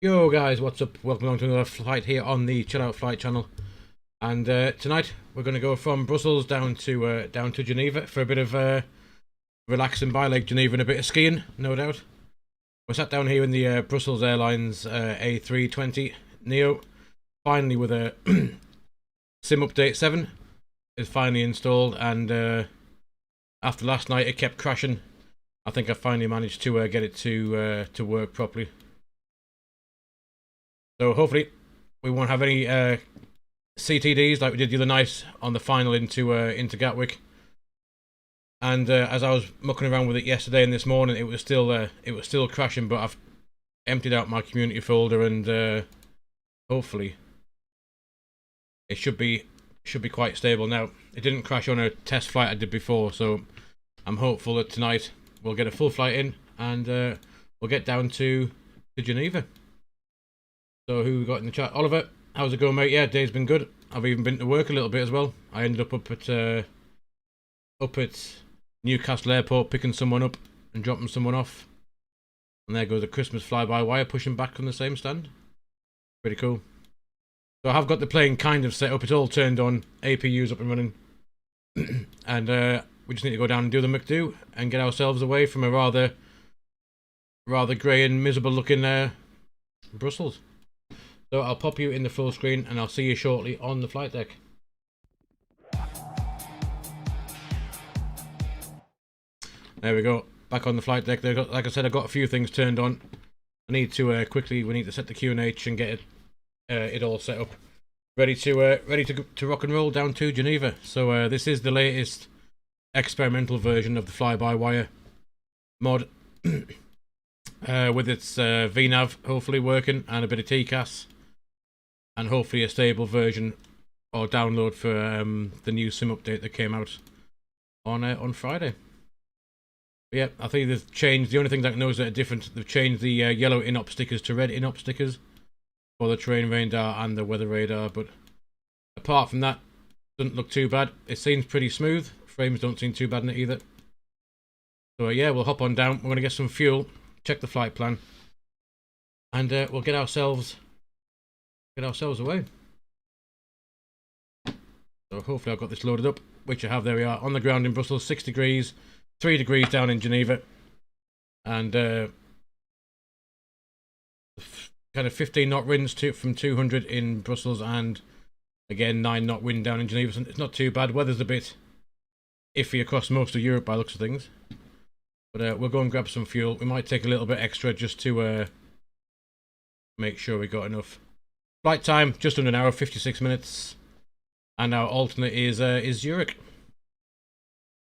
Yo guys, what's up? Welcome along to another flight here on the Chill Out Flight channel. And tonight we're going to go from Brussels down to Geneva for a bit of relaxing by Lake Geneva and a bit of skiing, no doubt. We're sat down here in the Brussels Airlines A320neo, finally with a SIM update 7 is finally installed, and after last night it kept crashing. I think I finally managed to get it to work properly. So hopefully we won't have any CTDs like we did the other night on the final into Gatwick. And as I was mucking around with it yesterday and this morning, it was still crashing. But I've emptied out my community folder, and hopefully it should be quite stable now. It didn't crash on a test flight I did before, so I'm hopeful that tonight we'll get a full flight in, and we'll get down to Geneva. So who we got in the chat? Oliver, how's it going, mate? Yeah, day's been good. I've even been to work a little bit as well. I ended up at Newcastle Airport picking someone up and dropping someone off. And there goes the Christmas Fly By Wire pushing back from the same stand. Pretty cool. So I have got the plane kind of set up. It's all turned on. APU's up and running. And we just need to go down and do the McDo and get ourselves away from a rather grey and miserable looking Brussels. So I'll pop you in the full screen and I'll see you shortly on the flight deck. There we go, back on the flight deck. Like I said, I've got a few things turned on. I need to we need to set the QNH and get it all set up, ready to rock and roll down to Geneva. So this is the latest experimental version of the Fly By Wire mod, with its VNAV hopefully working and a bit of TCAS. And hopefully a stable version or download for the new SIM update that came out on Friday. But yeah, I think they've changed. The only things I know that are different, they've changed the yellow in-op stickers to red in-op stickers for the terrain radar and the weather radar. But apart from that, doesn't look too bad. It seems pretty smooth. Frames don't seem too bad in it either. So yeah, we'll hop on down. We're going to get some fuel, check the flight plan, and we'll get ourselves away. So hopefully I've got this loaded up, which I have. There we are on the ground in Brussels, 6 degrees, 3 degrees down in Geneva, and kind of 15 knot winds from 200 in Brussels, and again 9 knot wind down in Geneva. So it's not too bad. Weather's a bit iffy across most of Europe by the looks of things, but we'll go and grab some fuel. We might take a little bit extra just to make sure we got enough. Flight time, just under an hour, 56 minutes. And our alternate is Zurich.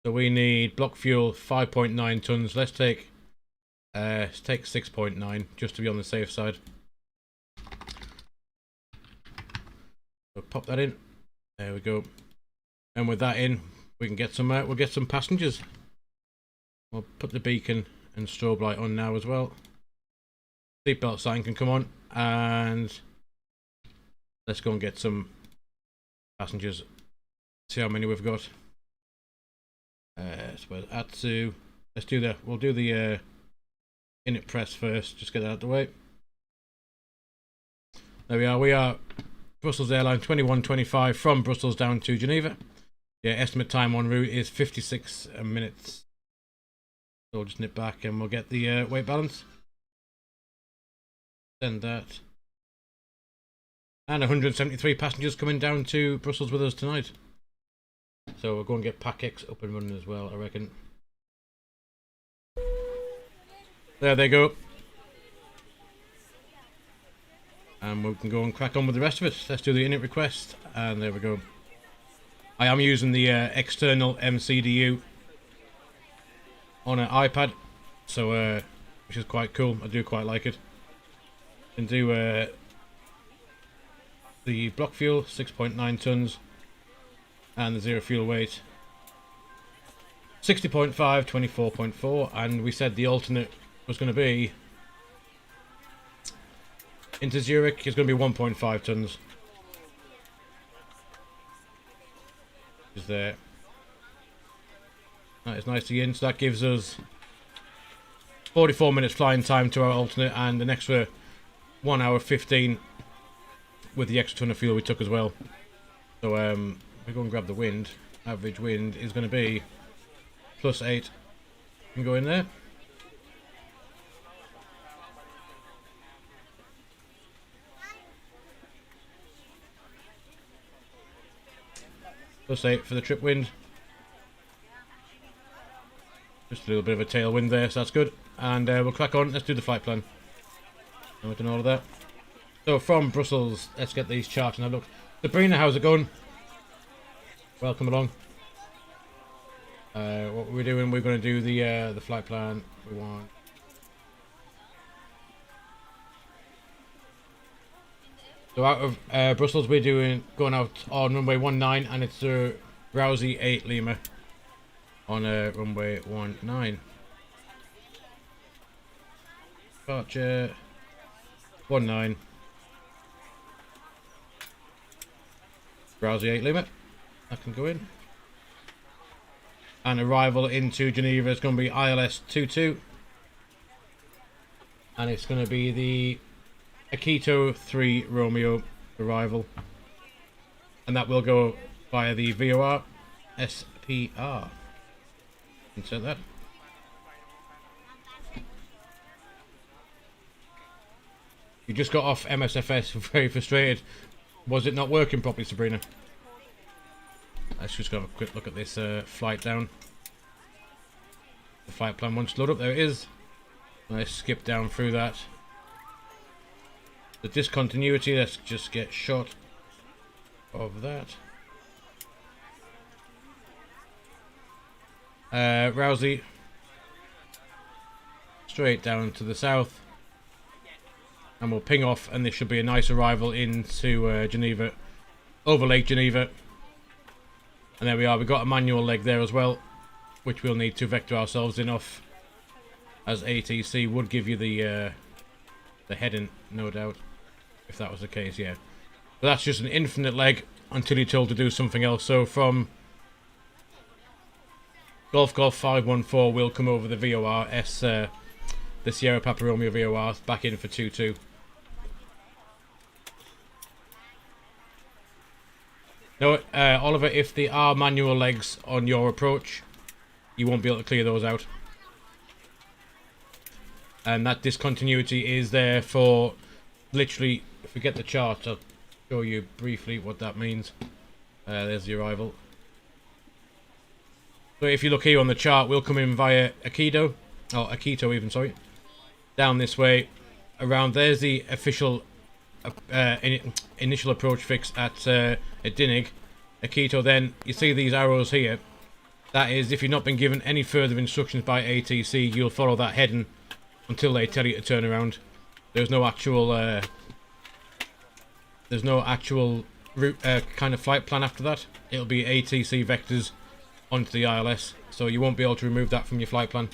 So we need block fuel, 5.9 tons. Let's take 6.9, just to be on the safe side. So pop that in. There we go. And with that in, we can get some. We'll get some passengers. We'll put the beacon and strobe light on now as well. Seatbelt sign can come on, and let's go and get some passengers. See how many we've got. Let's do the. We'll do the init press first. Just get that out of the way. There we are. We are Brussels Airlines 2125 from Brussels down to Geneva. Yeah, estimate time en route is 56 minutes. So we'll just nip back and we'll get the weight balance. Send that. And 173 passengers coming down to Brussels with us tonight. So we'll go and get PACX up and running as well, I reckon. There they go. And we can go and crack on with the rest of it. Let's do the init request. And there we go. I am using the external MCDU on an iPad. So, which is quite cool. I do quite like it. Can do the block fuel, 6.9 tons, and the zero fuel weight, 60.5, 24.4, and we said the alternate was going to be into Zurich is going to be 1.5 tons. Is there? That is nicely in, so that gives us 44 minutes flying time to our alternate and an extra 1 hour 15 with the extra ton of fuel we took as well. So we go and grab the wind. Average wind is going to be +8. You can go in there. +8 for the trip wind. Just a little bit of a tailwind there, so that's good. And we'll crack on. Let's do the flight plan. And we've done all of that. So from Brussels, let's get these charts and have a look. Sabrina, how's it going? Welcome along. What we're doing, we're going to do the flight plan. We want. So out of Brussels, we're going out on runway 19, and it's Rousey 8 Lima on runway 19. Departure 19. Rousey 8 Lima. I can go in. And arrival into Geneva is going to be ILS 22. And it's going to be the Akito 3 Romeo arrival. And that will go via the VOR SPR. Insert that. You just got off MSFS, very frustrated. Was it not working properly, Sabrina? Let's just have a quick look at this flight down. The flight plan wants to load up. There it is. Let's skip down through that. The discontinuity, let's just get shot of that. Rousey. Straight down to the south. And we'll ping off, and this should be a nice arrival into Geneva. Over Lake Geneva. And there we are. We've got a manual leg there as well, which we'll need to vector ourselves in off, as ATC would give you the heading, no doubt, if that was the case, yeah. But that's just an infinite leg until you're told to do something else. So from Golf 514, we'll come over the VOR, the Sierra Papa Romeo VOR, back in for 22. No, Oliver, if there are manual legs on your approach, you won't be able to clear those out. And that discontinuity is there for literally, if we get the chart, I'll show you briefly what that means. There's the arrival. So if you look here on the chart, we'll come in via Akito even, sorry. Down this way, around there's the official initial approach fix at Dinig. Akito, then you see these arrows here. That is, if you've not been given any further instructions by ATC, you'll follow that heading until they tell you to turn around. There's no actual route kind of flight plan after that. It'll be ATC vectors onto the ILS, so you won't be able to remove that from your flight plan.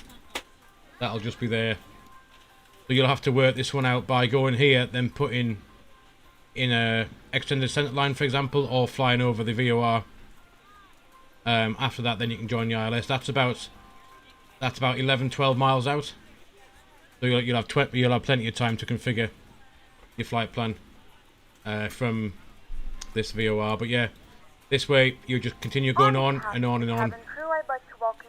That'll just be there. So you'll have to work this one out by going here, then putting in a extended center line, for example, or flying over the VOR. After that, then you can join the ILS. That's about 11-12 miles out. So you'll have plenty of time to configure your flight plan from this VOR. But yeah, this way you just continue going on and on and on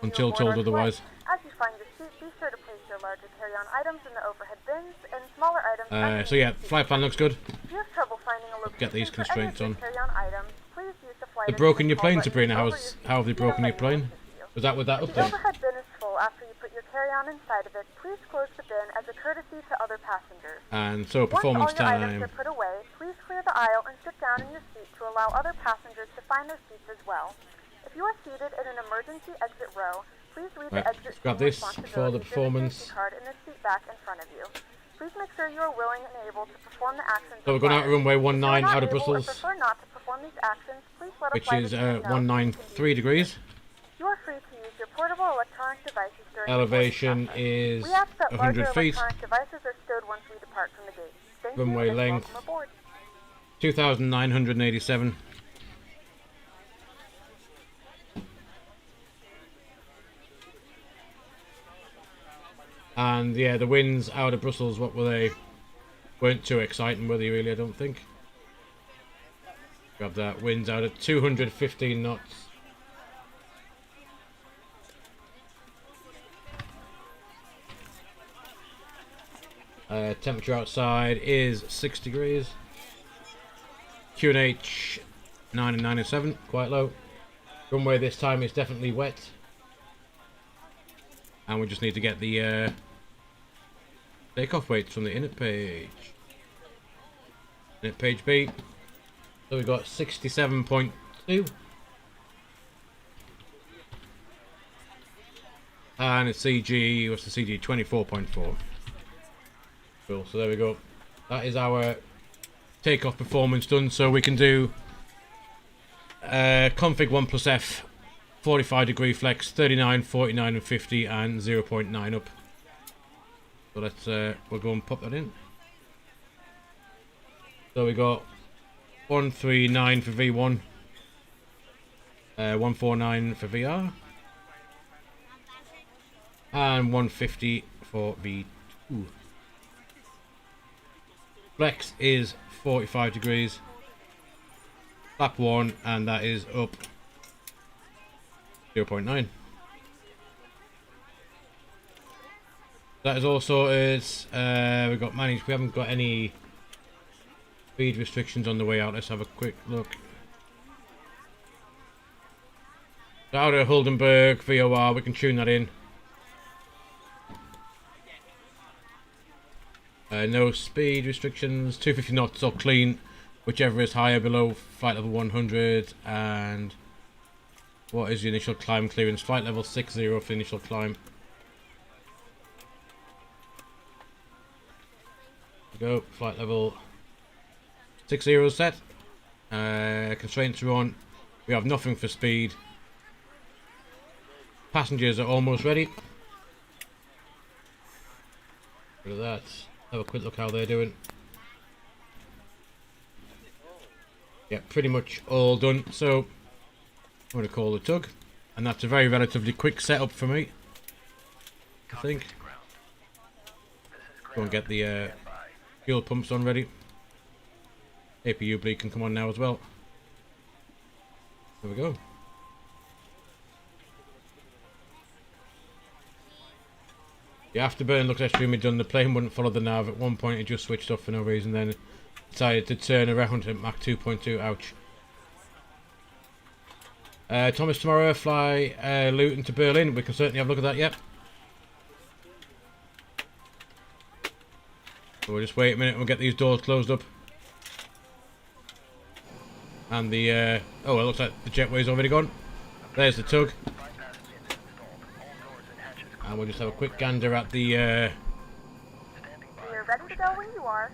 until told otherwise. As you find your seat, be sure to place your larger carry-on items in the overhead bins and smaller items. So yeah, flight plan looks good. If you have trouble finding a location Get these constraints on. carry-on items, please use the flight. They've broken your plane, Sabrina. How have they broken your plane? Was that with that If the update? overhead bin is full after you put your carry-on inside of it, please close the bin as a courtesy to other passengers. And so performance Once all your items time. are put away, please clear the aisle and sit down in your seat to allow other passengers to find their seats as well. If you are seated in an emergency exit row, please read the exit let's grab this for the responsibilities performance. in the safety card in the seat back in front of you. Please make sure you are willing and able to perform the actions. So we're going out of runway If you are 19 not out of able or Brussels, prefer not to perform these actions, please let a which flight is attendant know. 193 degrees. You are free to use your portable electronic devices during the Elevation boarding process. is We ask that 100 larger feet. electronic devices are stowed once we depart from the gate. Thank Runway you and length. welcome aboard. 2,987. And yeah, the winds out of Brussels, what were they? Weren't too exciting, were they really? I don't think. Grab that. Winds out at 215 knots. Temperature outside is 6 degrees. QNH 9 and 9 and 7, quite low. Runway this time is definitely wet. And we just need to get the takeoff weights from the init page. Init page B. So we've got 67.2. And a CG, what's the CG? 24.4. Cool, so there we go. That is our takeoff performance done. So we can do config 1 plus F, 45 degree flex, 39, 49 and 50 and 0.9 up. So let's we'll go and pop that in. So we got 139 for V1, 149 for VR, and 150 for V2. Flex is 45 degrees. Flap 1, and that is up 0.9. That is all sorted. We've got managed. We haven't got any speed restrictions on the way out. Let's have a quick look. So out of Huldenberg VOR, we can tune that in. No speed restrictions. 250 knots or clean, whichever is higher, below flight level 100. And what is the initial climb clearance? Flight level 60 for the initial climb. Go, flight level 60 set. Constraints are on. We have nothing for speed. Passengers are almost ready. Look at that. Have a quick look how they're doing. Yeah, pretty much all done. So I'm going to call the tug, and that's a very relatively quick setup for me, I think. Go and get the fuel pumps on ready. APU bleed can come on now as well. There we go. The afterburn looks extremely done. The plane wouldn't follow the nav. At one point it just switched off for no reason, then decided to turn around at Mach 2.2. Ouch. Thomas tomorrow, fly Luton to Berlin. We can certainly have a look at that, yep. So we'll just wait a minute and we'll get these doors closed up. And the, oh, it looks like the jetway's already gone. There's the tug. And we'll just have a quick gander at the, We're ready to go when you are.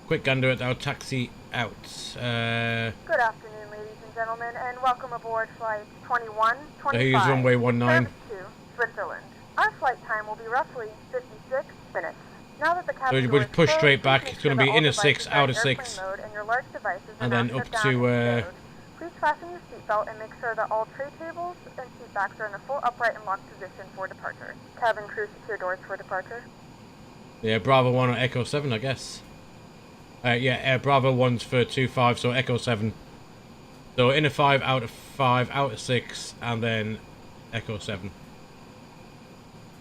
Quick gander at our taxi out. Good afternoon, ladies and gentlemen, and welcome aboard flight 2125. So here's runway 19. Service to Switzerland. Our flight time will be roughly 56 minutes. Now that the cabin So we'll push straight back. It's going to be in a 6, out of 6. And then up to, please fasten your seatbelt and make sure that all tray tables and seat backs are in a full upright and locked position for departure. Cabin crew, secure doors for departure. yeah, Bravo 1 or Echo 7, I guess. Yeah, Bravo 1's for 2-5, so Echo 7. So in a 5, out of 5, out of 6, and then Echo 7.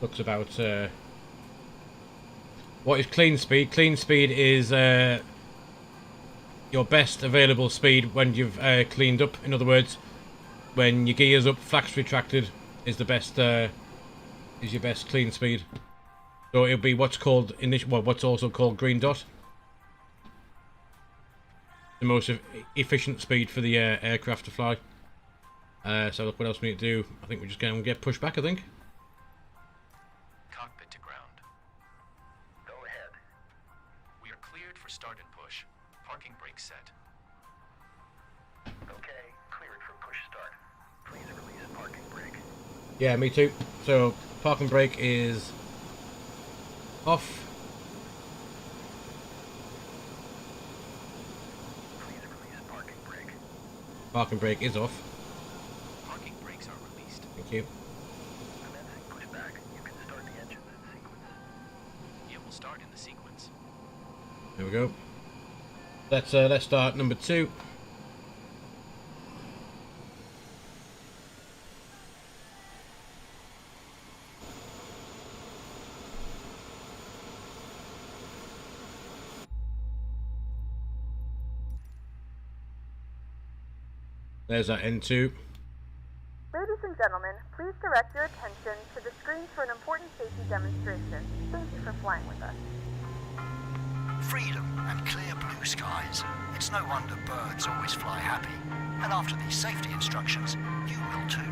Looks about, what is clean speed? Clean speed is your best available speed when you've cleaned up. In other words, when your gear's up, flaps retracted is the best. Is your best clean speed. So it'll be what's called what's also called green dot. The most efficient speed for the aircraft to fly. So look, what else we need to do? I think we're just going to get pushed back. I think. Cockpit to ground. Go ahead. We are cleared for start and push. Parking brake set. Okay, cleared for push start. Please release parking brake. Yeah, me too. So parking brake is off. Please release parking brake. Parking brake is off. Parking brakes are released. Thank you. Commencing pushback. You can start the engines in sequence. It will start in the sequence. There we go. Let's start number 2. There's that N2. Ladies and gentlemen, please direct your attention to the screen for an important safety demonstration. Thank you for flying with us. Freedom and clear blue skies. It's no wonder birds always fly happy. And after these safety instructions, you will too.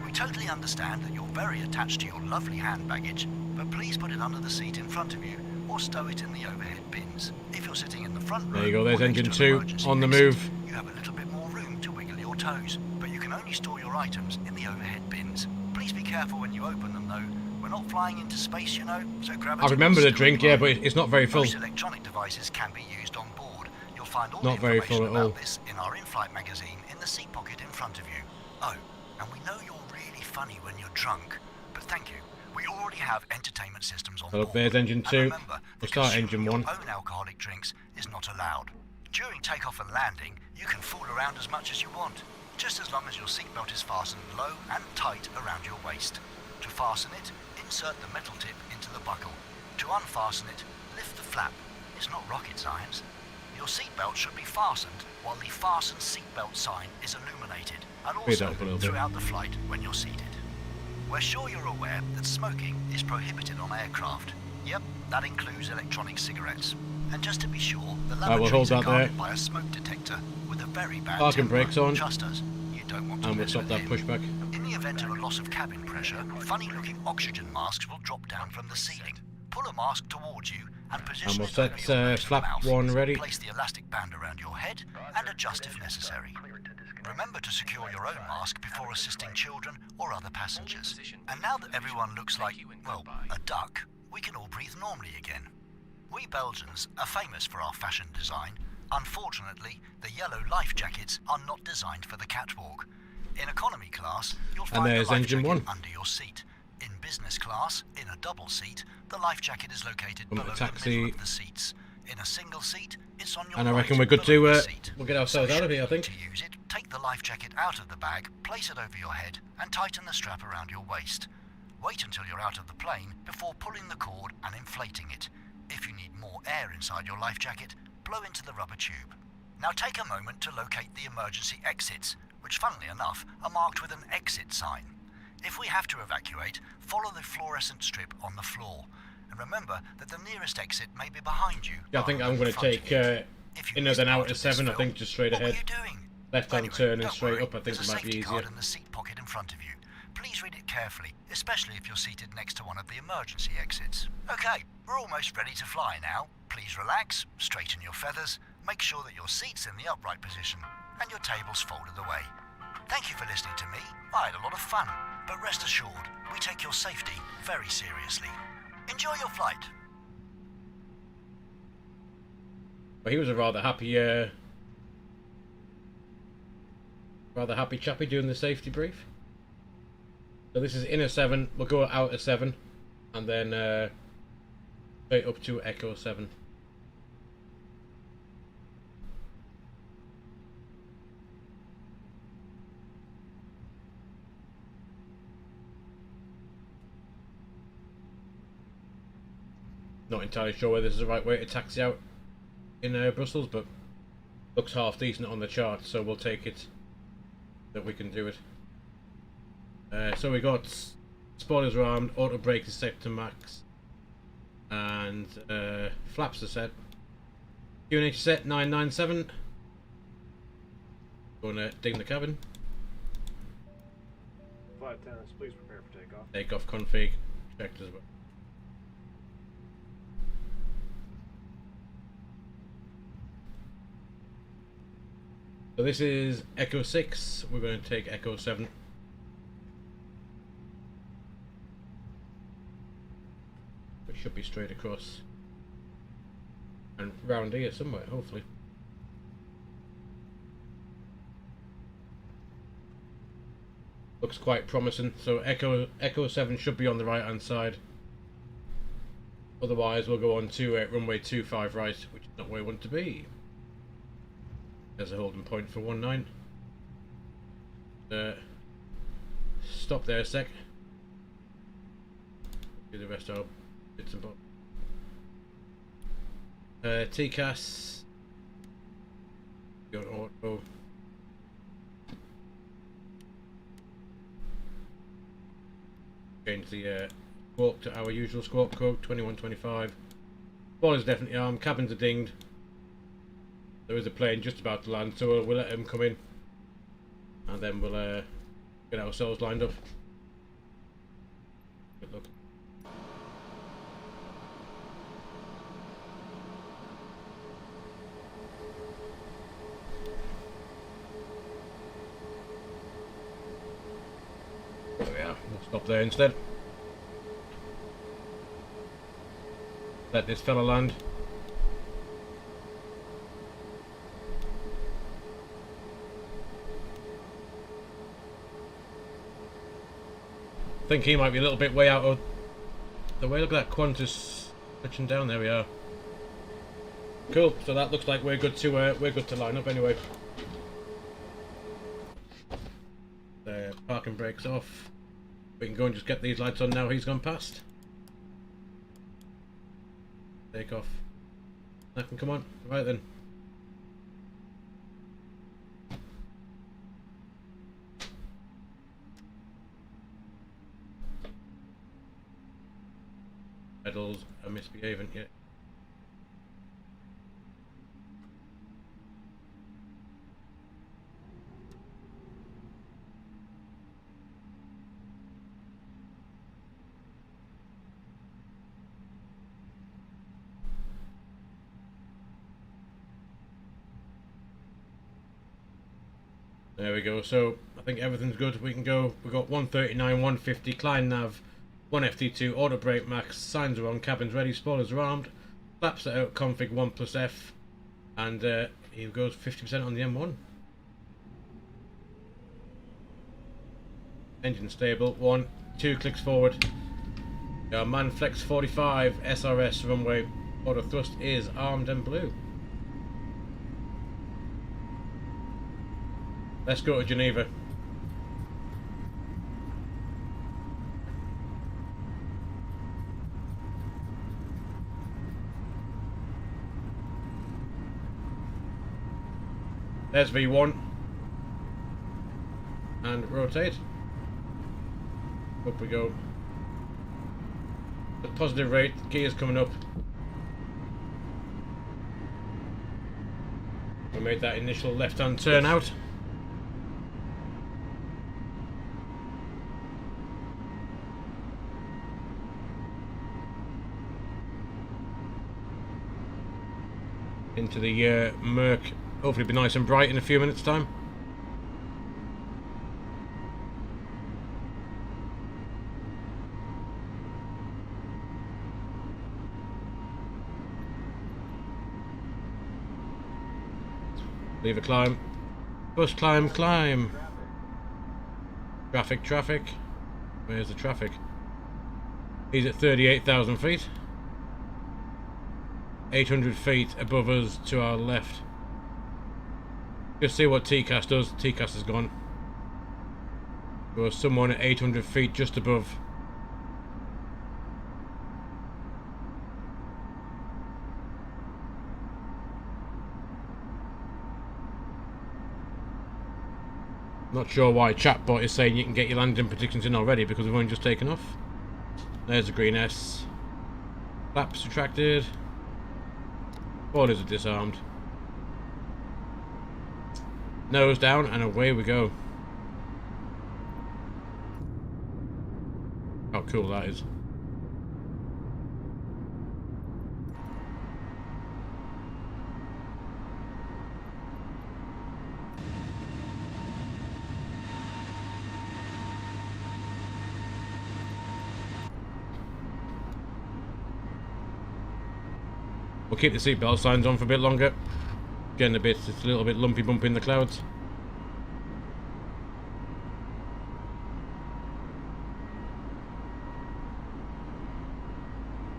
We totally understand that you're very attached to your lovely hand baggage, but please put it under the seat in front of you or stow it in the overhead bins. If you're sitting in the front row, There you go, there's or next engine to an 2 emergency on the exit, move. you have a little bit more room to wiggle your toes, but you can only store your items in the overhead bins. Please be careful when you open them though. We're not flying into space, you know, so gravity I remember will the still drink, apply. yeah, but it's not very full. Most electronic devices can be used on board. You'll find all Not the very information full at all. about this in our in-flight magazine in the seat pocket in front of you. Oh, and we know you're really funny when you're drunk, but thank you. We already have entertainment systems on Oh, board. there's engine And 2. remember, We'll the start consuming engine your 1. own alcoholic drinks is not allowed. During takeoff and landing, you can fool around as much as you want, just as long as your seatbelt is fastened low and tight around your waist. To fasten it, insert the metal tip into the buckle. To unfasten it, lift the flap. It's not rocket science. Your seatbelt should be fastened while the fasten seatbelt sign is illuminated, and Speed also up a little bit. throughout the flight when you're seated. We're sure you're aware that smoking is prohibited on aircraft. Yep, that includes electronic cigarettes. And just to be sure, the we'll hold lavatories are that guarded there. by a smoke detector with a very bad Parking temper. brakes on. Trust us, you don't want to And we'll mess stop with that him. pushback. In the event of a loss of cabin pressure, funny-looking oxygen masks will drop down from the ceiling. Pull a mask towards you and position we'll it over set, your nose and flap mouth. 1 ready. Place the elastic band around your head and adjust if necessary. Remember to secure your own mask before assisting children or other passengers. And now that everyone looks like, well, a duck, we can all breathe normally again. We Belgians are famous for our fashion design. Unfortunately, the yellow life jackets are not designed for the catwalk. In economy class, you'll find the there's life engine jacket 1. under your seat. In business class, in a double seat, the life jacket is located From the below the taxi. middle of the seats. In a single seat, it's on your And I right reckon we're good below to, the seat. we'll get ourselves out of here, I think. To use it, take the life jacket out of the bag, place it over your head, and tighten the strap around your waist. Wait until you're out of the plane before pulling the cord and inflating it. If you need more air inside your life jacket, blow into the rubber tube. Now take a moment to locate the emergency exits, which funnily enough are marked with an exit sign. If we have to evacuate, follow the fluorescent strip on the floor. And remember that the nearest exit may be behind you. Yeah, I think rather I'm than going to in front take of you. If you inner missed then part out of of this 7, I film, think just straight what ahead. were you doing? Left-hand Anyway, turn and don't straight worry, up, I think there's it a might be safety easier. card in the seat pocket in front of you. Please read it carefully, especially if you're seated next to one of the emergency exits. Okay, we're almost ready to fly now. Please relax, straighten your feathers, make sure that your seat's in the upright position, and your table's folded away. Thank you for listening to me. I had a lot of fun, but rest assured, we take your safety very seriously. Enjoy your flight. But he was a rather happy chappy doing the safety brief. So this is inner 7, we'll go out of 7, and then straight up to Echo 7. Not entirely sure whether this is the right way to taxi out in Brussels, but looks half decent on the chart, so we'll take it that we can do it. So we got spoilers are armed, auto brake is set to max, and flaps are set. QNH set 997. Going to ding the cabin. Flight attendants, please prepare for takeoff. Takeoff config checked as well. So this is Echo 6, we're going to take Echo 7. It should be straight across. And round here somewhere, hopefully. Looks quite promising, so Echo 7 should be on the right hand side. Otherwise, we'll go on to runway 25 right, which is not where we want to be. There's a holding point for 19. Stop there a sec. Do the rest of our bits and bobs. TCAS. Go on auto. Change the squawk to our usual squawk code 2125. Ball is definitely armed. Cabins are dinged. There is a plane just about to land, so we'll let him come in, and then we'll get ourselves lined up. Good luck. There we are. We'll stop there instead. Let this fella land. I think he might be a little bit way out of the way. Look at that Qantas touching down. There we are. Cool. So that looks like we're good to line up anyway. The parking brakes off. We can go and just get these lights on now. He's gone past. Takeoff. I can come on. Right then. Pedals are misbehaving yet. There we go. So I think everything's good. We can go. We've got 139, 150, Klein nav, 1 FT2, auto brake max, signs are on, cabins ready, spoilers are armed, flaps are out, config 1 plus F, and he goes 50% on the M1. Engine stable, 1, 2 clicks forward. Man flex 45, SRS runway, auto thrust is armed and blue. Let's go to Geneva. There's V1. And rotate. Up we go. At positive rate, gears coming up. We made that initial left-hand turn out. Into the Merc. Hopefully be nice and bright in a few minutes time. Leave a climb. Bus climb, climb. Traffic, traffic. Where's the traffic? He's at 38,000 feet. 800 feet above us to our left. Just see what TCAS does. TCAS is gone. There was someone at 800 feet just above. Not sure why chatbot is saying you can get your landing predictions in already because we've only just taken off. There's the green S. Flaps retracted. Boilers are disarmed. Nose down and away we go. How cool that is. We'll keep the seatbelt signs on for a bit longer. Getting a bit, it's a little bit lumpy bumpy in the clouds.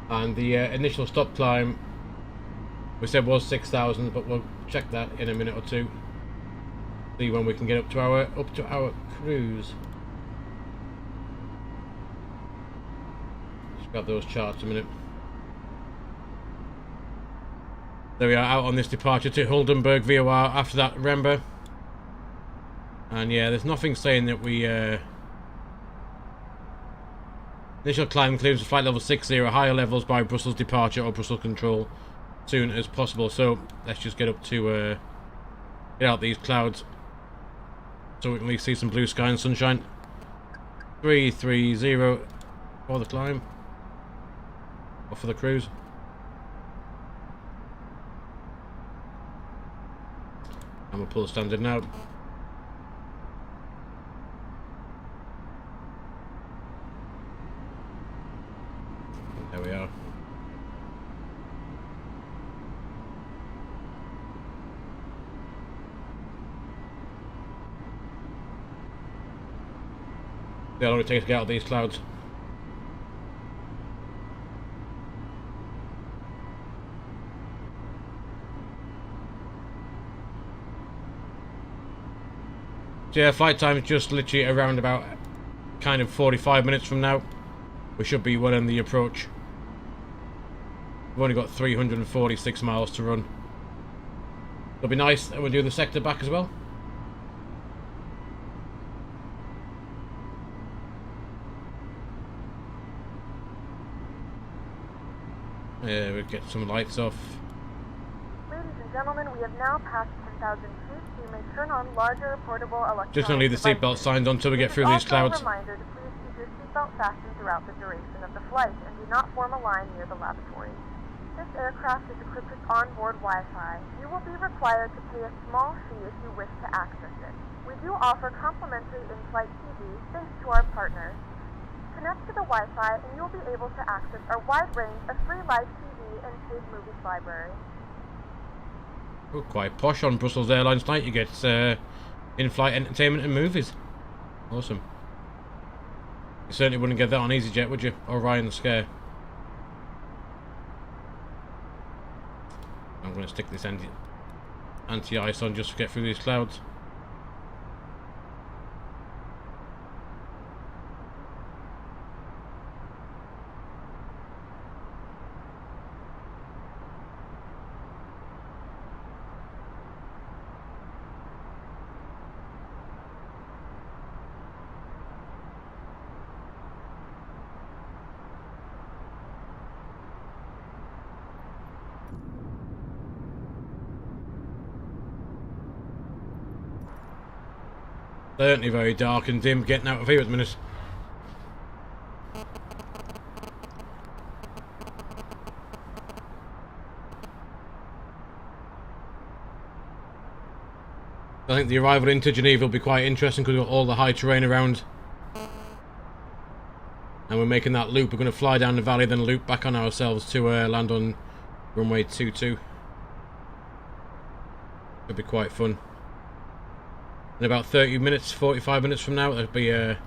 And the initial stop climb we said was 6,000, but we'll check that in a minute or two. See when we can get up to our cruise. Just grab those charts a minute. There we are, out on this departure to Huldenberg VOR after that Rember. And yeah, there's nothing saying that we initial climb includes flight level 60, higher levels by Brussels departure or Brussels control soon as possible. So let's just get up to get out these clouds so we can at least see some blue sky and sunshine. 330 for the climb or for the cruise. And we'll pull the standard now. There we are. See how long it takes to get out of these clouds. So yeah, flight time is just literally around about kind of 45 minutes from now. We should be well in the approach. We've only got 346 miles to run. It'll be nice, and we'll do the sector back as well. Yeah, we'll get some lights off. Ladies and gentlemen, we have now passed 10,000 feet, so you may turn on larger portable electronic Just gonna leave the seatbelt signs on until we get through these clouds. A reminder to please keep your seatbelt fastened throughout the duration of the flight and do not form a line near the lavatory. This aircraft is equipped with onboard Wi-Fi. You will be required to pay a small fee if you wish to access it. We do offer complimentary in-flight TV thanks to our partners. Connect to the Wi-Fi and you will be able to access our wide range of free live TV and paid movies library. Oh, quite posh on Brussels Airlines tonight. You get in-flight entertainment and movies. Awesome. You certainly wouldn't get that on EasyJet, would you? Or Ryan Scare. I'm going to stick this anti-ice on just to get through these clouds. Certainly very dark and dim getting out of here at the minute. I think the arrival into Geneva will be quite interesting because we've got all the high terrain around. And we're making that loop. We're going to fly down the valley, then loop back on ourselves to land on runway 22. It'll be quite fun. In about 30 minutes, 45 minutes from now, it'll be we'll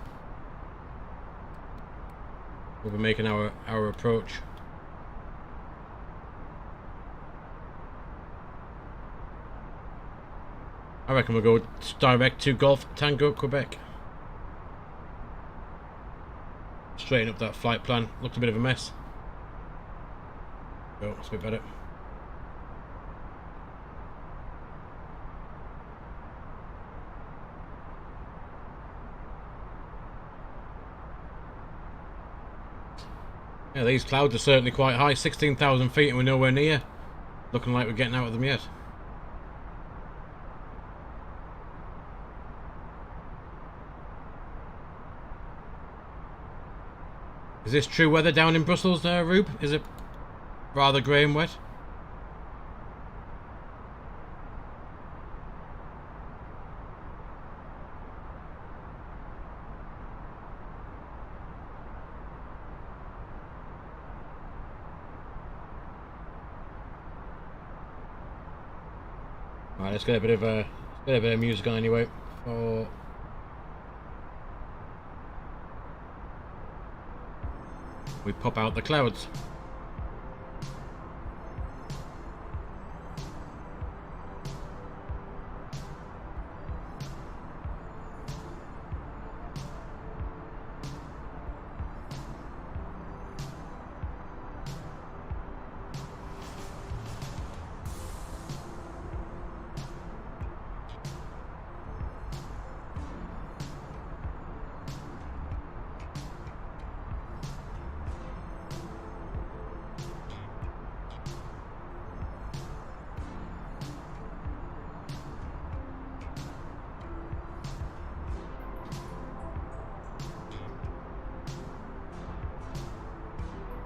be making our approach. I reckon we'll go direct to Golf Tango, Quebec. Straighten up that flight plan. Looked a bit of a mess. Oh, it's a bit better. Yeah, these clouds are certainly quite high, 16,000 feet, and we're nowhere near. Looking like we're getting out of them yet. Is this true weather down in Brussels there, Rube? Is it rather grey and wet? Alright, let's get a bit of music on anyway. For we pop out the clouds.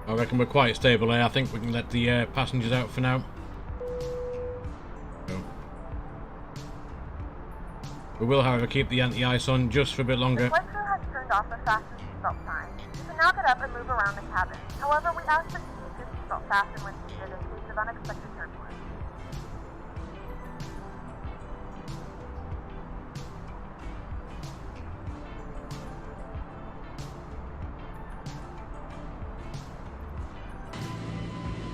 I reckon we're quite stable here. I think we can let the passengers out for now. So. We will, however, keep the anti-ice on just for a bit longer. The flight crew has turned off the fasten seatbelt sign. You can now get up and move around the cabin. However, we ask that you keep your seatbelt fastened when needed in case of unexpected turbulence.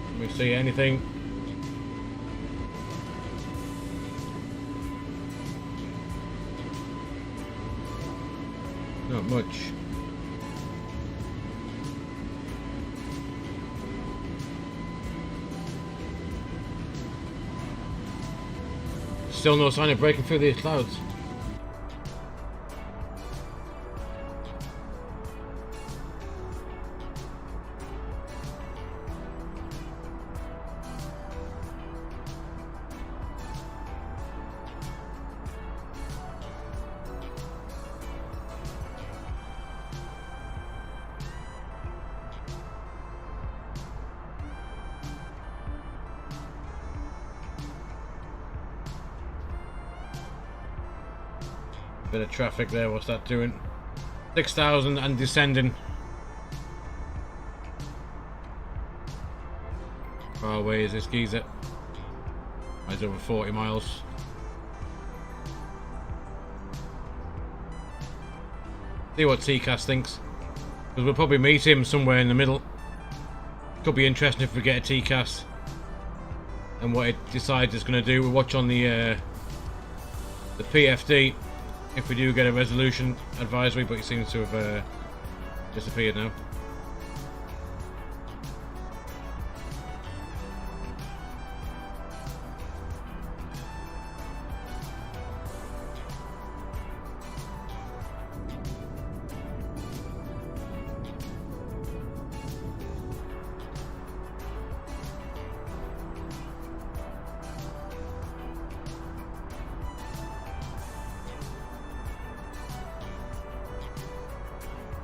Can we see anything? Not much. Still no sign of breaking through these clouds. Bit of traffic there, what's that doing? 6,000 and descending. Far away is this geezer? It's over 40 miles. See what TCAS thinks. Because we'll probably meet him somewhere in the middle. Could be interesting if we get a TCAS. And what it decides it's going to do. We'll watch on the PFD. If we do get a resolution advisory, but it seems to have disappeared now.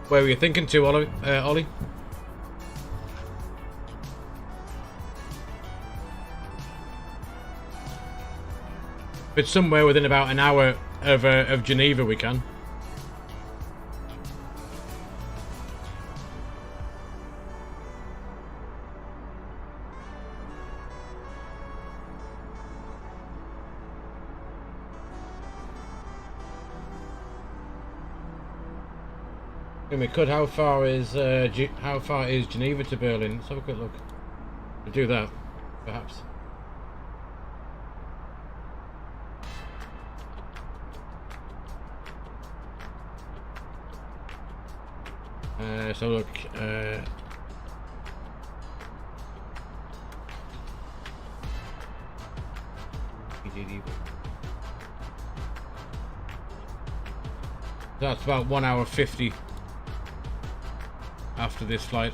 Where were you thinking to, Ollie? If it's somewhere within about an hour of Geneva, we can. We could. How far is Geneva to Berlin? Let's have a quick look. We'll do that, perhaps. So look. That's about 1 hour 50. After this flight.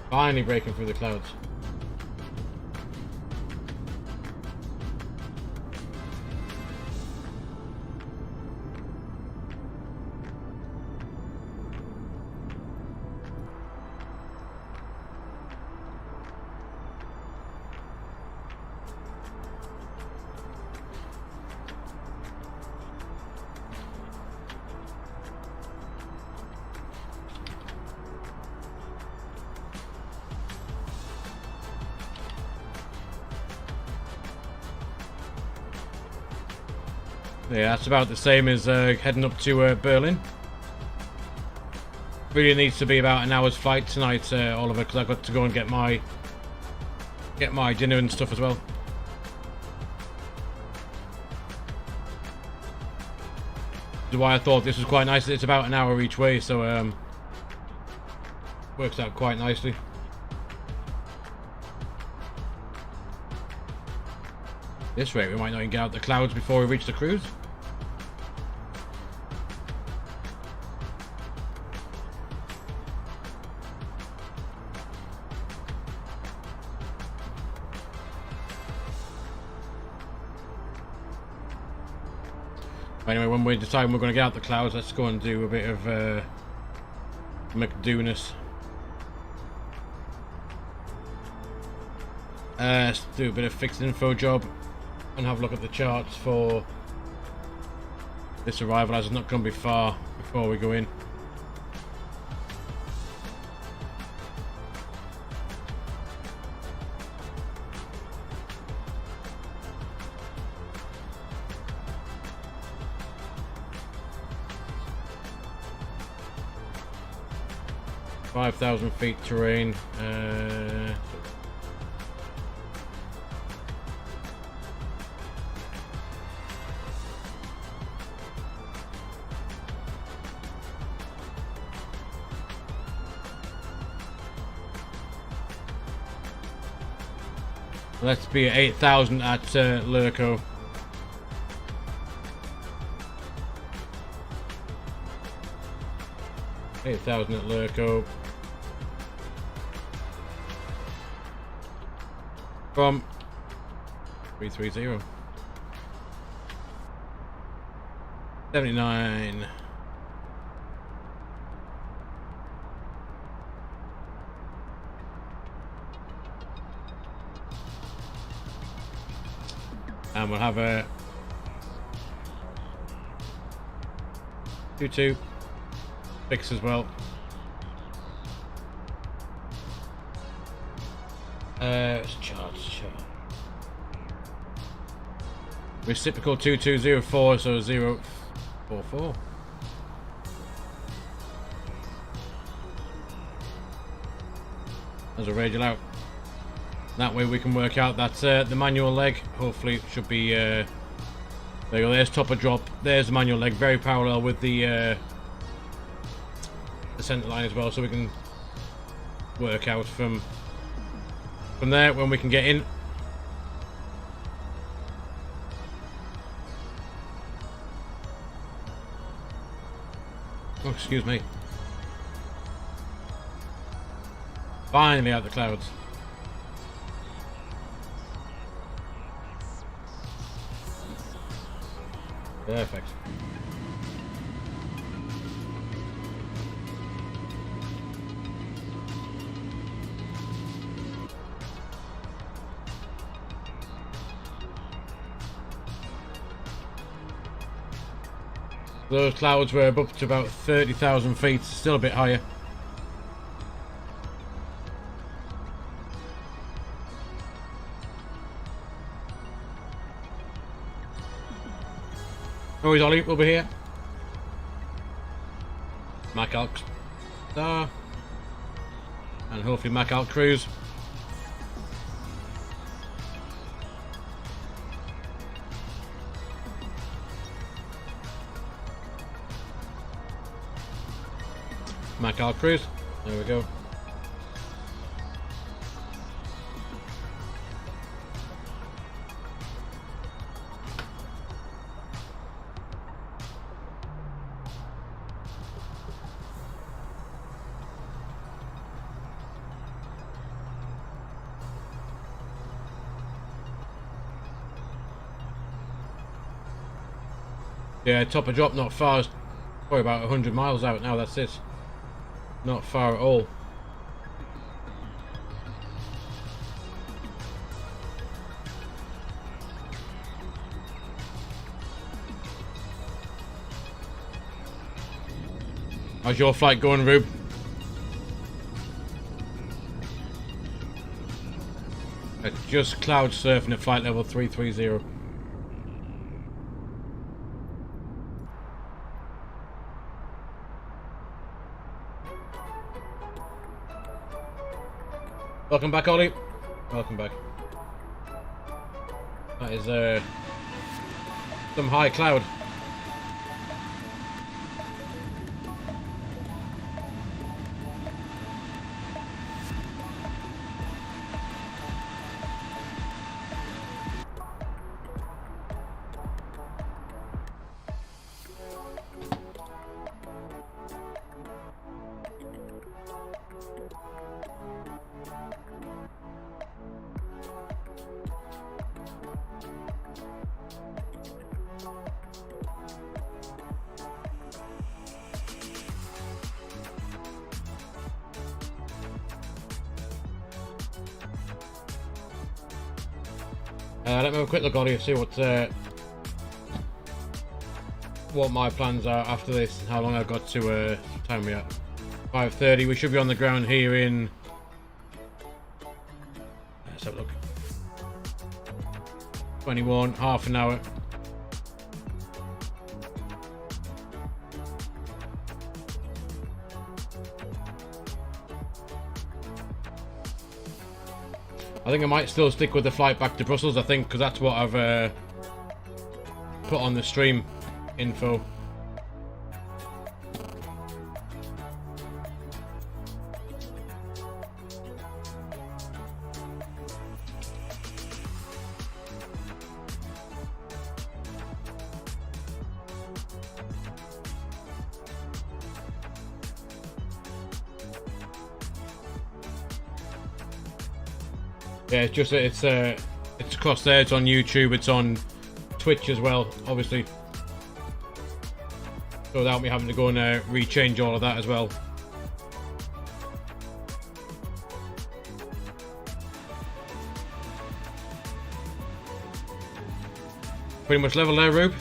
Finally breaking through the clouds. Yeah, that's about the same as heading up to Berlin. Really needs to be about an hour's flight tonight, Oliver, because I've got to go and get my dinner and stuff as well. That's why I thought this was quite nice. It's about an hour each way, so works out quite nicely. This rate, we might not even get out the clouds before we reach the cruise. Anyway, when we decide we're going to get out the clouds, let's go and do a bit of McDooness. Let's do a bit of fixed info job and have a look at the charts for this arrival, as it's not going to be far before we go in. $5,000 terrain. Let's be at 8,000 at Lurko. $8,000 at Lurko. From 330. 79. And we'll have a 2-2 fix as well. Chart. Reciprocal 2204, so 044. As a radial out. That way we can work out that the manual leg. Hopefully it should be there you go, there's topper drop, there's the manual leg, very parallel with the center line as well, so we can work out from there when we can get in. Oh, excuse me. Finally out the clouds. Perfect. Those clouds were up to about 30,000 feet, still a bit higher. Oh, he's Ollie, over here. Mac Alk Star. And hopefully Mac Alk Cruise. Mac Alk Cruise. There we go. Yeah, top of drop not far, it's probably about 100 miles out now, that's it. Not far at all. How's your flight going, Rube? Just cloud surfing at flight level 330. Welcome back, Ollie. Welcome back. That is some high cloud. Let me have a quick look, Ollie, see what my plans are after this and how long I've got to time we at. 5:30. We should be on the ground here in. Let's have a look. 21, half an hour. I think I might still stick with the flight back to Brussels, I think, because that's what I've put on the stream info. Yeah, it's just it's across there. It's on YouTube. It's on Twitch as well, obviously. So without me having to go and rechange all of that as well. Pretty much level there, Rube.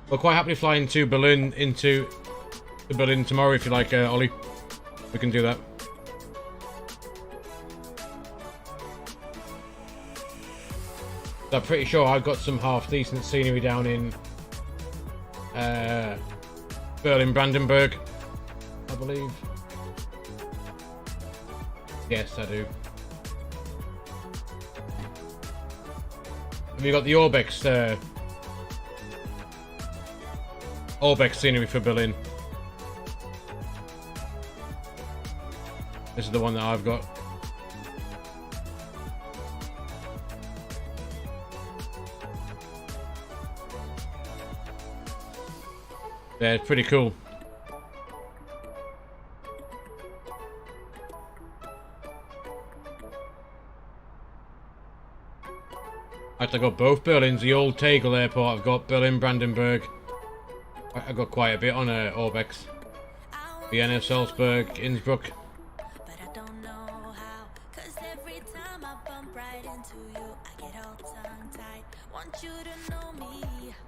We're quite happily flying to Berlin into Berlin tomorrow if you like, Ollie. We can do that. I'm pretty sure I've got some half decent scenery down in Berlin Brandenburg, I believe. Yes, I do. Have you got the ORBX scenery for Berlin? This is the one that I've got. Yeah, it's pretty cool. I've got both Berlins, the old Tegel airport. I've got Berlin Brandenburg. I've got quite a bit on ORBX. Vienna, Salzburg, Innsbruck.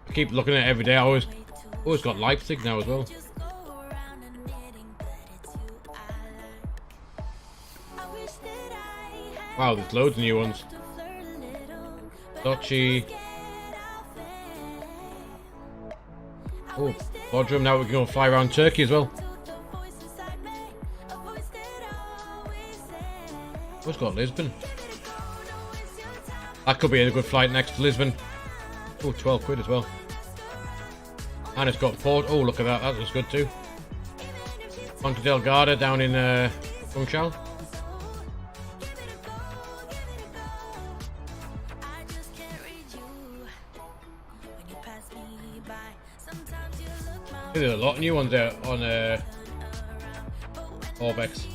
I keep looking at it every day. I always got Leipzig now as well. Wow, there's loads of new ones. Sochi. Oh, Bodrum. Now we can go fly around Turkey as well. What's got Lisbon? That could be a good flight next to Lisbon. Oh, 12 quid as well. And it's got Port. Oh, look at that. That was good too. Ponta Delgada down in Funchal. There's a lot of new ones there on ORBX.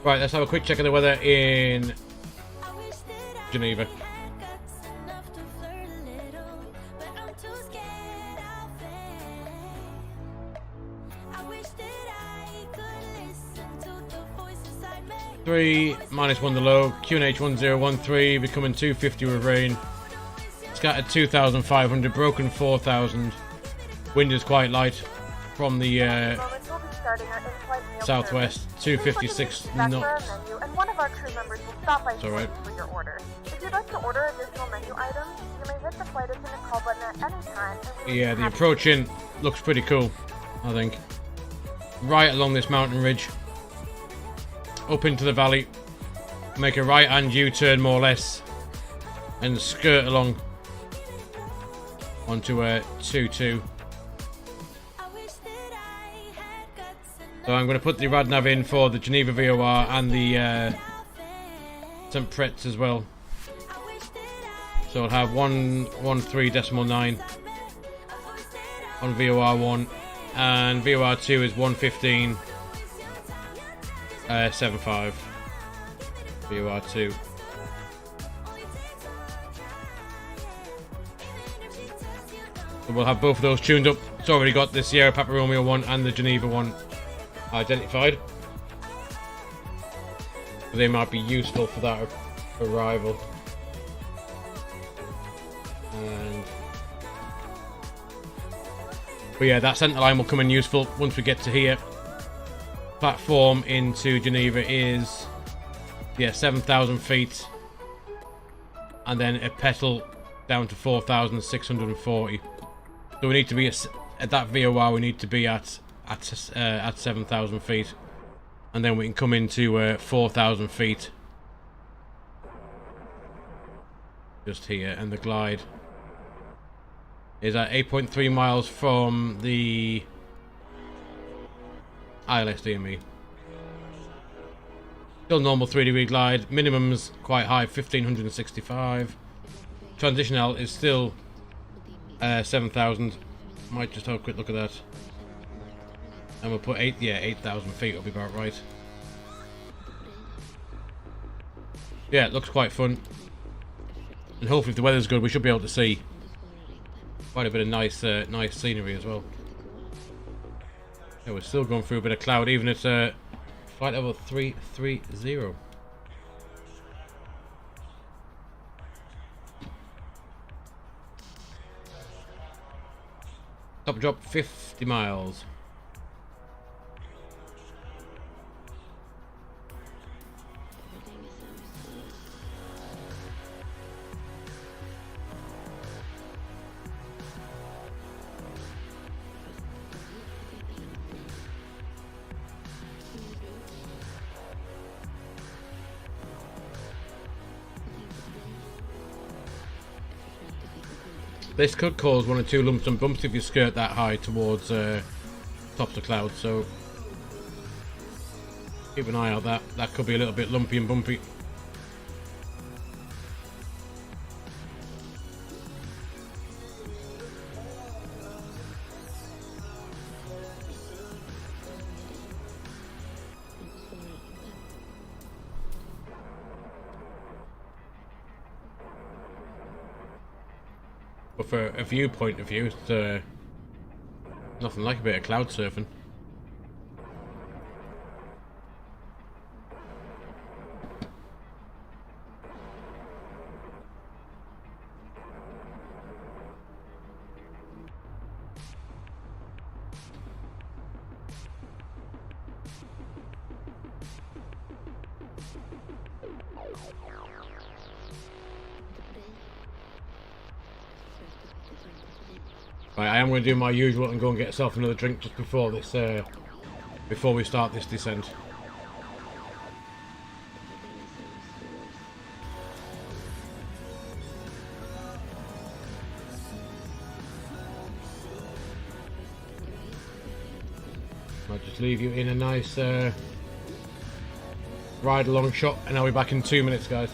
Right, let's have a quick check of the weather in Geneva. -1 the low. QNH 1013 becoming 250 with rain. Scattered 2,500, broken 4,000. Wind is quite light from the southwest. 256 knots. And one of our crew members will stop by it's alright. for your order. If you'd like to order additional menu items, you may hit the flight attendant call button at any time. Yeah, the approach in looks pretty cool, I think. Right along this mountain ridge. Up into the valley. Make a right hand U-turn more or less. And skirt along onto 22. So I'm going to put the RadNav in for the Geneva VOR and the St. Pretz as well. So I'll have 113.9 on VOR1 and VOR2 is 115.75 VOR2. So we'll have both of those tuned up. It's already got the Sierra Papa Romeo one and the Geneva one identified. So they might be useful for that arrival. But yeah, that centre line will come in useful once we get to here. Platform into Geneva is 7,000 feet, and then a petal down to 4,640. So we need to be at that VOR. We need to be at 7,000 feet, and then we can come into 4,000 feet just here, and the glide is at 8.3 miles from the ILS-DME. Still normal 3-degree glide. Minimum's quite high, 1,565. Transition L is still 7,000. Might just have a quick look at that. And we'll put 8,000 feet will be about right. Yeah, it looks quite fun. And hopefully if the weather's good, we should be able to see quite a bit of nice scenery as well. Yeah, we're still going through a bit of cloud, even at flight level 330. Top drop 50 miles. This could cause 1 or 2 lumps and bumps if you skirt that high towards tops of clouds, so keep an eye out. That could be a little bit lumpy and bumpy. But for a viewpoint of view, it's nothing like a bit of cloud surfing. Right, I am going to do my usual and go and get myself another drink just before this, before we start this descent. I'll just leave you in a nice ride along shot, and I'll be back in 2 minutes, guys.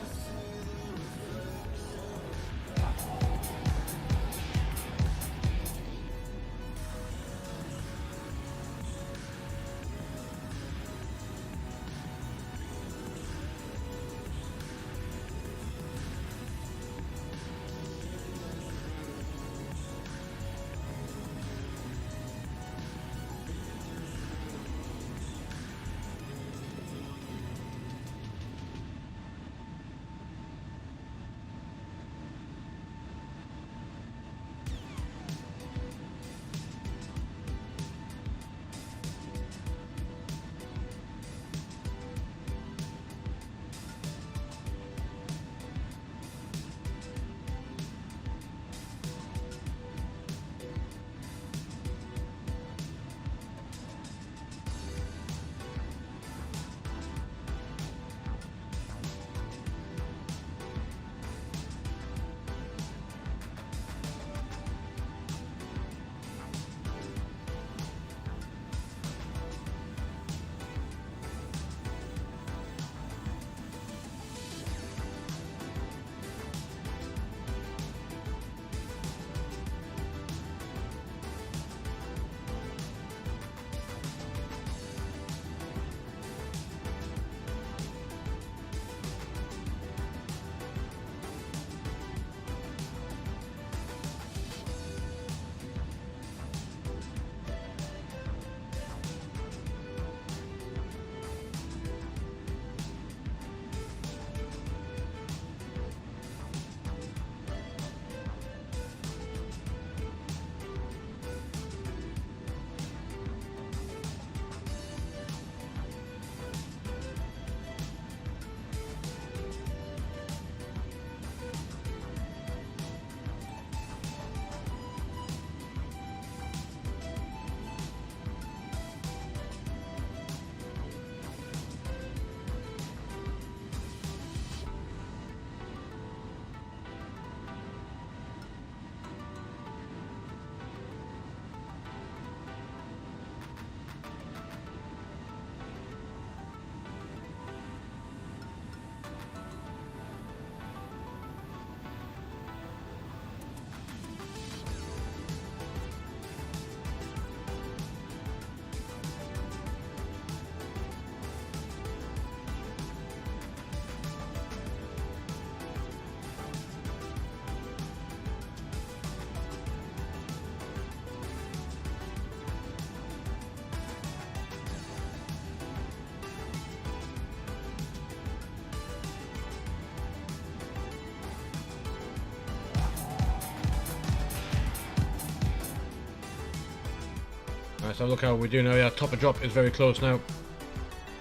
Right, so look how we're doing now. Yeah, top of drop is very close now.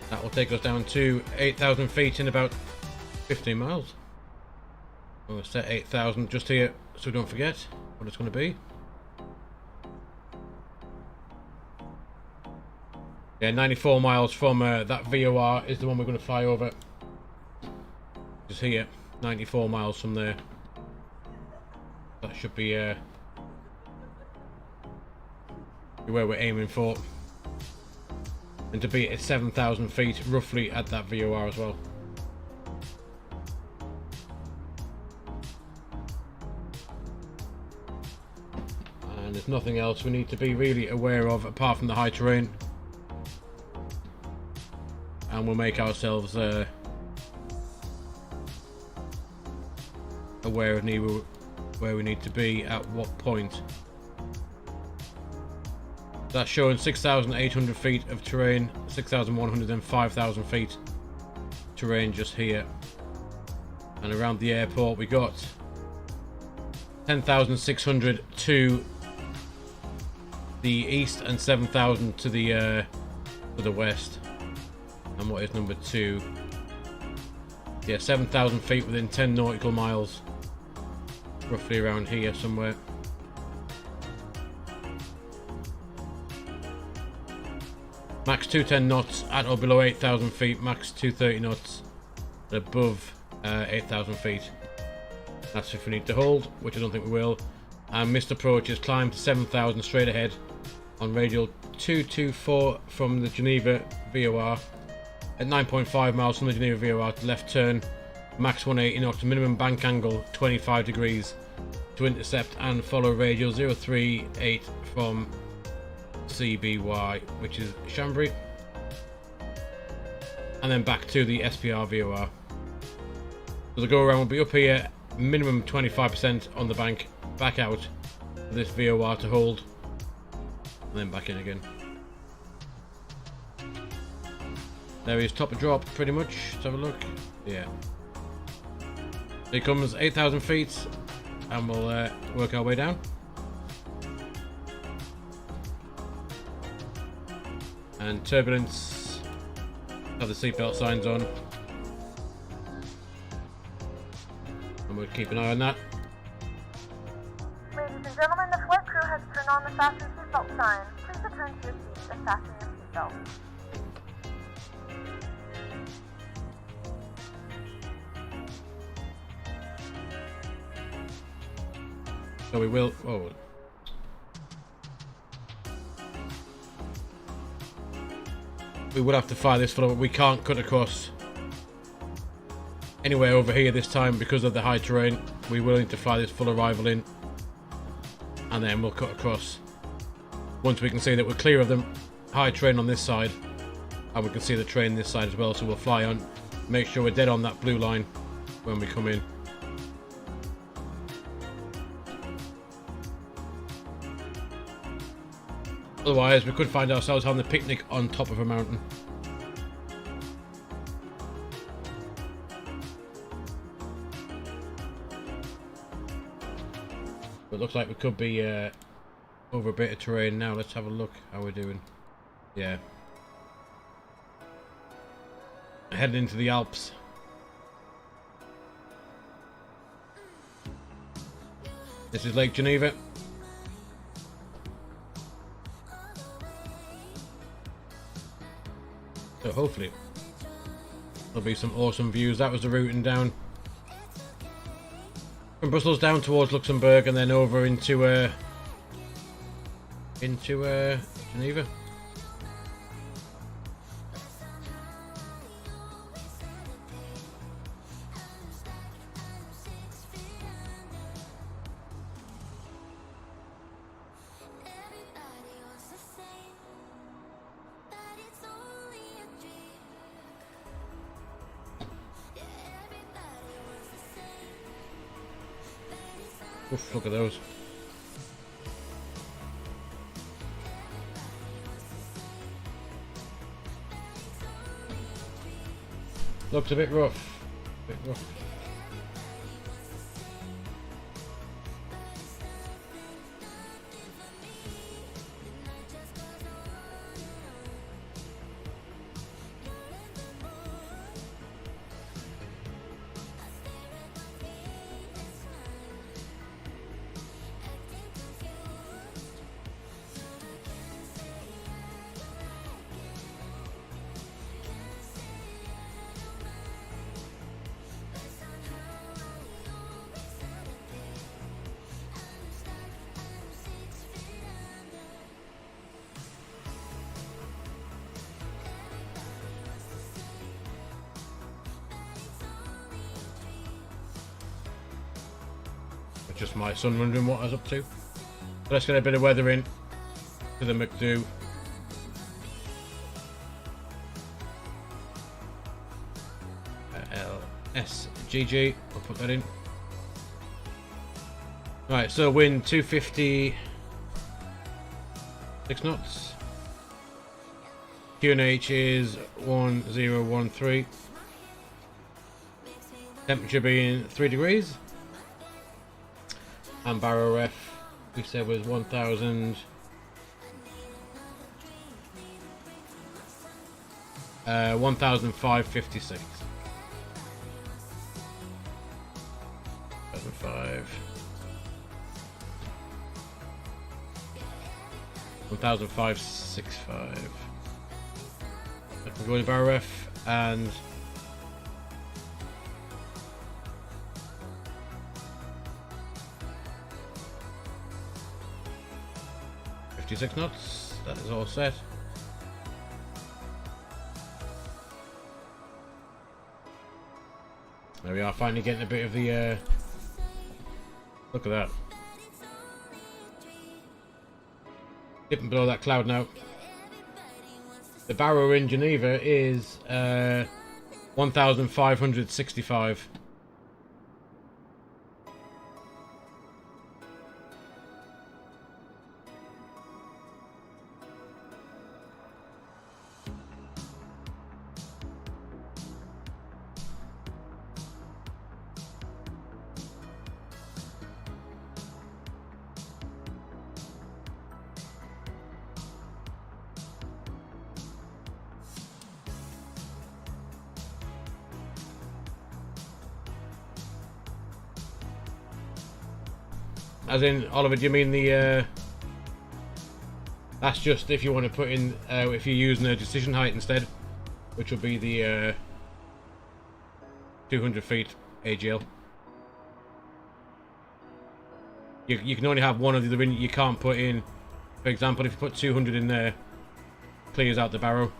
That will take us down to 8,000 feet in about 15 miles. We'll set 8,000 just here so we don't forget what it's going to be. Yeah, 94 miles from that VOR is the one we're going to fly over. Just here, 94 miles from there. That should be where we're aiming for. And to be at 7,000 feet roughly at that VOR as well. And there's nothing else we need to be really aware of apart from the high terrain. And we'll make ourselves aware of where we need to be at what point. That's showing 6,800 feet of terrain, 6,100 and 5,000 feet terrain just here. And around the airport we got 10,600 to the east and 7,000 to the west. And what is number 2? Yeah, 7,000 feet within 10 nautical miles. Roughly around here somewhere. Max 210 knots at or below 8,000 feet. Max 230 knots at above 8,000 feet. That's if we need to hold, which I don't think we will. And missed approaches climb to 7,000 straight ahead on radial 224 from the Geneva VOR. At 9.5 miles from the Geneva VOR to left turn, max 180 knots, minimum bank angle 25 degrees to intercept and follow radial 038 from CBY, which is Chambry, and then back to the SPR VOR. So the go around will be up here, minimum 25% on the bank, back out for this VOR to hold, and then back in again. There is top of drop, pretty much. Let's have a look. Yeah. Here comes 8,000 feet, and we'll work our way down. And turbulence. Have the seatbelt signs on. And we'll keep an eye on that. Ladies and gentlemen, the flight crew has turned on the fasten seatbelt sign. Please return to your seats and fasten your seatbelt. So we will. Oh. We would have to fly this full. We can't cut across anywhere over here this time because of the high terrain. We will need to fly this full arrival in, and then we'll cut across once we can see that we're clear of the high terrain on this side, and we can see the train this side as well. So we'll fly on, make sure we're dead on that blue line when we come in. Otherwise, we could find ourselves having a picnic on top of a mountain. But it looks like we could be over a bit of terrain now. Let's have a look how we're doing. Yeah. Heading into the Alps. This is Lake Geneva. So hopefully there'll be some awesome views. That was the routing down from Brussels down towards Luxembourg and then over into Geneva. Oof, look at those. Looks a bit rough. just my son wondering what I was up to. So let's get a bit of weather in to the McDo. LSGG, I'll put that in. Right, so wind 256 knots. QNH is 1013. Temperature being 3 degrees. And barrel ref we said was 1000. 1556. 1005. 1565. I can go in barrel ref and .56 knots. That is all set. There we are, finally getting a bit of the look at that. Dipping below that cloud now. The barrow in Geneva is 1565. As in, Oliver, do you mean the that's just if you want to put in if you're using a decision height instead, which will be the 200 feet AGL. You can only have one of the other in. You can't put in, for example, if you put 200 in there, clears out the barrow.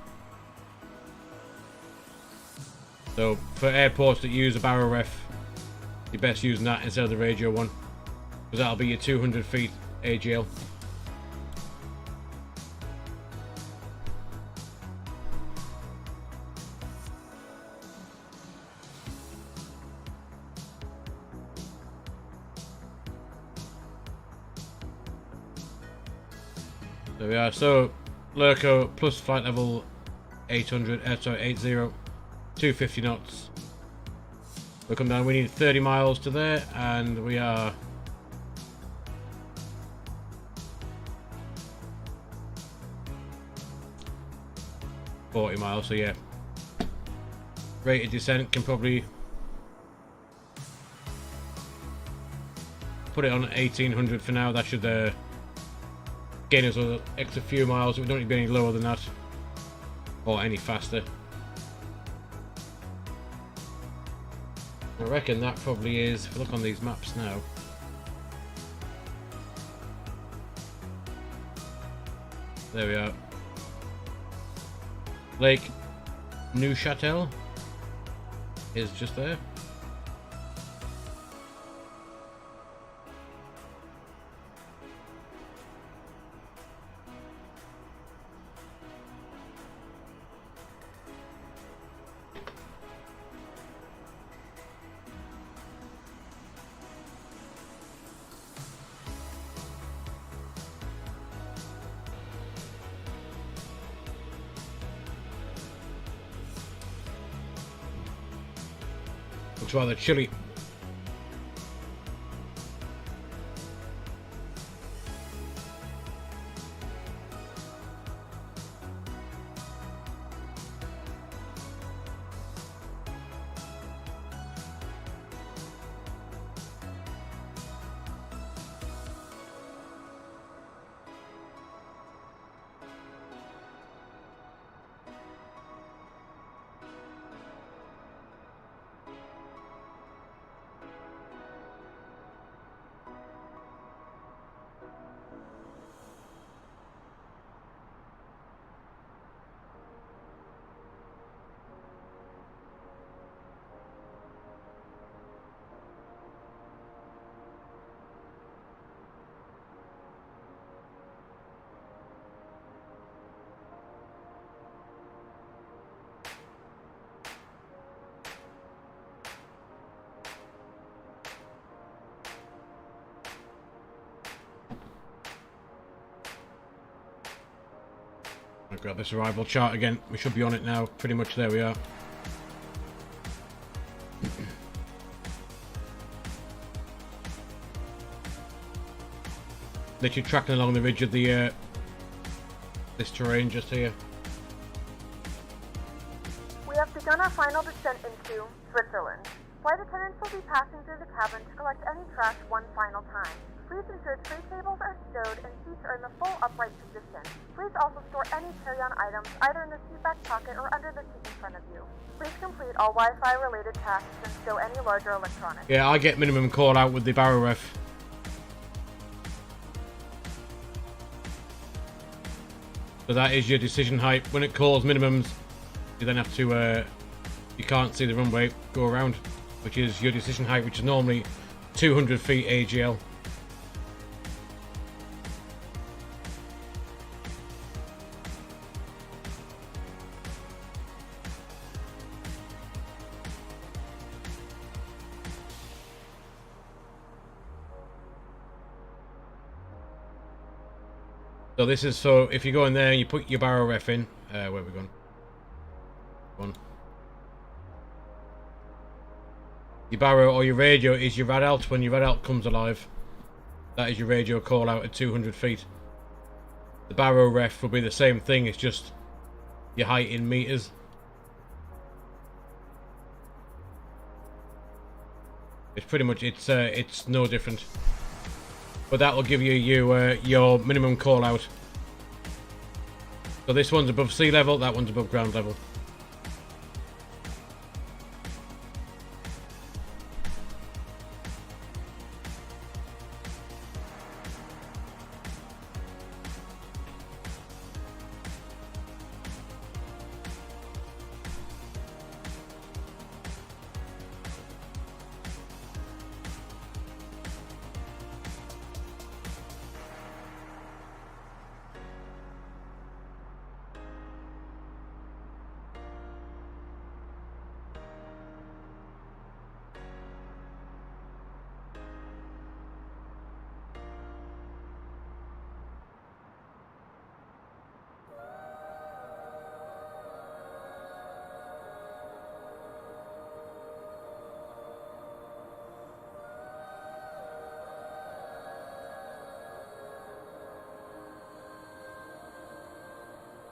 So for airports that use a barrow ref, you're best using that instead of the radio one, because that'll be your 200 feet AGL. There we are. So Lurko plus flight level 800, 80, 250 knots. We'll come down. We need 30 miles to there, and we are .40 miles. So yeah, rated descent can probably put it on 1800 for now. That should gain us an extra few miles. We don't need to be any lower than that or any faster. I reckon that probably is, if we look on these maps now, there we are. Lake Neuchâtel is just there. Looks rather chilly. I've got this arrival chart again. We should be on it now. Pretty much there we are. Literally tracking along the ridge of the this terrain just here. We have begun our final descent into Switzerland. Flight attendants will be passing through the cabin to collect any trash one final time. Please ensure tray tables are stowed and seats are in the full upright position. Please also store any carry-on items either in the seat back pocket or under the seat in front of you. Please complete all Wi-Fi related tasks and stow any larger electronics. Yeah, I get minimum call out with the barrel ref. So that is your decision height. When it calls minimums, you then have to, you can't see the runway go around, which is your decision height, which is normally 200 feet AGL. So this is, so if you go in there and you put your barrel ref in, where are we going? One. Your barrel or your radio is your rad alt. When your rad alt comes alive, that is your radio call out at 200 feet. The barrel ref will be the same thing, it's just your height in meters. It's pretty much, it's no different. But that will give you your minimum call out. So this one's above sea level, that one's above ground level.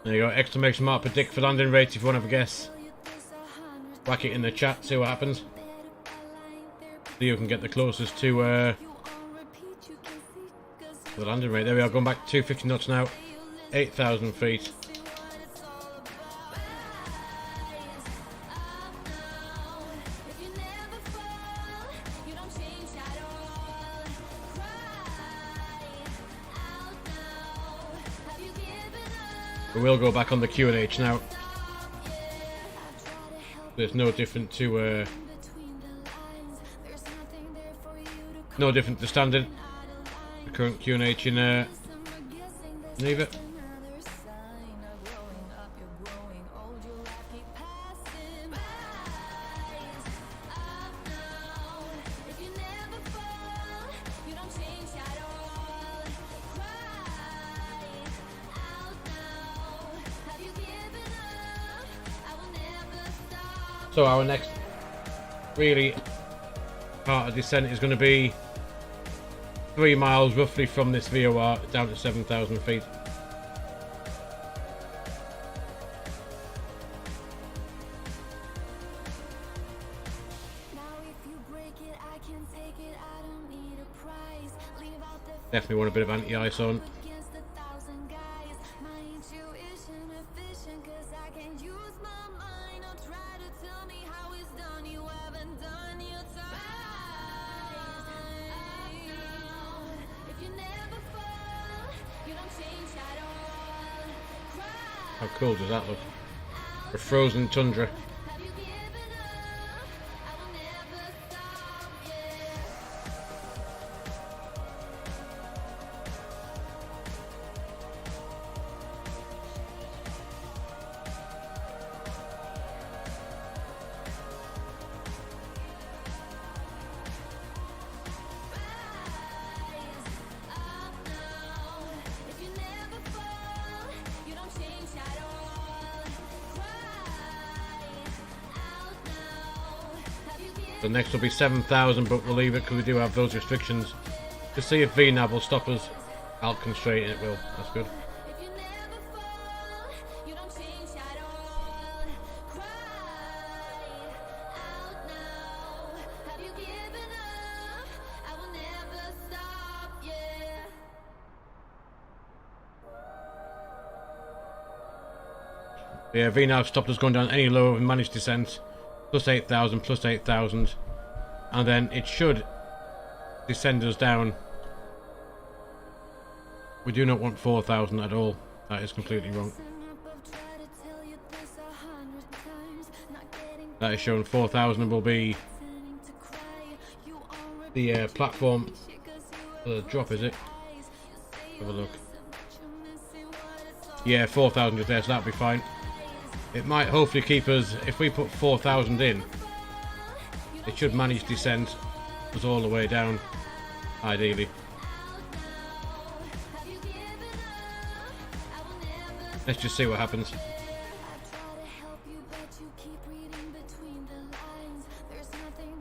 There you go, exclamation mark predict for landing rates if you want to have a guess. Whack it in the chat, see what happens. So you can get the closest to the landing rate. There we are, going back 250 knots now, 8,000 feet. We'll go back on the QNH now. There's no different to no different to standard. The current QNH in Geneva. So our next really part of descent is going to be 3 miles roughly from this VOR down to 7,000 feet. Definitely want a bit of anti-ice on. How cool does that look? A frozen tundra. Shadow The next will be 7,000, but we'll leave it because we do have those restrictions. To see if VNAV will stop us. I'll constrain it, will. That's good. Yeah, VNAV stopped us going down any lower in managed descent. Plus 8,000, plus 8,000. And then it should descend us down. We do not want 4,000 at all. That is completely wrong. That is showing 4,000 will be the platform for the drop, is it? Have a look. Yeah, 4,000 is there, so that'll be fine. It might hopefully keep us, if we put 4,000 in, it should manage descent us all the way down, ideally. Let's just see what happens.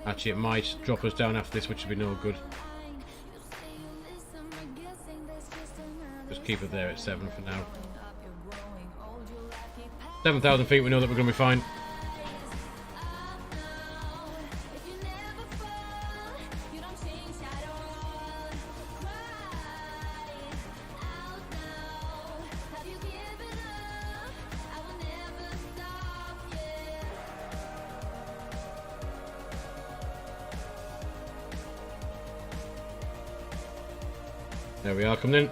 Actually, it might drop us down after this, which would be no good. Just keep it there at 7 for now. 7,000 feet, we know that we're going to be fine. There we are, coming in.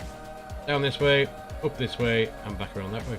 Down this way, up this way, and back around that way.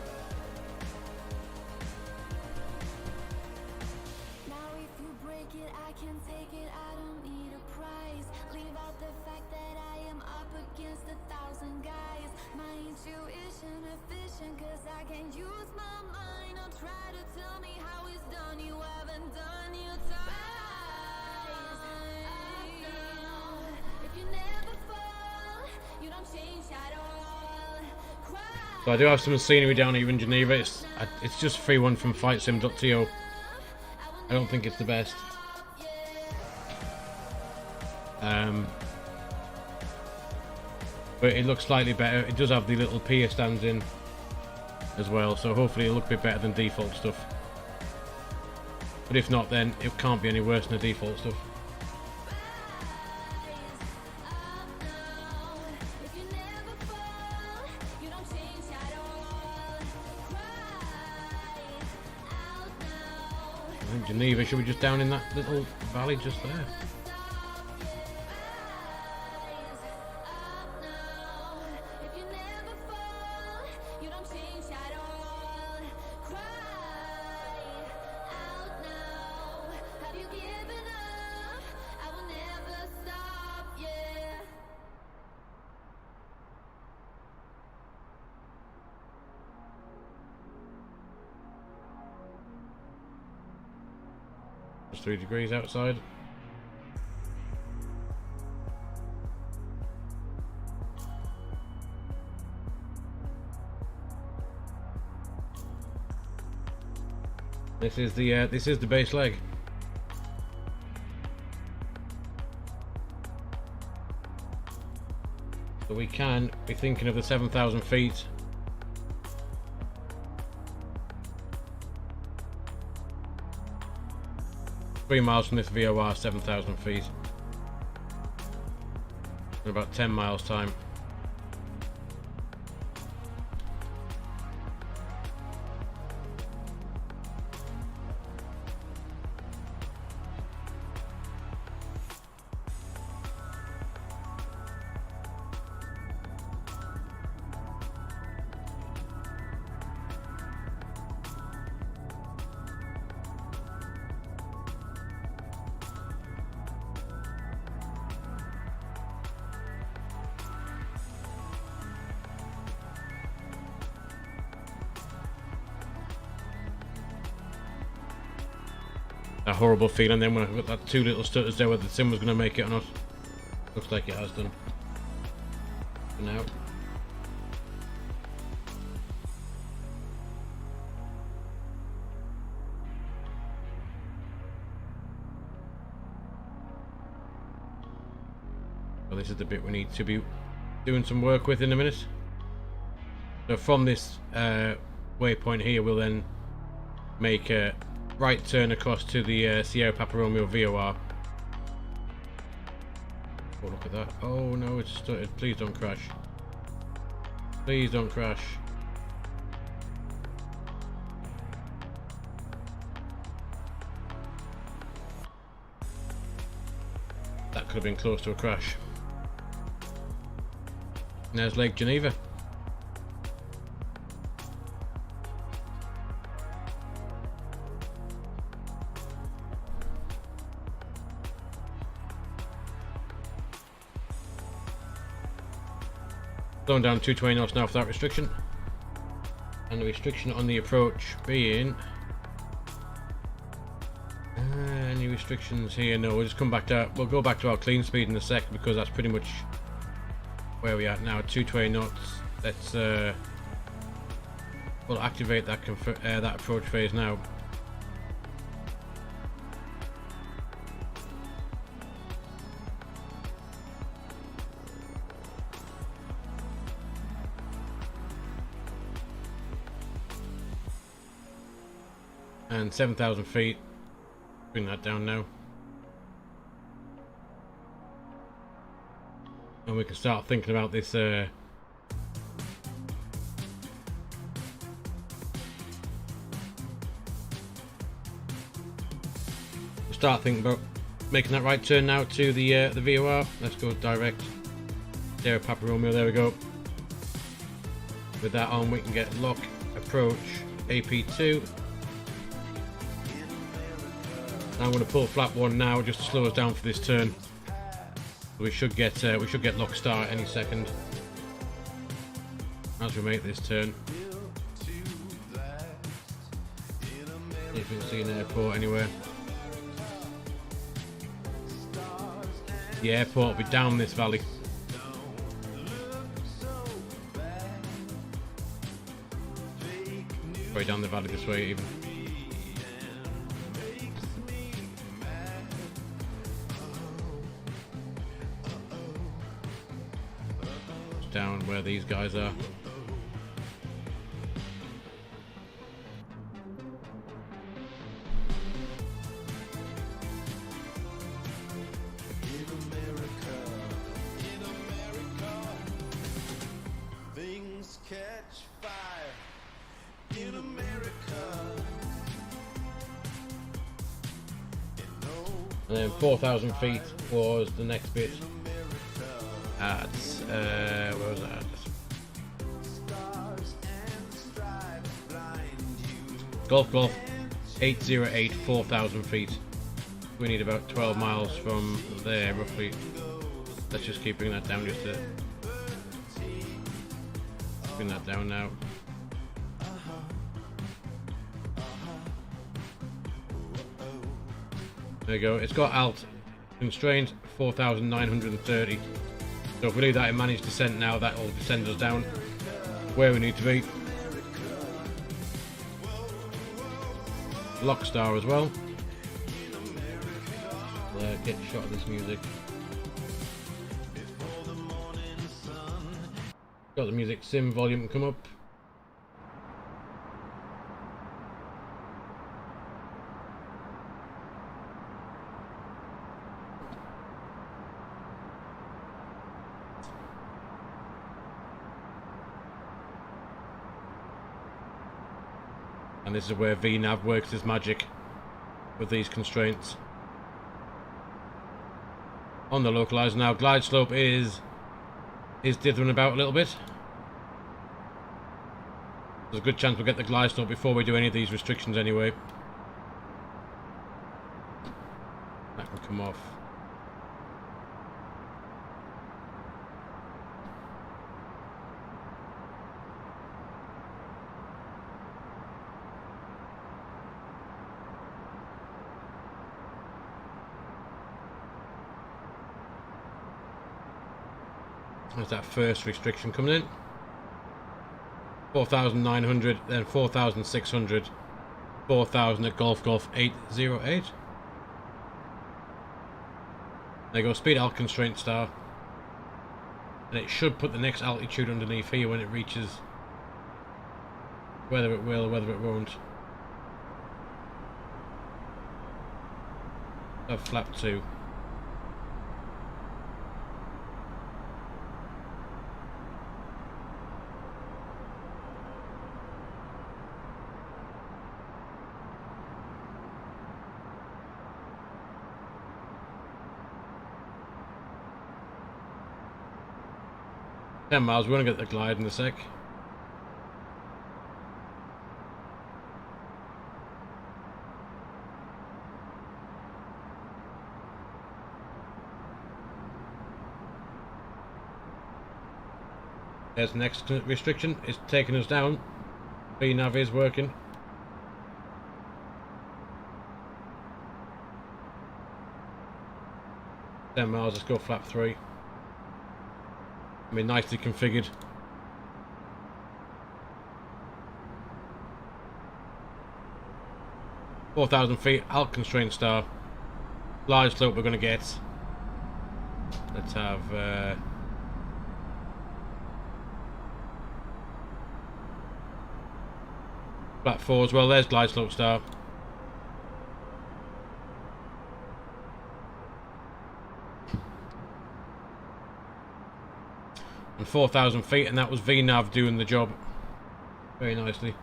So I do have some scenery down here in Geneva. It's just free one from flightsim.to. I don't think it's the best. But it looks slightly better. It does have the little pier stands in as well, so hopefully it'll look a bit better than default stuff. But if not, then it can't be any worse than the default stuff. I think Geneva should be just down in that little valley just there. It's 3 degrees outside. This is the base leg. So we can be thinking of the 7,000 feet. Three miles from this VOR, 7,000 feet. In about 10 miles time. That horrible feeling then when I got that 2 little stutters there whether the sim was going to make it or not. Looks like it has done. For now. Well, this is the bit we need to be doing some work with in a minute. So from this waypoint here, we'll then make a right turn across to the Sierra Papa Romeo VOR. Oh, look at that. Oh no, it's started. Please don't crash. Please don't crash. That could have been close to a crash. There's Lake Geneva. Going down 220 knots now for that restriction. And the restriction on the approach being... any restrictions here? No, we'll just come back to... We'll go back to our clean speed in a sec, because that's pretty much where we are now. 220 knots. Let's... we'll activate that, that approach phase now. And 7,000 feet. Bring that down now. And we can start thinking about this we'll start thinking about making that right turn now to the VOR. Let's go direct. Sierra Papa Romeo, there we go. With that on, we can get lock, approach, AP2. I'm going to pull flap 1 now just to slow us down for this turn. We should get lock start any second as we make this turn. See if we can see an airport anywhere. The airport will be down this valley. Probably down the valley this way even. Down where these guys are. Things catch fire in America. And then 4,000 feet was the next bit. At where was that? Golf 808, 4,000 feet. We need about 12 miles from there roughly. Let's just keep bringing that down just to bring that down now. There you go. It's got alt constraint 4,930. So if we do that in managed descent now, that will send us down where we need to be. Lock star as well. Get a shot of this music. Got the music sim volume come up. And this is where VNAV works his magic with these constraints. On the localizer now, glide slope is dithering about a little bit. There's a good chance we'll get the glide slope before we do any of these restrictions anyway. That can come off. There's that first restriction coming in. 4,900, then 4,600, 4,000 at Golf 808. There you go, speed alt constraint star. And it should put the next altitude underneath here when it reaches. Whether it will, whether it won't. Of flap 2. Miles, we're going to get the glide in a sec. There's the next restriction. It's taking us down. VNAV is working. $10 miles, let's go flap 3. I mean, nicely configured. $4,000 alt constraint star. Large slope we're going to get. Let's have flat 4 as well. There's glide slope star. And 4,000 feet, and that was VNAV doing the job very nicely.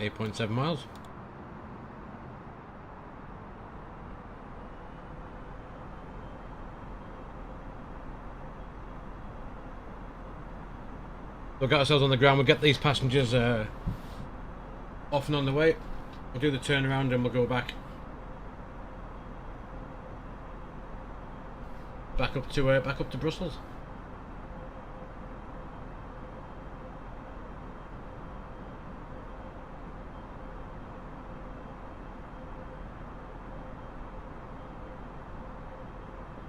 $8.7 miles. We'll get ourselves on the ground. We'll get these passengers off and on the way. We'll do the turnaround and we'll go back up to Brussels.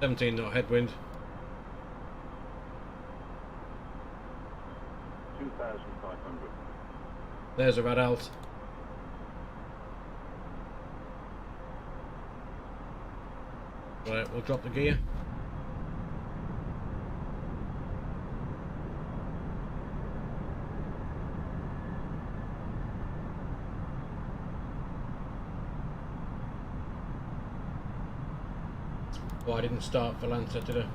$17 knot headwind. 2,500. There's a rad alt. Right, we'll drop the gear. Oh, I didn't start for Lancer, did I?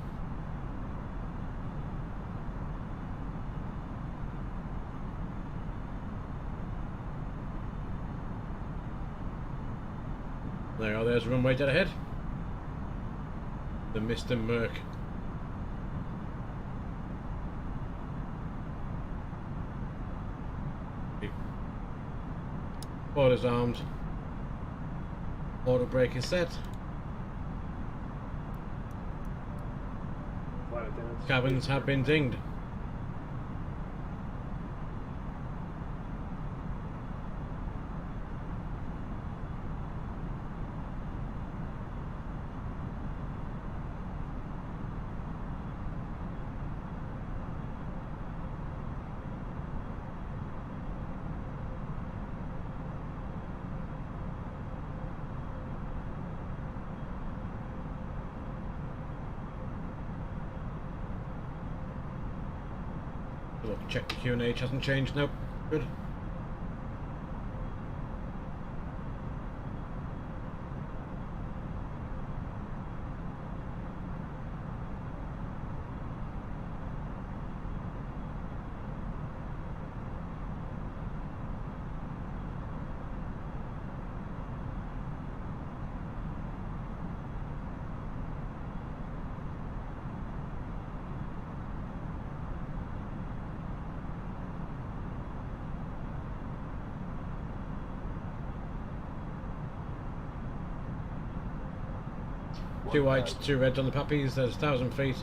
There you are, there's a runway dead ahead. The Mr. Merc. Boarders armed. Auto brake is set. Cabins have been dinged. Check the QNH hasn't changed. Nope. Good. Two whites, two reds on the puppies. There's 1,000 feet.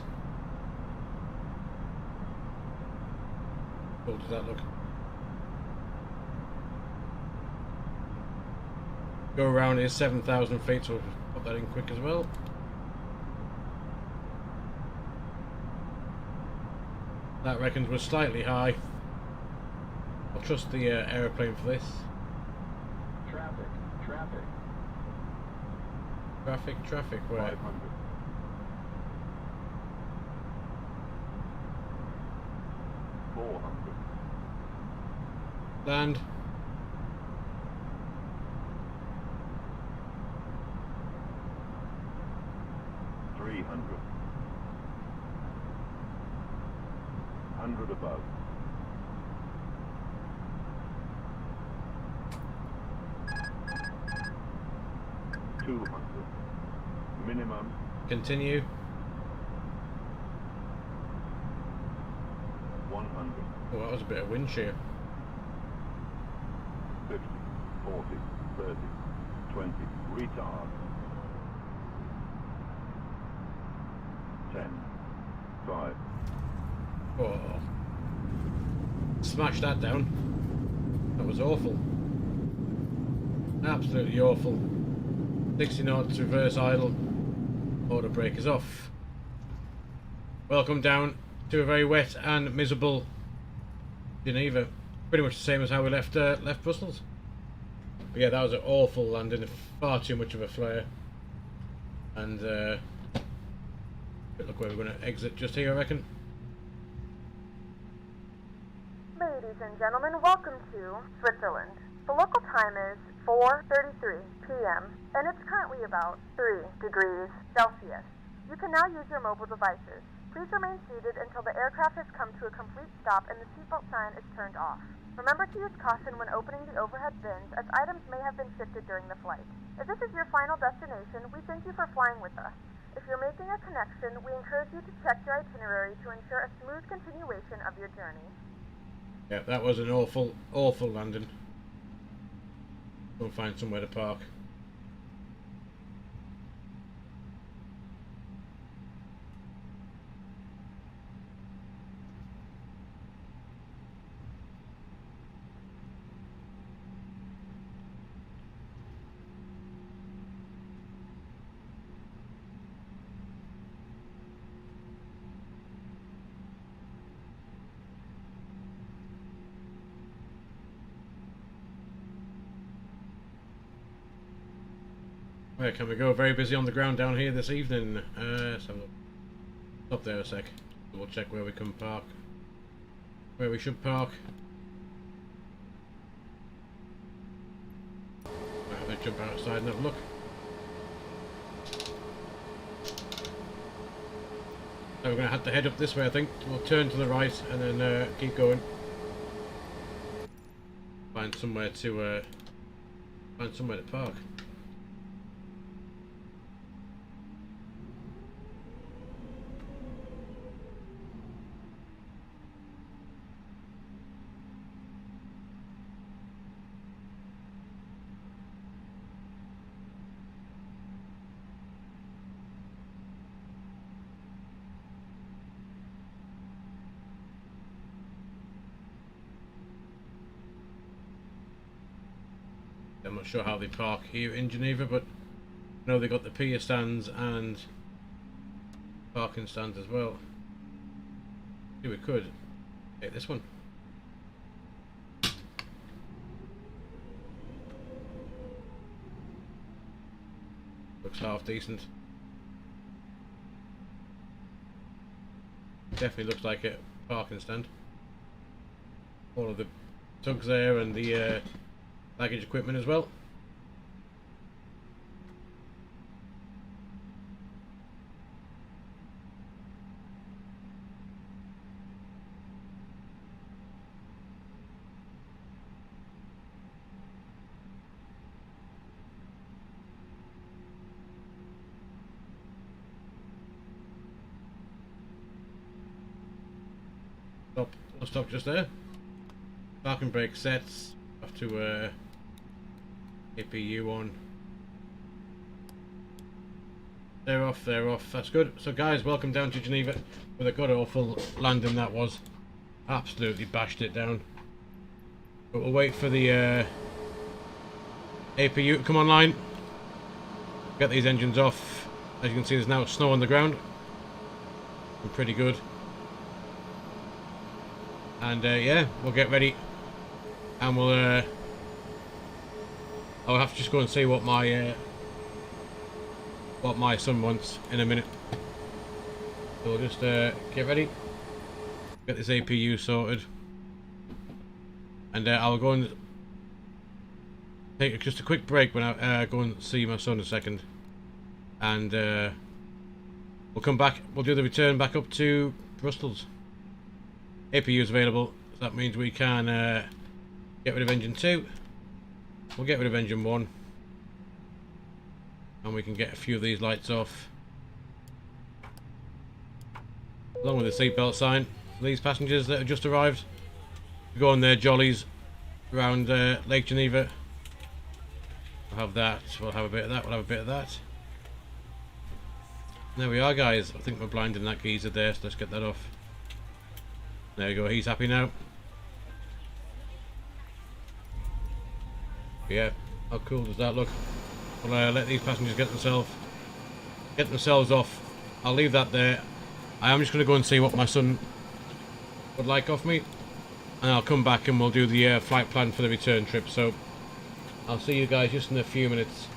Cool does that look? Go around is 7,000 feet, so we'll put that in quick as well. That reckons we're slightly high. I'll trust the aeroplane for this. Traffic. Traffic, where? 500. 400. Land. 300. 100 above. 200. Minimum. Continue. 100. Oh, that was a bit of wind shear. 50. 40. 30. 20. Retard. 10. 5. Oh. Smash that down. That was awful. Absolutely awful. 60 knots, reverse idle. Auto brake is off. Welcome down to a very wet and miserable Geneva. Pretty much the same as how we left Brussels. But yeah, that was an awful landing. Far too much of a flare. And look where we're going to exit just here, I reckon. Ladies and gentlemen, welcome to Switzerland. The local time is 4:33 p.m. and it's currently about 3 degrees Celsius. You can now use your mobile devices. Please remain seated until the aircraft has come to a complete stop and the seatbelt sign is turned off. Remember to use caution when opening the overhead bins, as items may have been shifted during the flight. If this is your final destination, we thank you for flying with us. If you're making a connection, we encourage you to check your itinerary to ensure a smooth continuation of your journey. Yeah, that was an awful, awful landing. We'll find somewhere to park. Where can we go? Very busy on the ground down here this evening. Let's have a look. Stop there a sec. We'll check where we can park. Where we should park. Right, let's jump outside and have a look. So we're going to have to head up this way, I think. We'll turn to the right and then keep going. Find somewhere to park. I'm not sure how they park here in Geneva, but I know they got the pier stands and parking stands as well. Maybe we could take this one. Looks half decent. Definitely looks like a parking stand. All of the tugs there and the baggage equipment as well. We'll stop just there. Parking brake sets. Have to APU on. They're off, that's good. So guys, welcome down to Geneva with a god awful landing that was. Absolutely bashed it down. But we'll wait for the APU to come online. Get these engines off. As you can see, there's now snow on the ground. Pretty good. And yeah, we'll get ready and we'll I'll have to just go and see what my what my son wants in a minute. So we'll just get ready, get this APU sorted, and I'll go and take just a quick break when I go and see my son a second, and we'll come back. We'll do the return back up to Brussels. APU is available, so that means we can get rid of engine 2. We'll get rid of engine 1, and we can get a few of these lights off, along with the seatbelt sign for these passengers that have just arrived to go on their jollies around Lake Geneva. We'll have that, we'll have a bit of that, we'll have a bit of that. There we are, guys. I think we're blinding that geezer there, so let's get that off. There you go, he's happy now. Yeah, how cool does that look? We'll let these passengers get themselves off. I'll leave that there. I am just going to go and see what my son would like off me, and I'll come back and we'll do the flight plan for the return trip. So I'll see you guys just in a few minutes.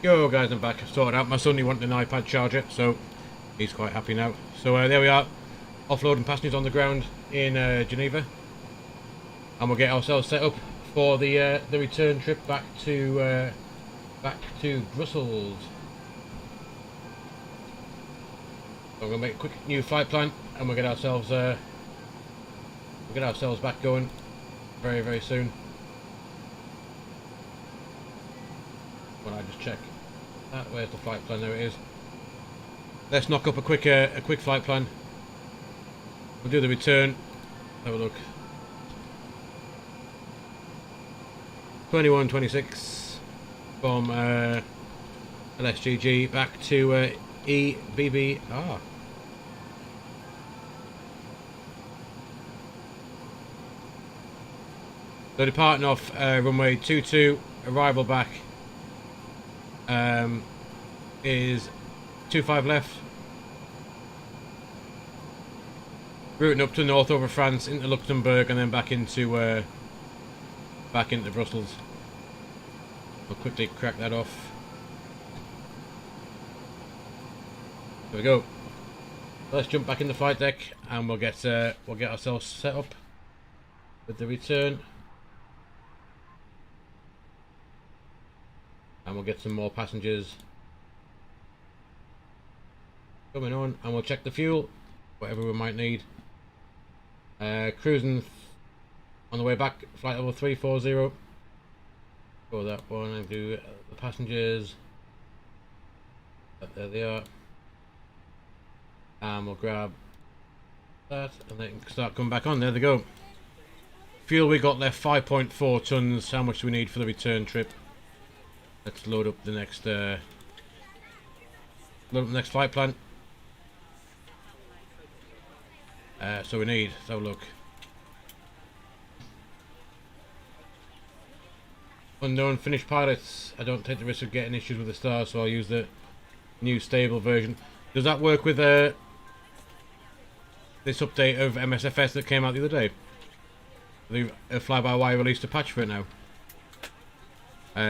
Yo guys, I'm back. I've sorted out. My son, he wanted an iPad charger, so he's quite happy now. So there we are, offloading passengers on the ground in Geneva, and we'll get ourselves set up for the return trip back to Brussels. So we're gonna make a quick new flight plan, and we'll get ourselves back going very, very soon. When I just check that, where's the flight plan? There it is. Let's knock up a quick flight plan. We'll do the return. Have a look. 21:26 from LSGG back to EBBR. So departing off runway 22, arrival back is 25 left. Routing up to north over France into Luxembourg and then back into Brussels. We'll quickly crack that off. There we go. Let's jump back in the flight deck and we'll get ourselves set up with the return. And we'll get some more passengers coming on, and we'll check the fuel, whatever we might need. Cruising on the way back, flight level 340. Go that one and do the passengers. There they are. And we'll grab that and then start coming back on. There they go. Fuel we got left 5.4 tons. How much do we need for the return trip? Let's load up the next flight plan. So we need, let's have a look. Unknown finished pilots. I don't take the risk of getting issues with the stars, so I'll use the new stable version. Does that work with this update of MSFS that came out the other day? The Fly By Wire released a patch for it now.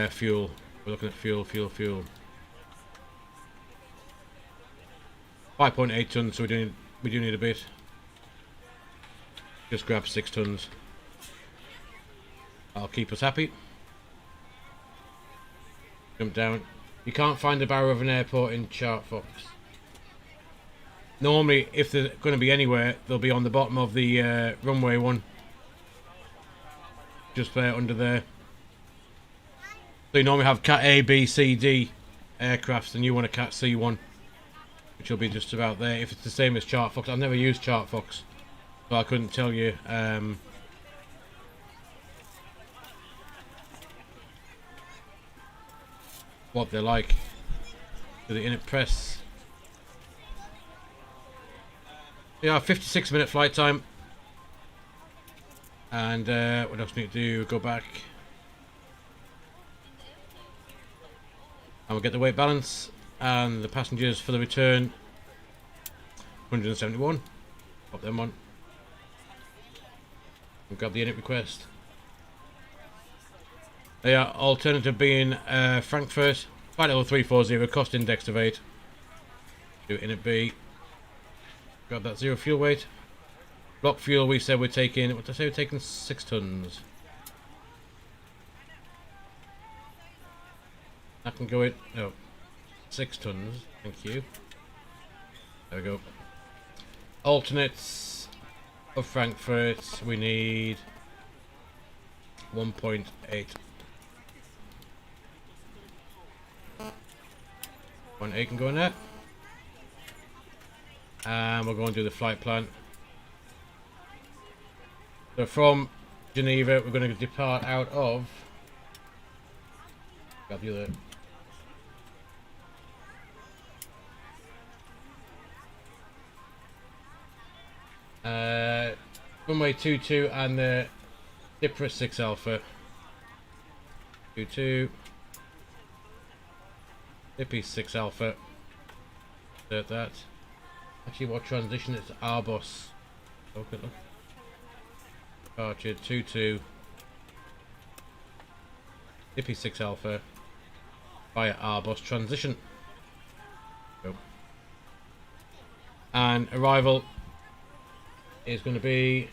Fuel. We're looking at fuel. 5.8 tons, so we do need a bit. Just grab 6 tons. That'll keep us happy. Jump down. You can't find the barrier of an airport in ChartFox. Normally, if they're going to be anywhere, they'll be on the bottom of the runway one. Just there, under there. So you normally have Cat A, B, C, D aircrafts, and you want a Cat C one, which will be just about there. If it's the same as ChartFox, I've never used ChartFox, so I couldn't tell you what they're like. Do the init press. Yeah, 56-minute flight time. And what else do we need to do? Go back. And we'll get the weight balance and the passengers for the return. 171. Pop them on. We'll grab the init request. They are alternative being Frankfurt, flight level 340, cost index of 8. Do init B. Grab that 0 fuel weight. Block fuel we said we're taking, what did I say, we're taking 6 tons. That can go in, no, 6 tons, thank you. There we go. Alternates of Frankfurt, we need 1.8. 1.8 can go in there. And we'll go and do the flight plan. So from Geneva, we're going to depart out of. Grab the other. Runway 22 and the Cyprus 6 Alpha. 22. Dippy 6 Alpha. Insert that. Actually, what transition? It's Arbos. Okay, look. Departure 22. Dippy 6 Alpha. via our bus transition. Go. And arrival is going to be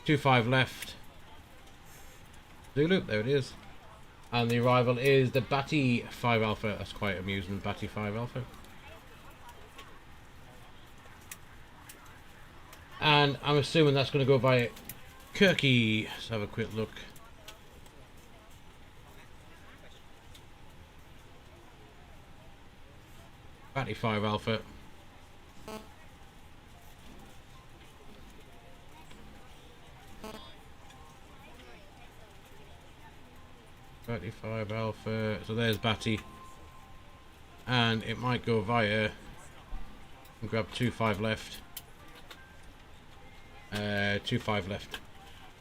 25 left. Zulu, there it is. And the arrival is the Batty 5 Alpha. That's quite amusing, Batty 5 Alpha. And I'm assuming that's going to go via Kirky. Let's have a quick look. Batty 5 Alpha. Batty 5 Alpha. So there's Batty. And it might go via. And grab 25 left. 25 left.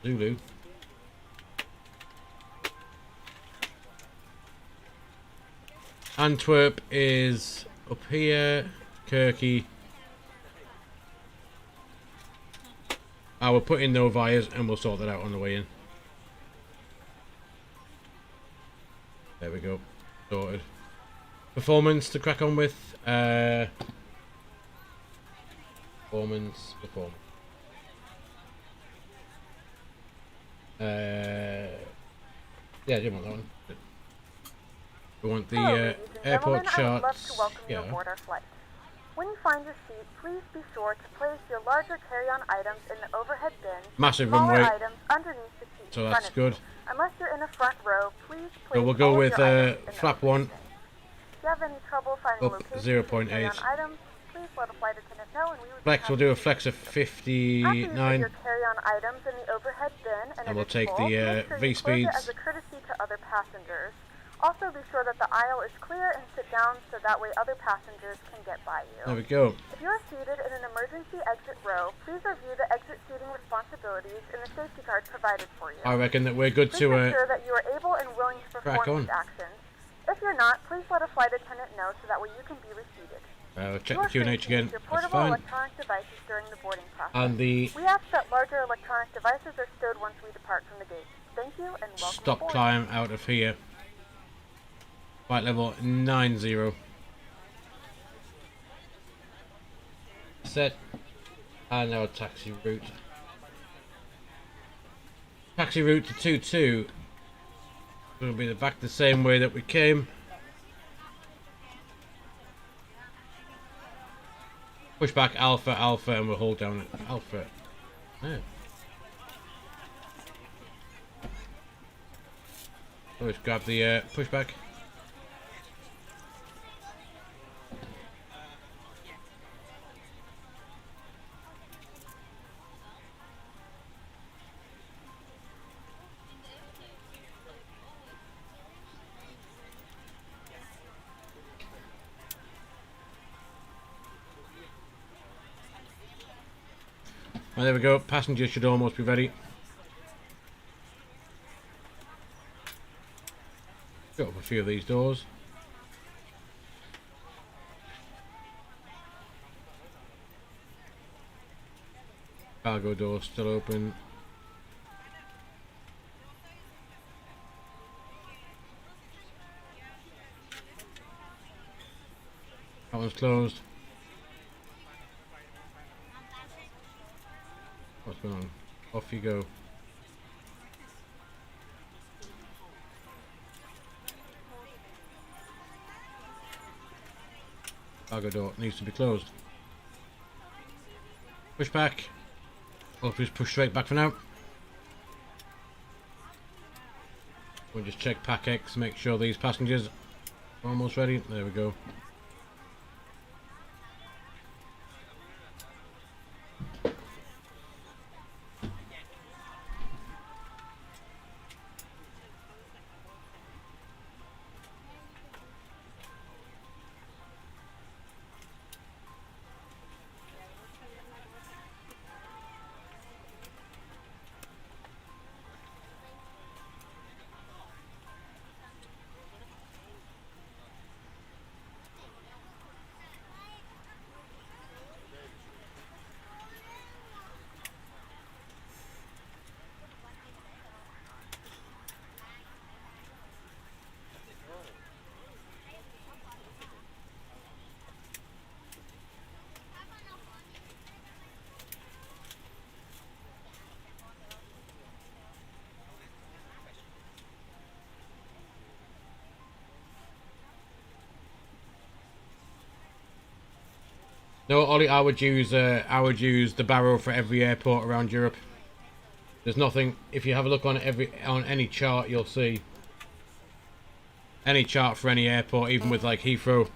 Zulu. Antwerp is up here. Kirky. I will put in no vias and we'll sort that out on the way in. There we go. Sorted. Performance to crack on with. Performance. Yeah, I didn't want that one. We want the Hello, ladies and airport gentlemen. I would love charts. to welcome you aboard our flight. When you find your seat, please be sure to place your larger carry-on items in the overhead bin. Massive Smaller runway. items underneath the seat. So in that's front of good. you. Unless you're in a front row, please place So we'll go all with of your items in the flap overhead 1. bin. If you have any trouble finding Up locations 0.8. for carry-on items, please let a flight attendant know, and we would Flex, we'll do a flex of After you put 59. your carry-on items in the overhead bin and we'll it is take full, the, make sure you close it V-speeds. as a courtesy to other passengers. Also, be sure that the aisle is clear and sit down so that way other passengers can get by you. There we go. If you are seated in an emergency exit row, please review the exit seating responsibilities in the safety card provided for you. I reckon that we're good Please to make sure that you are able and willing to crack perform on. these actions. If you're not, please let a flight attendant know so that way you can be reseated. check You the are free QNH to again. use your That's portable fine. electronic devices during the boarding process. And the We ask that larger electronic devices are stowed once we depart from the gate. Thank you and welcome stop aboard. climb out of here. Flight level 90. Set. And now taxi route. Taxi route to 22. It'll be back the same way that we came. Push back Alpha, Alpha, and we'll hold down Alpha. Yeah. Let's grab the pushback. And there we go. Passengers should almost be ready. Got up a few of these doors. Cargo door still open. That one's closed. What's going on? Off you go. Cargo door needs to be closed. Push back. Or just push straight back for now. We'll just check Pack X, make sure these passengers are almost ready. There we go. No, Ollie, I would use the barrow for every airport around Europe. There's nothing. If you have a look on any chart, you'll see any chart for any airport, even with like Heathrow,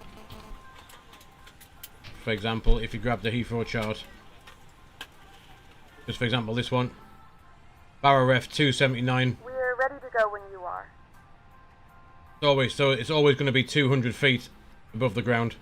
for example. If you grab the Heathrow chart, just for example, this one, barrow ref 279. We're ready to go when you are. It's always going to be 200 feet above the ground.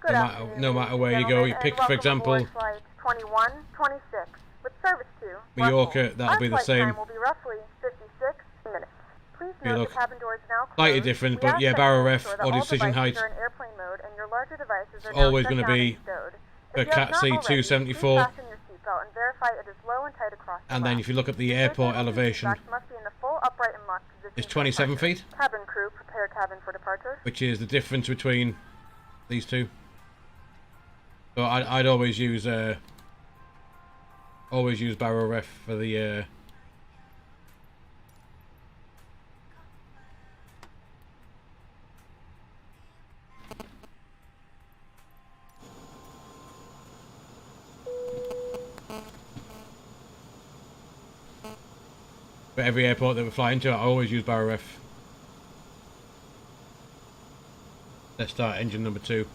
Good afternoon, No matter where you go, gentlemen, you and pick, for welcome example, aboard flight 2126 with service to Mallorca, Brussels. that'll be the Our flight same. time will be roughly 56 minutes. Please Yeah, note look, the cabin doors now closed. slightly different, We but ask yeah, that barrow you ref ensure that or all decision devices height are in airplane mode and your larger devices are is now always shut going to down be and stowed. a If you have Cat not C already, 274. please fasten your seatbelt and verify it is low and tight across the And then lap. if you look at the Your airport safety elevation, backs must be in the full upright and locked position it's for 27 departure. feet, Cabin crew, prepare cabin for departure. which is the difference between these two. So I'd always use barrow ref for the for every airport that we fly into. I always use barrow ref. Let's start engine number 2.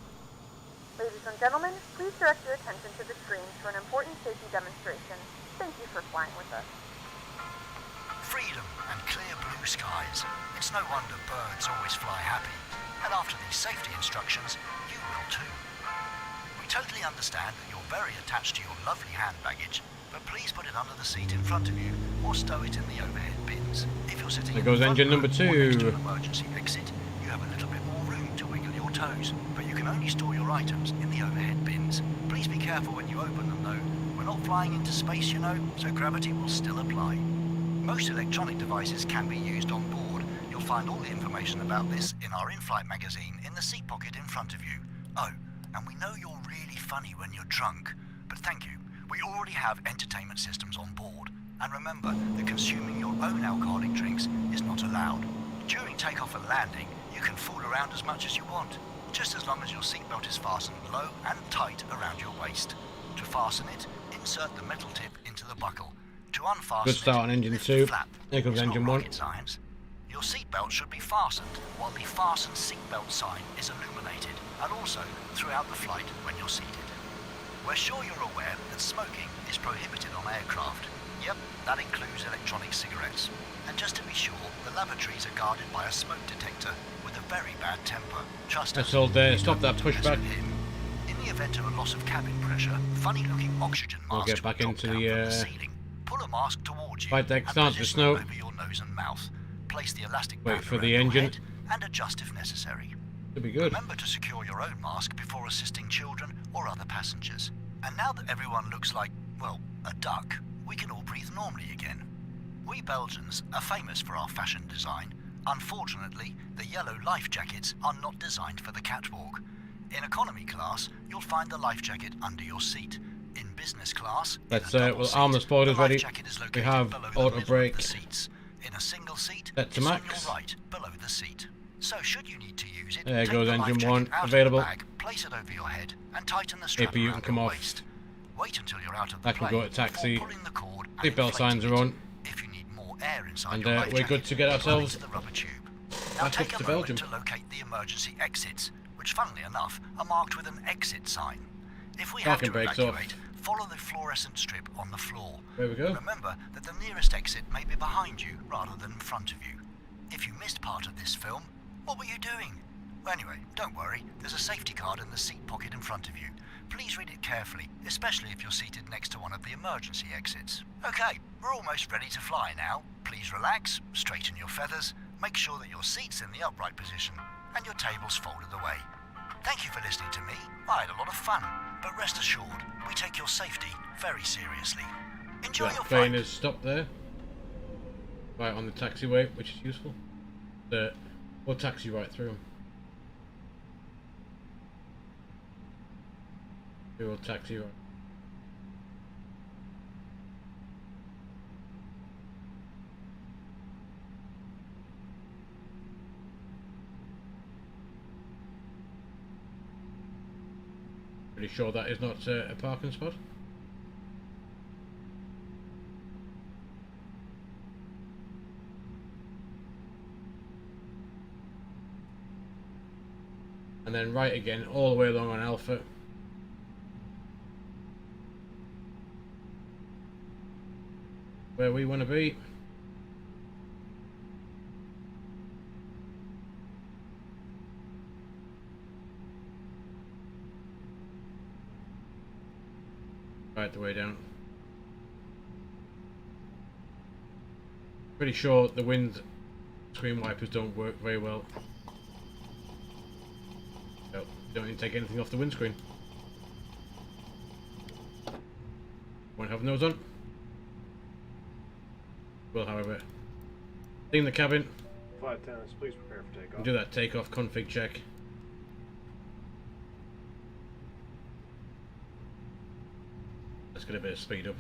Ladies and gentlemen, please direct your attention to the screen for an important safety demonstration. Thank you for flying with us. Freedom and clear blue skies. It's no wonder birds always fly happy. And after these safety instructions, you will too. We totally understand that you're very attached to your lovely hand baggage, but please put it under the seat in front of you or stow it in the overhead bins. If you're sitting There in goes the front engine row number or next to 2. an emergency exit, you have a little bit more room to wiggle your toes, but you can only store your items in the overhead bins. Please be careful when you open them though. We're not flying into space, you know, so gravity will still apply. Most electronic devices can be used on board. You'll find all the information about this in our in-flight magazine in the seat pocket in front of you. Oh, and we know you're really funny when you're drunk, but thank you. We already have entertainment systems on board. And remember that consuming your own alcoholic drinks is not allowed. During takeoff and landing, you can fool around as much as you want, just as long as your seatbelt is fastened low and tight around your waist. To fasten it, insert the metal tip into the buckle. To unfasten Good start on engine lift 2. the flap. Here comes It's not engine 1. rocket science. Your seatbelt should be fastened while the fasten seatbelt sign is illuminated, and also throughout the flight when you're seated. We're sure you're aware that smoking is prohibited on aircraft. Yep, that includes electronic cigarettes. And just to be sure, the lavatories are guarded by a smoke detector with a very bad temper. Trust us. Let's hold there. we Stop don't that want to mess pushback. with him. In the event of a loss of cabin pressure, funny-looking oxygen We'll masks get back will into drop down the, from the ceiling. Pull a mask towards you flight deck and starts to position snow. it over your nose and mouth. Place the elastic Wait band for around the your engine. head and adjust if necessary. Should be good. Remember to secure your own mask before assisting children or other passengers. And now that everyone looks like, well, a duck, we can all breathe normally again. We Belgians are famous for our fashion design. Unfortunately, the yellow life jackets are not designed for the catwalk. In economy class, you'll find the life jacket under your seat. In business class, in Let's a double we'll seat, arm the spoilers life ready. jacket is We located have below the auto middle of brake the seats. In a single seat, set to it's max. on your right, below the seat. So should you need to use it, There take goes the life engine jacket 1 out available. of the bag, place it over your head, and tighten the strap APU around can come your off. waist. Wait until you're out of the That can plane go to taxi. before pulling the cord and Seatbelt signs inflating are it. on. If you need more air inside And your life we're good jacket, to get apply ourselves to the rubber tube. Now back take up a to moment Belgium. to locate the emergency exits, which funnily enough are marked with an exit sign. If we Parking have to brakes off. evacuate, follow the fluorescent strip on the floor. There we go. Remember that the nearest exit may be behind you rather than in front of you. If you missed part of this film, what were you doing? Well, anyway, don't worry, there's a safety card in the seat pocket in front of you. Please read it carefully, especially if you're seated next to one of the emergency exits. Okay, we're almost ready to fly now. Please relax, straighten your feathers, make sure that your seat's in the upright position, and your table's folded away. Thank you for listening to me. I had a lot of fun, but rest assured, we take your safety very seriously. Enjoy That your plane flight. is stopped there. Right on the taxiway, which is useful. We'll taxi right through 'em. We will taxi right. Pretty sure that is not a parking spot. And then right again, all the way along on Alpha. Where we want to be. Right the way down. Pretty sure the wind screen wipers don't work very well. No, don't need to take anything off the windscreen. Won't have those on. Will, however, clean the cabin. Flight attendants, please prepare for takeoff. And do that takeoff config check. Let's get a bit of speed up.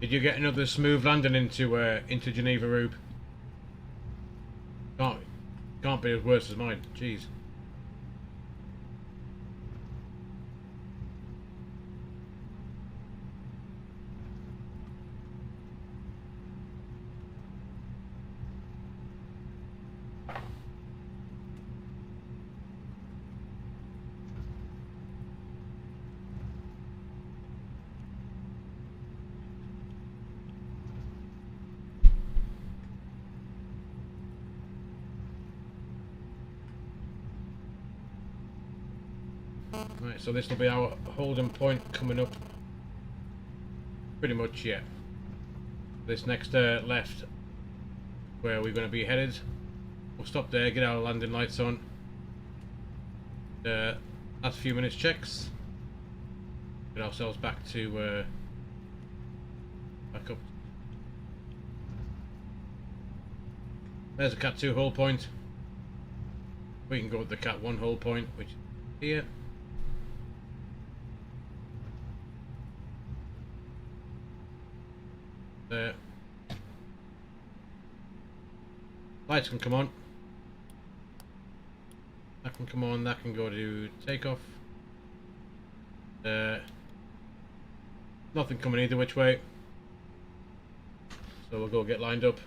Did you get another smooth landing into Geneva, Rube? Can't be as worse as mine. Jeez. Right, so this will be our holding point coming up. Pretty much, yeah. This next left, where we're going to be headed. We'll stop there, get our landing lights on. Last few minutes checks. Get ourselves back to back up. There's a Cat 2 hold point. We can go with the Cat 1 hold point, which is here. There. Lights can come on. That can come on, that can go to takeoff. Nothing coming either which way. So we'll go get lined up.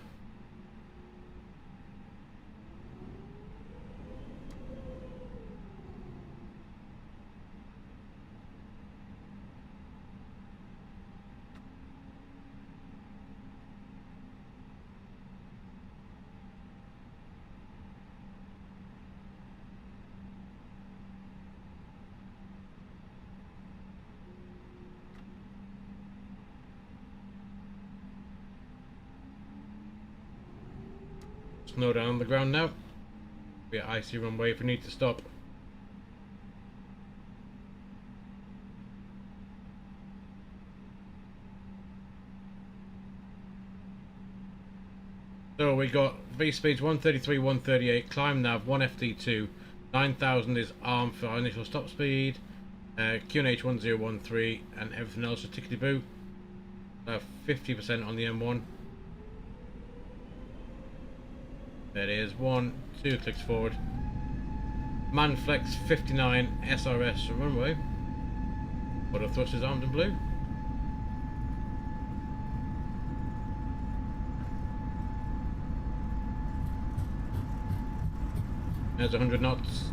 Snow down on the ground now. We at icy runway if we need to stop. So we got V speeds 133, 138, climb nav 1 FD2, 9000 is arm for our initial stop speed, QNH 1013, and everything else is tickety boo. 50% on the M1. There it is, 1, 2 clicks forward. Manflex 59 SRS runway. Auto thrusters armed in blue. There's 100 knots.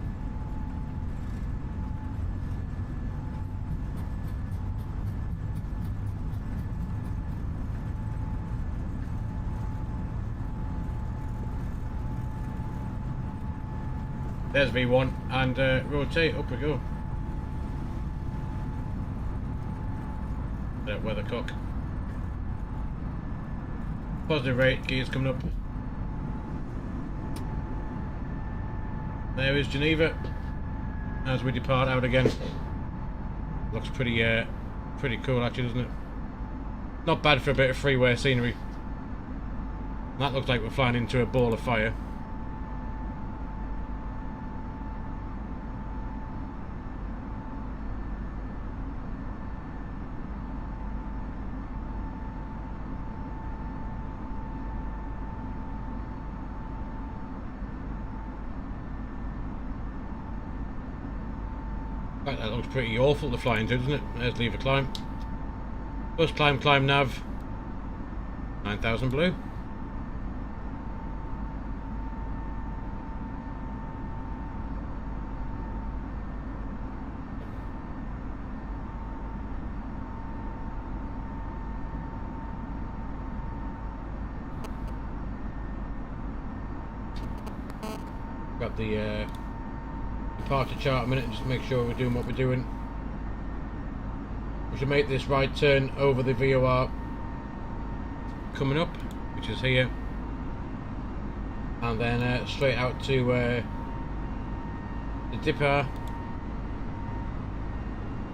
There's V1 and rotate, up we go. Weathercock. Positive rate, gears coming up. There is Geneva as we depart out again. Looks pretty cool actually, doesn't it? Not bad for a bit of freeway scenery. That looks like we're flying into a ball of fire. That looks pretty awful to fly into, doesn't it? There's lever climb. First climb, nav. 9,000 blue. Grab the departure chart a minute and just make sure we're doing what we're doing. We should make this right turn over the VOR coming up, which is here, and then straight out to the dipper.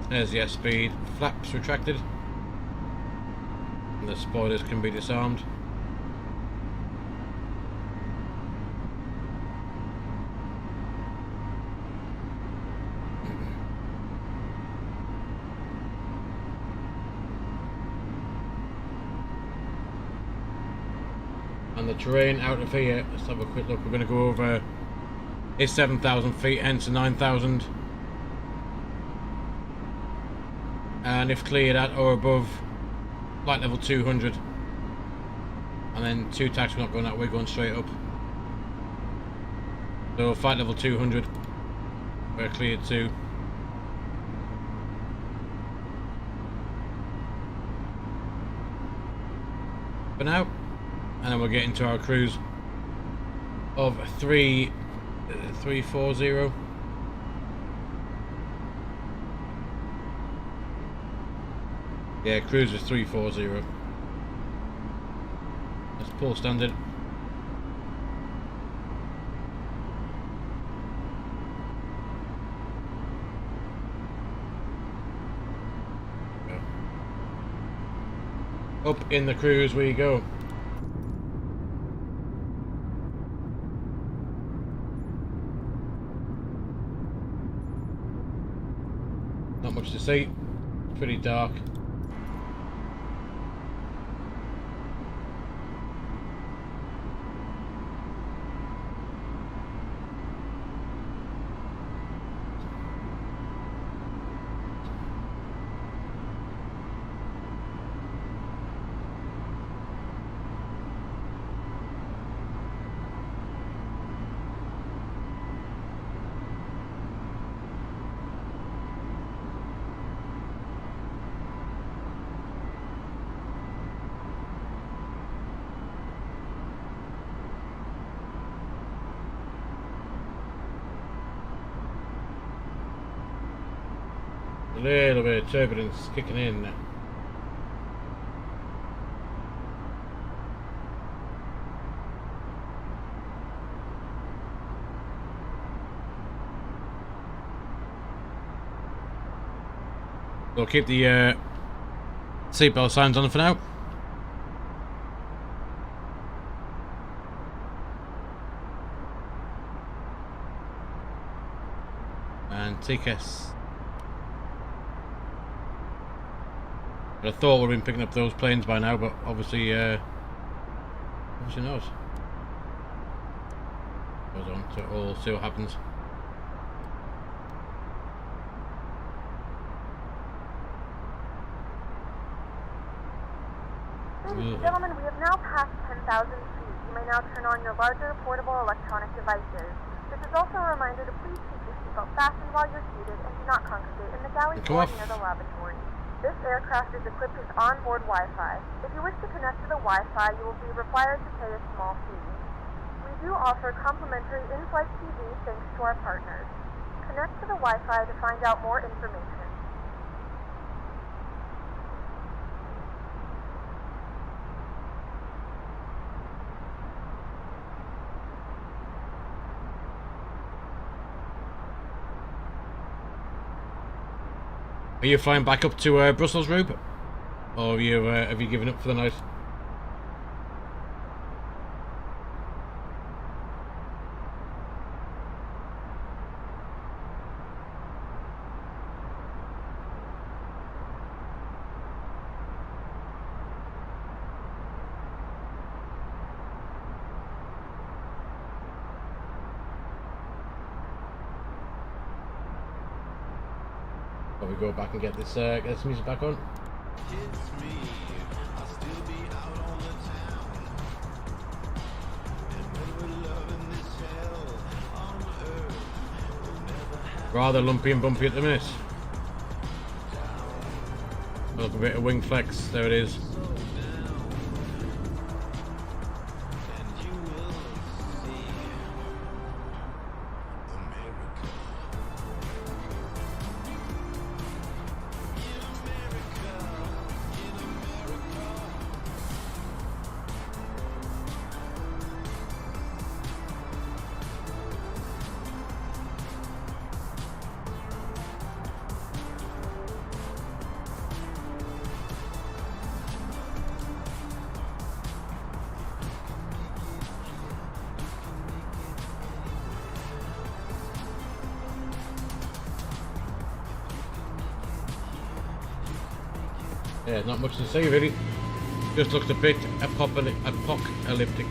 There's the S-speed, flaps retracted, and the spoilers can be disarmed. And the terrain out of here, let's have a quick look. We're going to go over, it's 7,000 feet, hence 9,000. And if cleared at or above flight level 200. And then 2 tacks, we're not going that way, going straight up. So flight level 200, we're cleared to. For now. And then we'll get into our cruise of 340. Yeah, cruise is 340. That's pull standard. Up in the cruise we go. Not much to see, pretty dark. A little bit of turbulence kicking in. We'll keep the seatbelt signs on for now. And TCAS. I thought we'd been picking up those planes by now, but obviously not. Goes on, so we'll see what happens. Ladies and gentlemen, we have now passed 10,000 feet. You may now turn on your larger portable electronic devices. This is also a reminder to please keep your seatbelt fastened while you're seated and do not congregate in the galley floor near the lavatory. This aircraft is equipped with onboard Wi-Fi. If you wish to connect to the Wi-Fi, you will be required to pay a small fee. We do offer complimentary in-flight TV thanks to our partners. Connect to the Wi-Fi to find out more information. Are you flying back up to Brussels, Rube? Or have you given up for the night? Shall we go back and get this music back on? It's me. I'll still be out on the town. And when we're loving this hell on earth, we'll never have Rather lumpy and bumpy at the minute. Look, a bit of wing flex, there it is. and you will see America. Yeah, not much to say really. Just looks a bit apocalyptic.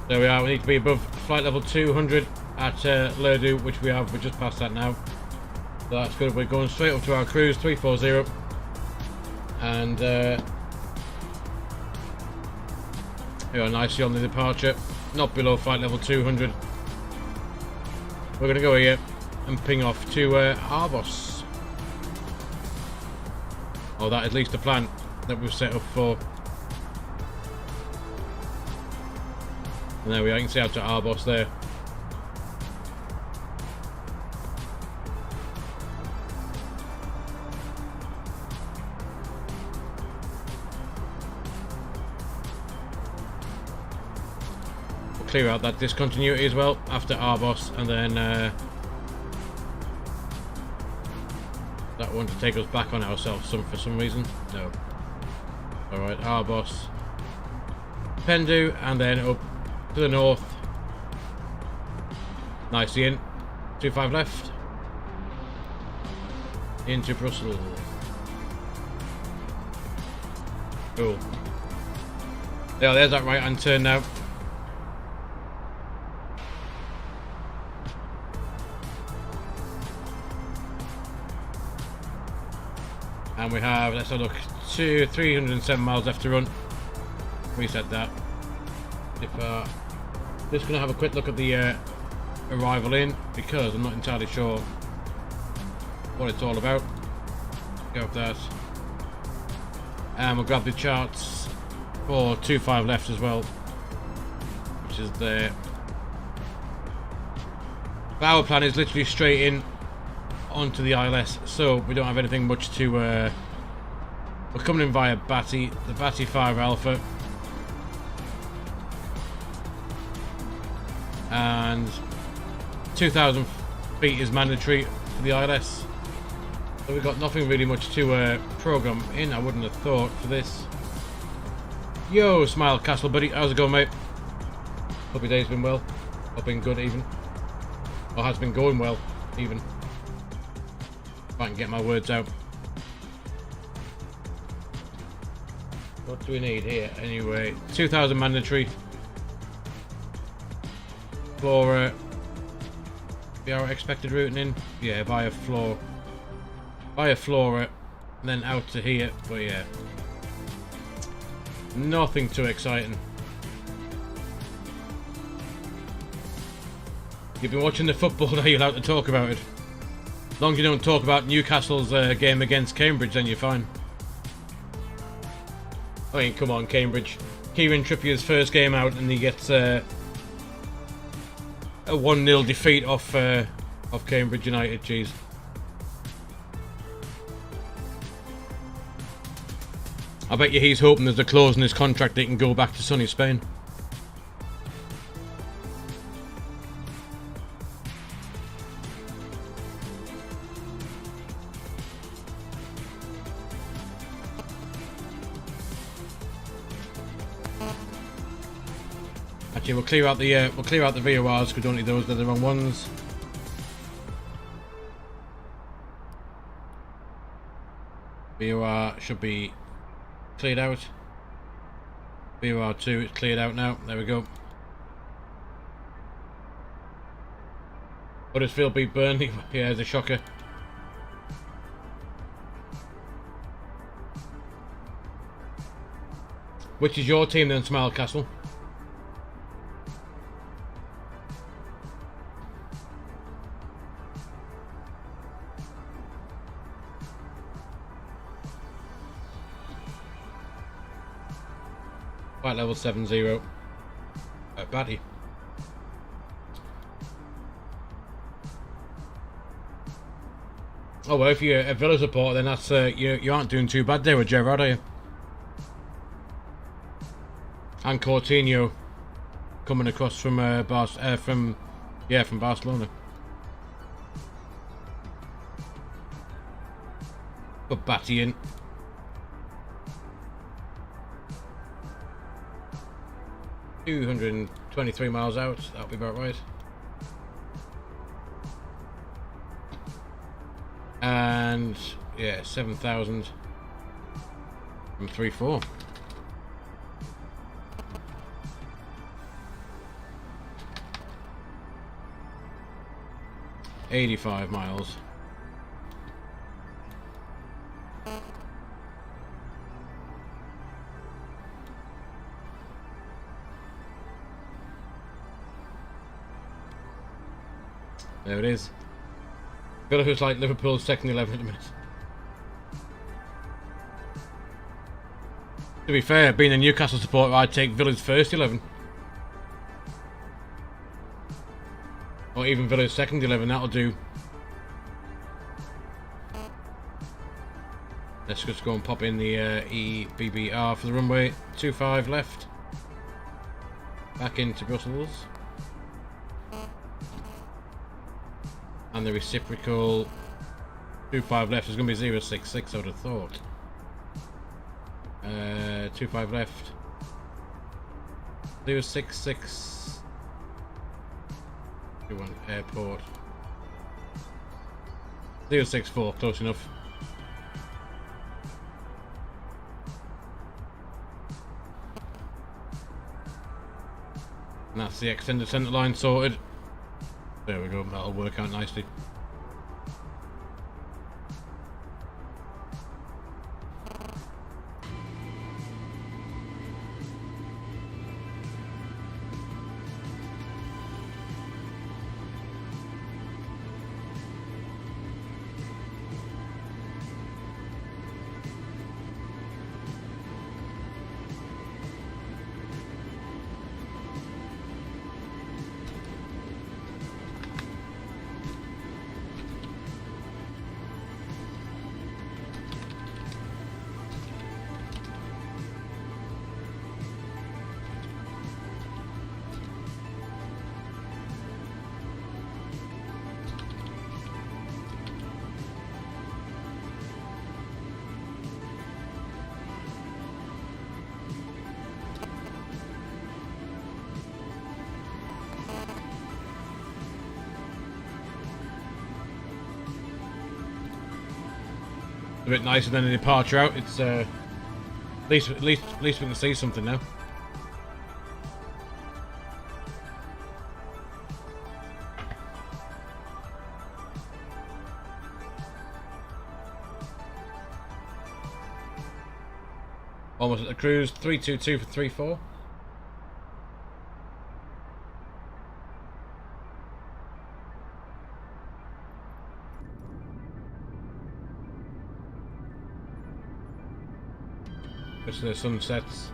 There we are, we need to be above flight level 200 at Lerdu, which we have, we're just past that now. So that's good, we're going straight up to our cruise, 340. And we are nicely on the departure, not below flight level 200. We're going to go here and ping off to Arbos. Oh, that is at least the plan that we've set up for. And there we are, you can see out to Arbos there. We'll clear out that discontinuity as well after Arbos, and then that one to take us back on ourselves for some reason. No. Alright, Arbos. Pendu, and then up to the north. Nicely in. 25 left. Into Brussels. Cool. Yeah, there's that right hand turn now. And we have, let's have a look, 307 miles left to run. Reset that. Just going to have a quick look at the arrival in, because I'm not entirely sure what it's all about. Go with that. And we'll grab the charts for 25 left as well, which is there. Our plan is literally straight in onto the ILS, so we don't have anything much to we're coming in via Batty, the Batty 5 Alpha, and 2,000 feet is mandatory for the ILS, so we've got nothing really much to program in, I wouldn't have thought, for this. Yo, Smile Castle buddy, how's it going, mate? Hope your day's been well, or been good even, or has been going well even. If I can get my words out. What do we need here anyway? 2,000 mandatory. Flora. Be our expected routing in? Yeah, via Flora. Via Flora. And then out to here. But yeah. Nothing too exciting. You've been watching the football, now you're allowed to talk about it. As long as you don't talk about Newcastle's game against Cambridge, then you're fine. I mean, come on, Cambridge. Kieran Trippier's first game out and he gets a 1-0 defeat off Cambridge United, jeez. I bet you he's hoping there's a clause in his contract that he can go back to sunny Spain. Actually, we'll clear out the VORs because we don't need those. They're the wrong ones. VOR should be cleared out. VOR 2 is cleared out now. There we go. Huddersfield beat Burnley. Yeah, it's a shocker. Which is your team then, Smile Castle? Right, level 7-0. Batty. Oh well, if you're a Villa supporter, then that's you aren't doing too bad there with Gerrard, are you? And Coutinho coming across from Barcelona. Put Batty in. 223 miles out, that'll be about right. And yeah, 7,000 from 3-4. $85 miles. There it is. Villa who's like Liverpool's second 11 at the minute. To be fair, being a Newcastle supporter, I'd take Villa's first 11. Or even Villa's second 11, that'll do. Let's just go and pop in the EBBR for the runway. 25 left. Back into Brussels. And the reciprocal 25 left is going to be 066, I would have thought. 25 left. 066. 21 airport. 064, close enough. And that's the extended centre line sorted. There we go, that'll work out nicely. A bit nicer than a departure out. It's at least we can see something now. Almost at the cruise. 322 for 34. Just the sun sets.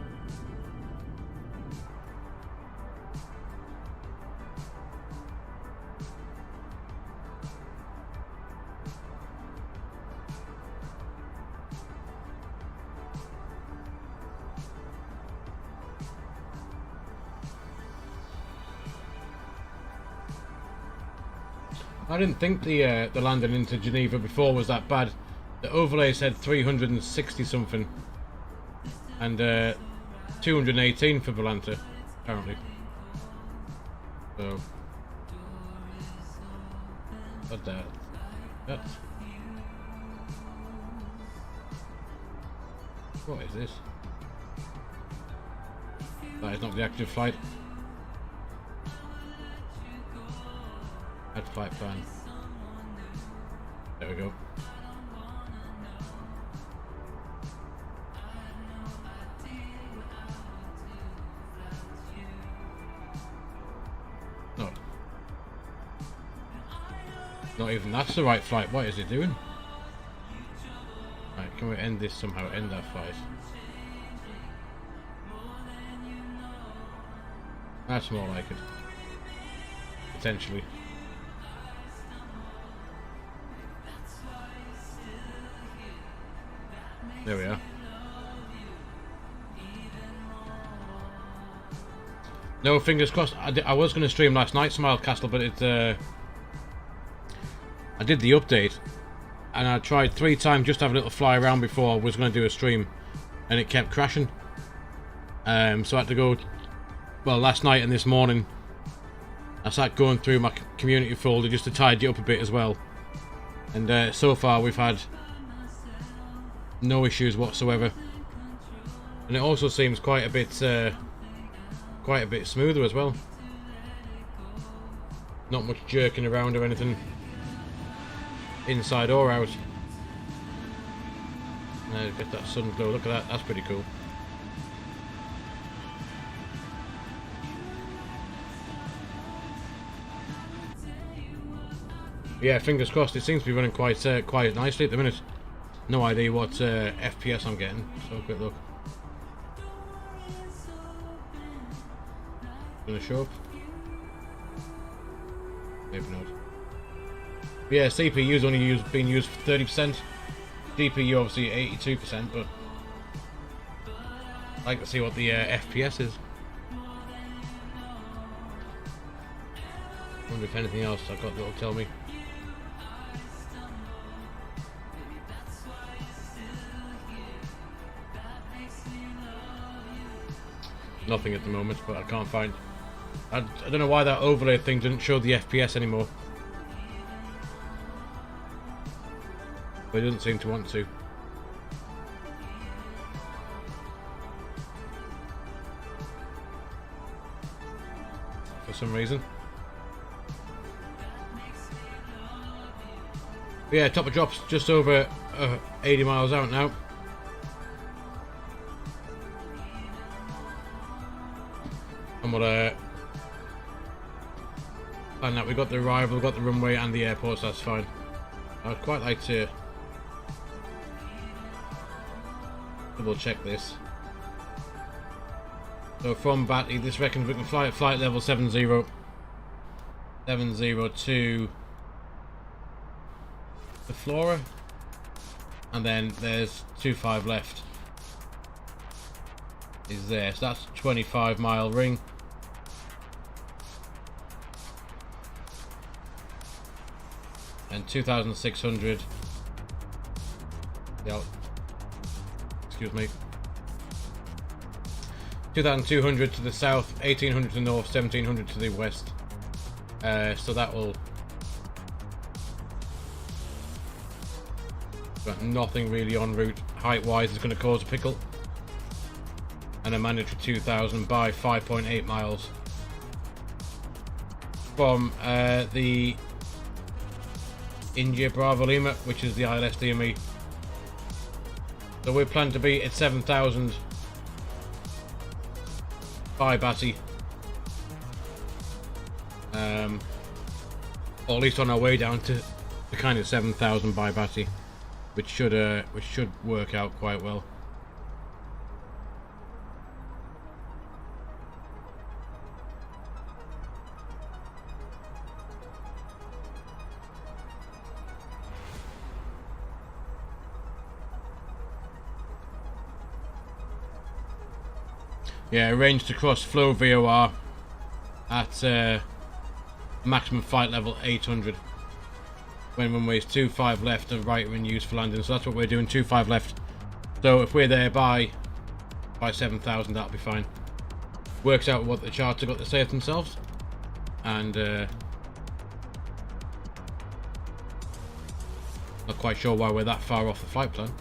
I didn't think the landing into Geneva before was that bad. The overlay said 360 something, and 218 for Volanta, apparently. So that's what is this? That is not the active flight. Add flight plan. There we go. No. Not even that's the right flight. What is it doing? Right, can we end this somehow? End that flight. That's more like it. Potentially. There we are. No, fingers crossed. I was going to stream last night, Smile Castle, but I did the update, and I tried 3 times just to have a little fly around before I was going to do a stream, and it kept crashing. So I had to go. Well, last night and this morning, I sat going through my community folder just to tidy up a bit as well, and so far we've had no issues whatsoever, and it also seems quite a bit smoother as well. Not much jerking around or anything, inside or out. Get that sun glow. Look at that. That's pretty cool. Yeah, fingers crossed. It seems to be running quite nicely at the minute. No idea what FPS I'm getting. So quick look. Gonna show up? Maybe not. Yeah, CPU's only being used for 30%. GPU obviously 82%, but I'd like to see what the FPS is. Wonder if anything else I've got that'll tell me. Nothing at the moment, but I can't find. I don't know why that overlay thing didn't show the FPS anymore. But it doesn't seem to want to. For some reason. But yeah, top of drops just over 80 miles out now. And what and that we got the arrival, we got the runway and the airport, so that's fine. I'd quite like to double check this. So from Batty, this reckons we can fly at flight level 70 to the Flora, and then there's 25 left. Is there, so that's 25-mile ring. And 2,600. Yeah. Excuse me. 2,200 to the south, 1,800 to the north, 1,700 to the west. So that will. Got nothing really en route height-wise is going to cause a pickle. And a mandatory 2,000 by 5.8 miles from the India Bravo Lima, which is the ILS DME. So we plan to be at 7,000 by Batty. Or at least on our way down to the kind of 7,000 by Batty, which should work out quite well. Yeah, arranged to cross flow VOR at maximum flight level 800 when runways 25 left and right are in use for landing. So that's what we're doing, 25 left. So if we're there by 7,000, that'll be fine. Works out what the charts have got to say of themselves, and not quite sure why we're that far off the flight plan.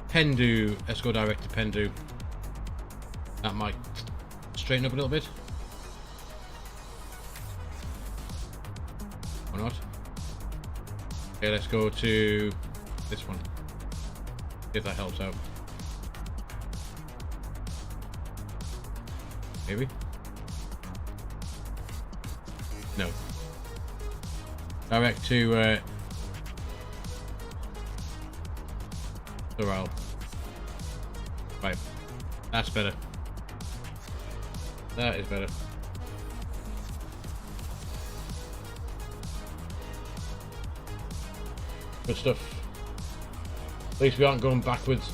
Pendu, let's go direct to Pendu. That might straighten up a little bit. Or not. Okay, let's go to this one. See if that helps out. Maybe? No. Direct to Doral. Right. That's better. That is better. Good stuff. At least we aren't going backwards.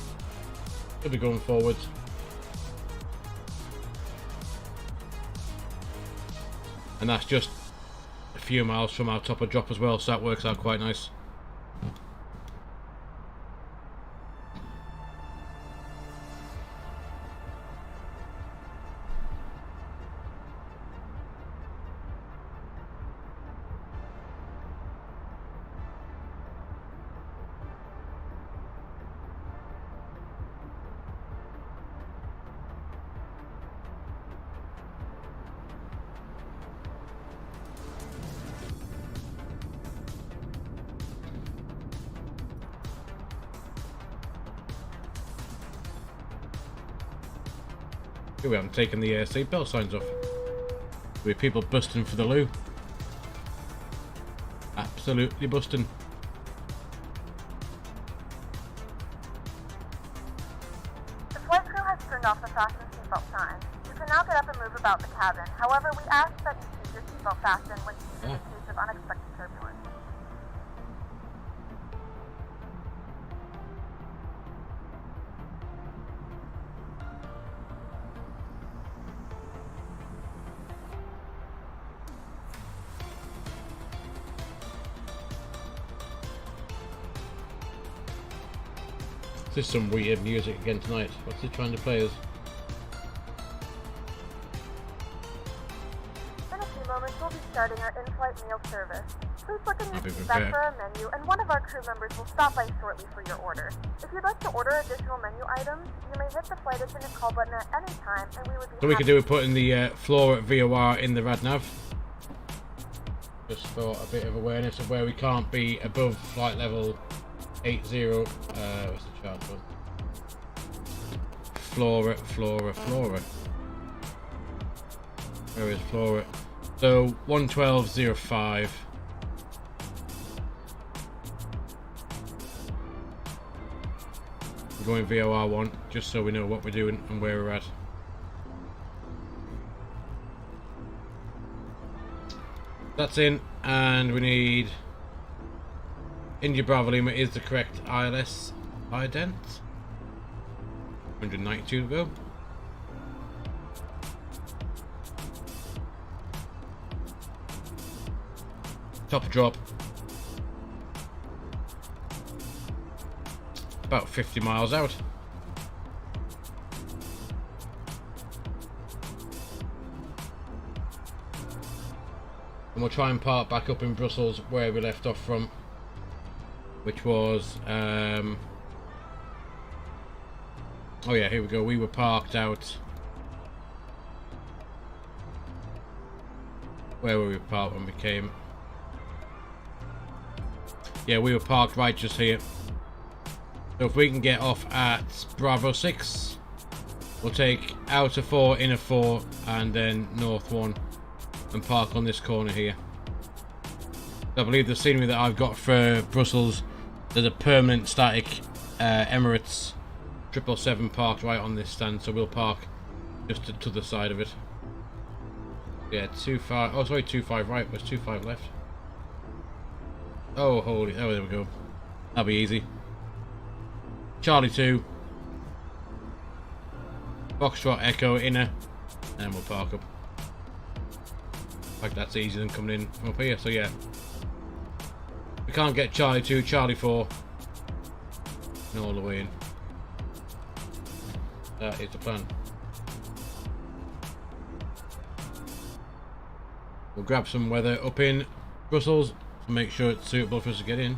We'll be going forwards. And that's just a few miles from our top of drop as well, so that works out quite nice. We haven't taken the seatbelt signs off. We have people busting for the loo. Absolutely busting. The flight crew has turned off the fasten seatbelt sign. You can now get up and move about the cabin. However, we ask that you keep your seatbelt fastened when used in the case of unexpected turbulence. This is some weird music again tonight. What's it trying to play us? In a few moments, we'll be starting our in-flight meal service. Please look in I'll be your seat prepared. back for our menu, and one of our crew members will stop by shortly for your order. If you'd like to order additional menu items, you may hit the flight attendant call button at any time, and we would be So we happy could do with putting the floor at VOR in the RadNav. Just for a bit of awareness of where we can't be above flight level 80. What's the chart for? Flora. Where is Flora? So 112.05. We're going VOR1 just so we know what we're doing and where we're at. That's in, and we need India Bravo Lima is the correct ILS ident. 192 to go. Top drop. About 50 miles out. And we'll try and park back up in Brussels where we left off from, which was oh yeah, here we go. We were parked out. Where were we parked when we came? Yeah, we were parked right just here. So if we can get off at Bravo 6, we'll take outer 4, inner 4, and then north 1, and park on this corner here. I believe the scenery that I've got for Brussels, there's a permanent static Emirates 777 parked right on this stand, so we'll park just to the side of it. Yeah, 25. Oh, sorry, 25 right. There's 25 left. Oh, holy. Oh, there we go. That'll be easy. Charlie 2. Foxtrot Echo inner, and we'll park up. Like that's easier than coming in from up here. So yeah, we can't get Charlie 2, Charlie 4, and all the way in. That is the plan. We'll grab some weather up in Brussels to make sure it's suitable for us to get in.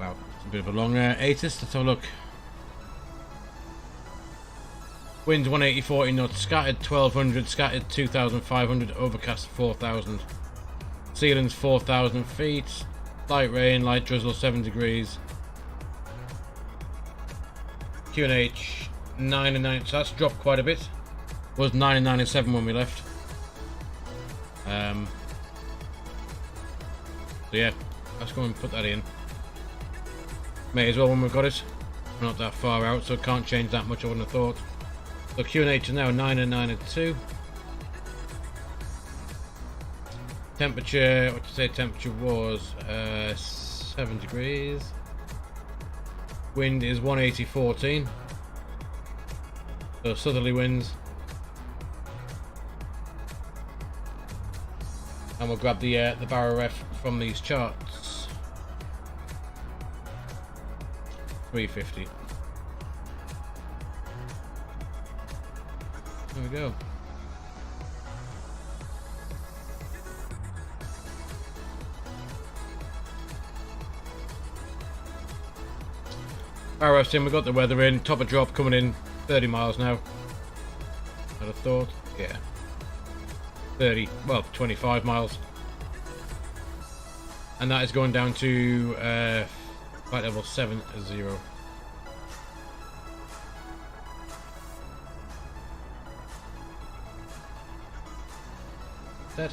Wow, it's a bit of a long ATIS. Let's have a look. Winds 180, 40 knots, scattered 1200, scattered 2500, overcast 4000. Ceilings 4000 feet, light rain, light drizzle 7 degrees. QNH 9 and 9, so that's dropped quite a bit. It was 9 and 9 and 7 when we left. So yeah, let's go and put that in. May as well when we've got it. We're not that far out, so it can't change that much, I wouldn't have thought. So QNH is now 9 and 9 and 2. Temperature, what to say temperature was 7 degrees. Wind is 180, 14. So southerly winds. And we'll grab the Barrow ref from these charts. 350. There we go. Barrow ref's in, we've got the weather in, top of drop coming in 30 miles now. I'd have thought, yeah. 30, well, 25 miles. And that is going down to flight level 70. That.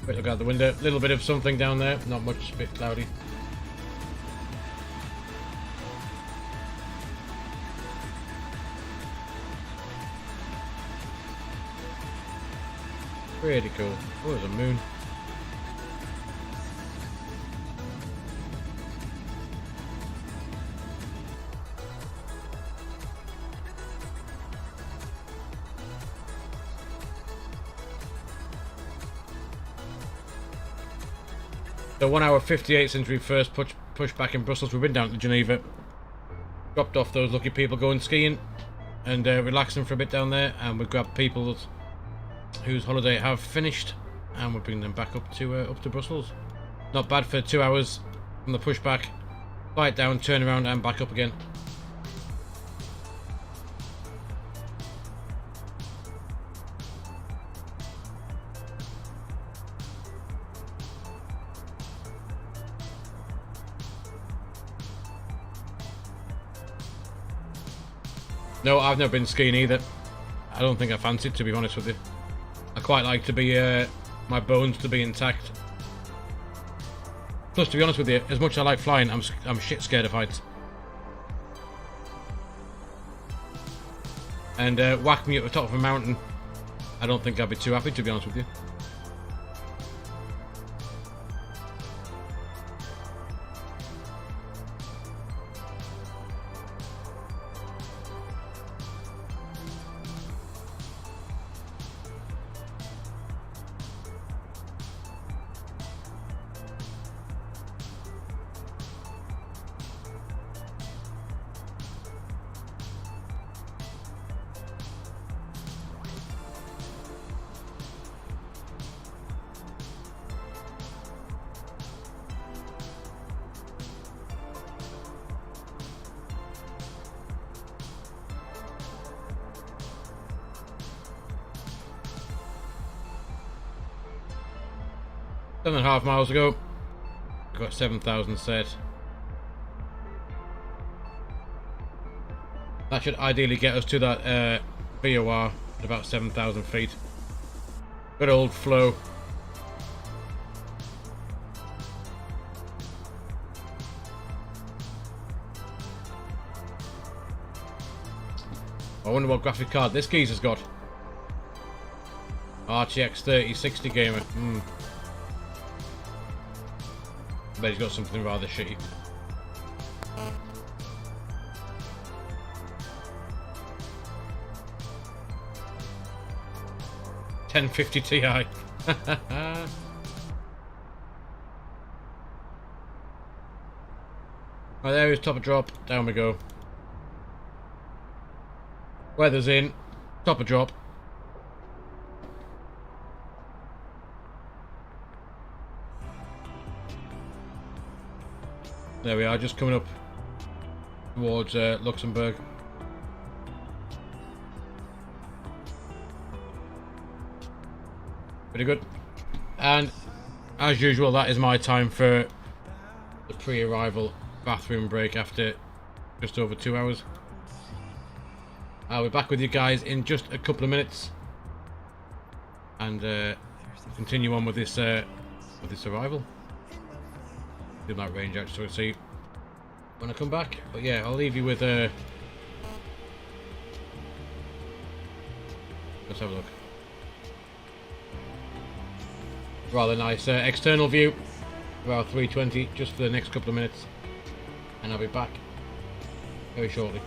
Quick look out the window, little bit of something down there, not much, a bit cloudy. Pretty cool. Oh, there's a moon. So 1 hour 58 since we first pushed back in Brussels. We've been down to Geneva, dropped off those lucky people going skiing and relaxing for a bit down there, and we grabbed people whose holiday have finished, and we'll bring them back up to Brussels. Not bad for 2 hours from the pushback, flight down, turn around, and back up again. No, I've never been skiing either. I don't think I fancy it, to be honest with you. I quite like to be, my bones to be intact. Plus, to be honest with you, as much as I like flying, I'm shit scared of heights. And whack me at the top of a mountain, I don't think I'd be too happy, to be honest with you. 7.5 miles ago. Got 7,000 set. That should ideally get us to that VOR at about 7,000 feet. Good old flow. I wonder what graphic card this geezer's got. RTX 3060 gamer. I bet he's got something rather shitty. $1050 Ti. Right, there is top of drop. Down we go. Weather's in. Top of drop. There we are, just coming up towards Luxembourg. Pretty good. And as usual, that is my time for the pre-arrival bathroom break after just over 2 hours. I'll be back with you guys in just a couple of minutes and continue on with this arrival. Do that range out so see when I come back. But yeah, I'll leave you with let's have a look. Rather nice external view of our 320 just for the next couple of minutes, and I'll be back very shortly.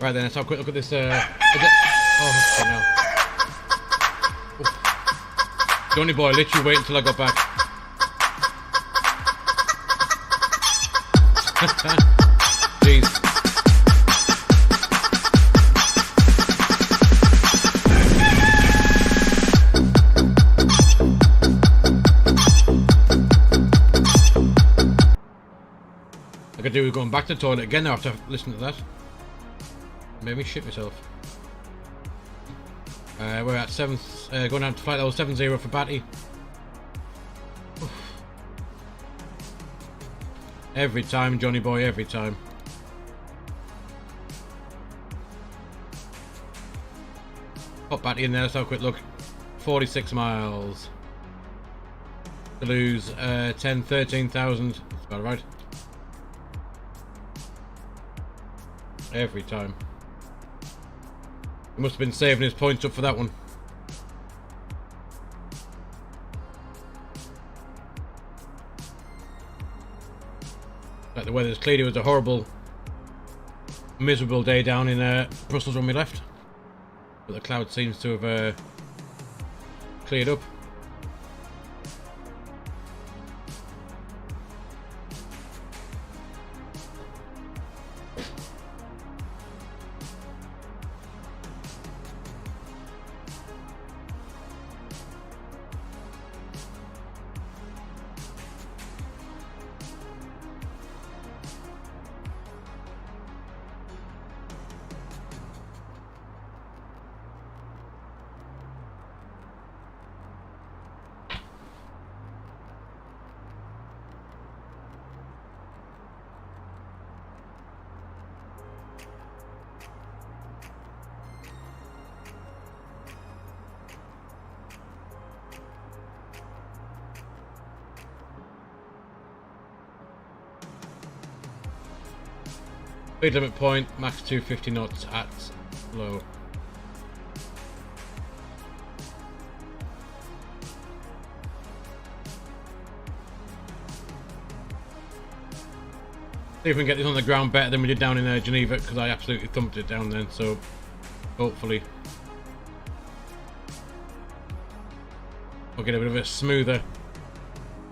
Right then, let's have a quick look at this. Oh, no. Johnny boy, literally wait until I got back. Jeez. I could do with going back to the toilet again now after listening to that. Made me shit myself. We're at 7th, going down to flight level 70 for Batty. Every time, Johnny boy, every time. Pop Batty in there, let's have a quick look. 46 miles. To lose 13,000. That's about right. Every time. He must have been saving his points up for that one. Like the weather's cleared, it was a horrible, miserable day down in Brussels when we left. But the cloud seems to have cleared up. Speed limit point, max 250 knots at low. See if we can get this on the ground better than we did down in Geneva, because I absolutely thumped it down then, so hopefully we'll get a bit of a smoother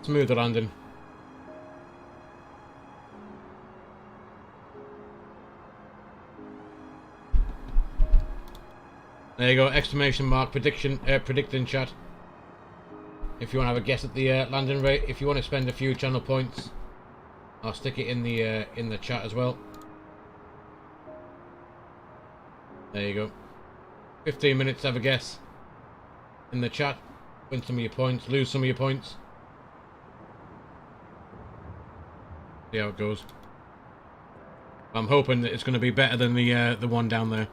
landing. There you go, exclamation mark, predicting chat. If you want to have a guess at the landing rate, if you want to spend a few channel points, I'll stick it in the chat as well. There you go. 15 minutes to have a guess in the chat. Win some of your points, lose some of your points. See how it goes. I'm hoping that it's going to be better than the one down there.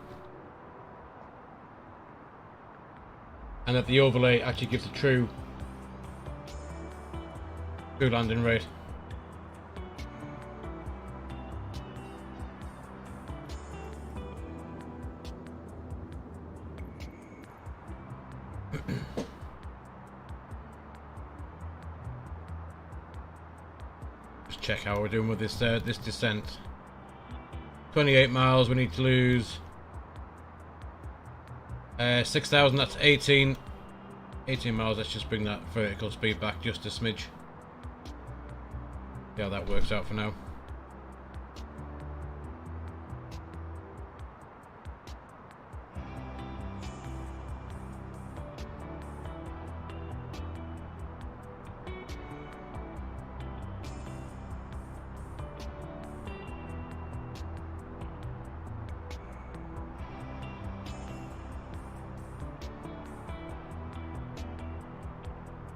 And that the overlay actually gives a true landing rate. Just check how we're doing with this this descent. 28 miles. We need to lose 6,000, that's 18 miles. Let's just bring that vertical speed back just a smidge. See how that works out for now.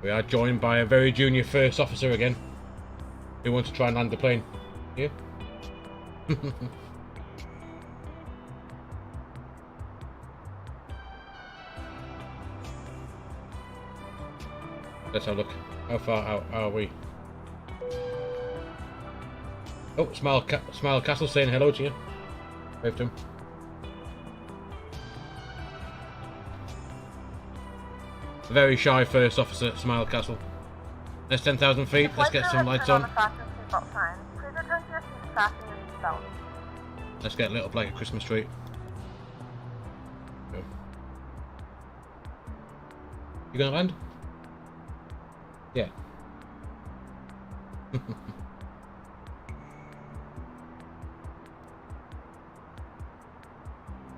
We are joined by a very junior first officer again, who wants to try and land the plane. Here. Let's have a look. How far out are we? Oh, Smile Castle saying hello to you. Wave to him. Very shy first officer, Smile Castle. There's 10,000 feet. Let's get some lights on. Please return to your seat, fasten your seatbelt. Let's get lit up like a Christmas tree. You gonna land? Yeah.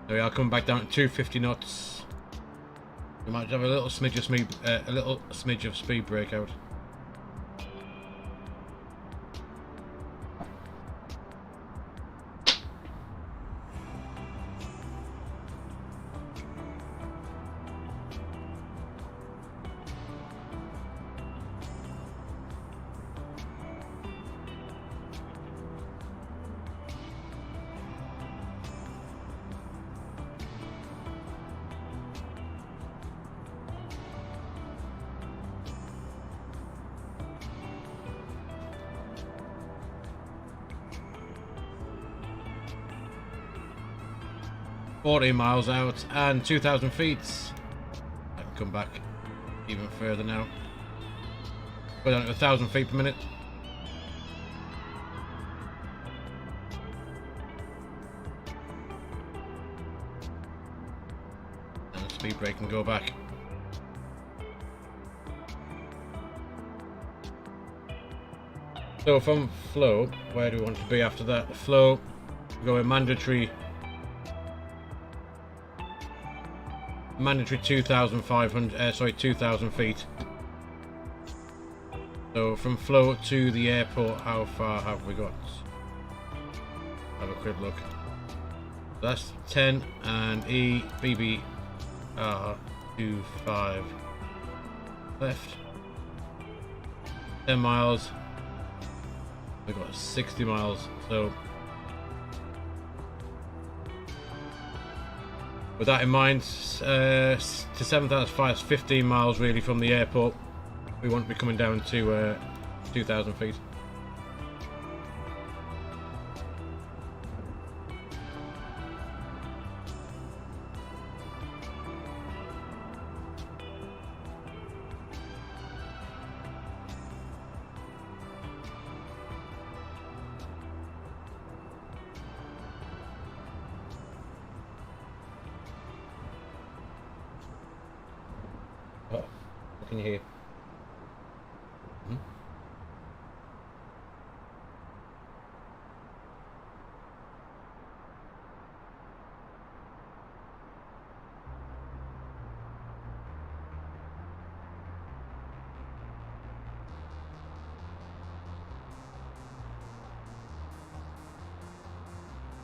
There we are, coming back down to 250 knots. We might have a little smidge of speed breakout. $40 miles out and 2,000 feet. I can come back even further now. Go down to 1,000 feet per minute. And speed brake and go back. So from flow, where do we want to be after that? Flow, we go with mandatory 2,000 feet. So from flow to the airport, how far have we got? Have a quick look. That's 10 and BBR 25 left. 10 miles. We've got 60 miles. So with that in mind, to 7,500 is 15 miles really from the airport. We want to be coming down to 2,000 feet. Oh, what can you hear?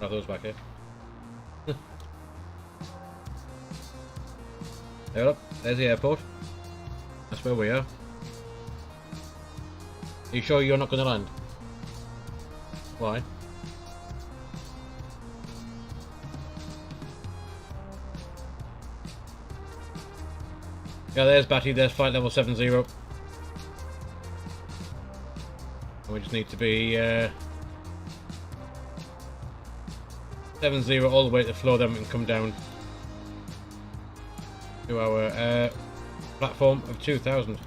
Are those back here? There up, there's the airport. That's where we are. Are you sure you're not going to land? Why? Yeah, there's Batty, there's flight level 70. And we just need to be 70 all the way to the floor, then we can come down to our platform of 2,000.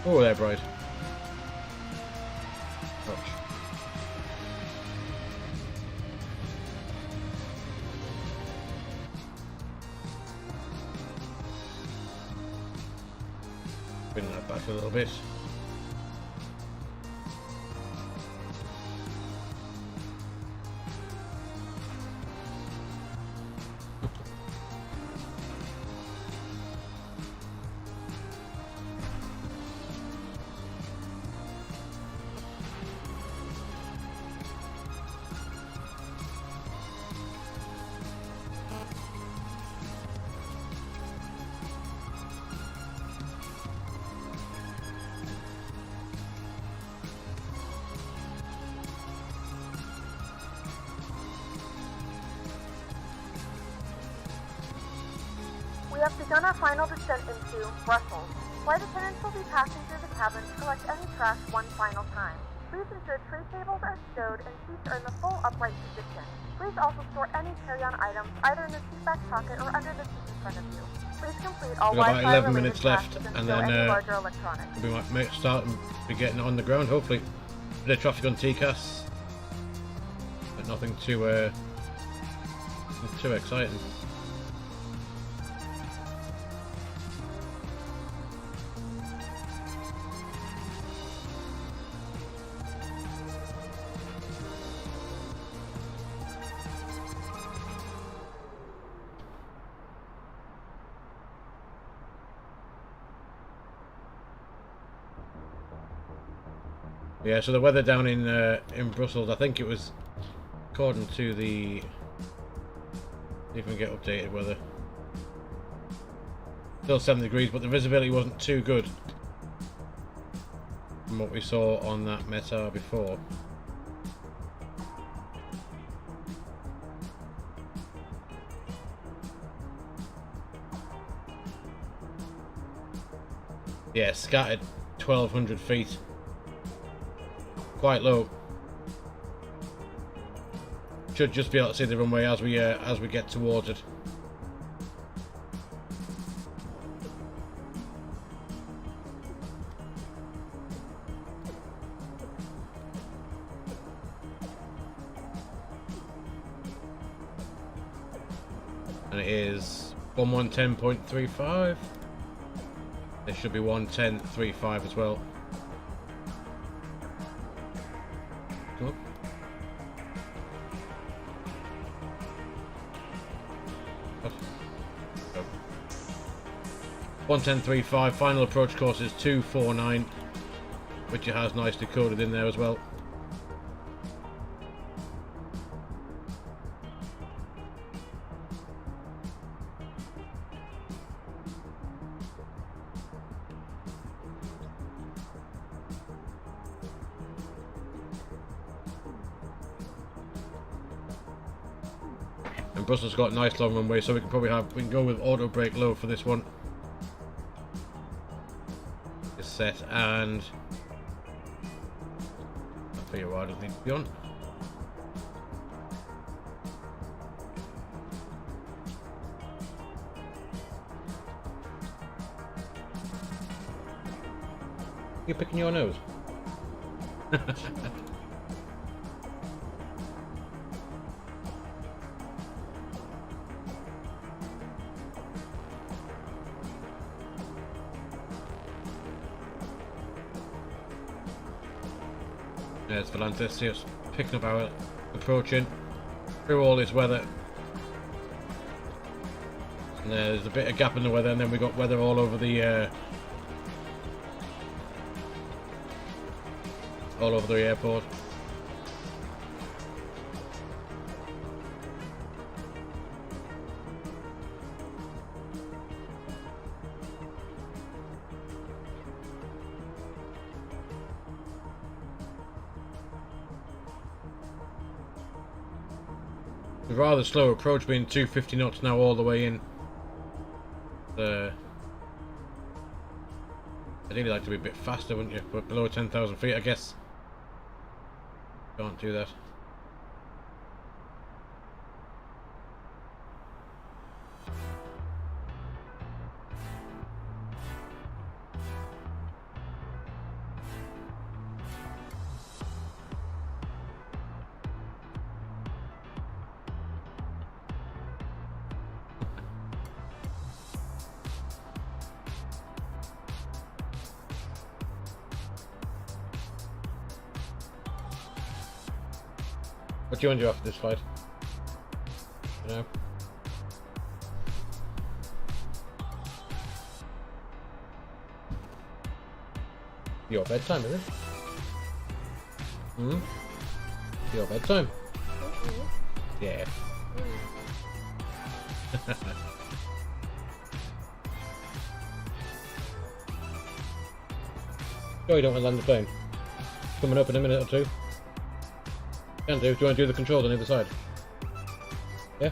Oh, there, Bride. Ouch. Bring that back a little bit. We have begun our final descent into Brussels. Flight attendants will be passing through the cabin to collect any trash one final time. Please ensure tray tables are stowed and seats are in the full upright position. Please also store any carry-on items either in the seat back pocket or under the seat in front of you. Please complete all We've got about Wi-Fi 11 related minutes left, tasks and stow then any larger electronics. we might start and be getting on the ground, hopefully. Bit of traffic on TCAS, but nothing too exciting. Yeah, so the weather down in Brussels, I think it was, according to the, see if we can get updated weather, still 7 degrees, but the visibility wasn't too good from what we saw on that METAR before. Yeah, scattered 1,200 feet. Quite low. Should just be able to see the runway as we get towards it. And it is 1110.35. There should be 110.35 as well. Come on. Oh. 110.35. Final approach course is 249, which it has nicely coded in there as well. And Brussels got a nice long runway, so we can go with auto brake low for this one. It's set, and I'll tell you what, I don't need to be on. You're picking your nose. There's Volantis, just picking up our approaching through all this weather. And there's a bit of gap in the weather, and then we got weather all over the airport. A rather slow approach, being 250 knots now all the way in. I'd really like to be a bit faster, wouldn't you? But below 10,000 feet, I guess. Can't do that. What do you want to do after this fight? You know? Your bedtime, is it? Hmm? Your bedtime? Mm-hmm. Yeah. Sure you don't want to land the plane? Coming up in a minute or two. Can do. Do you want to do the controls on either side? Yeah?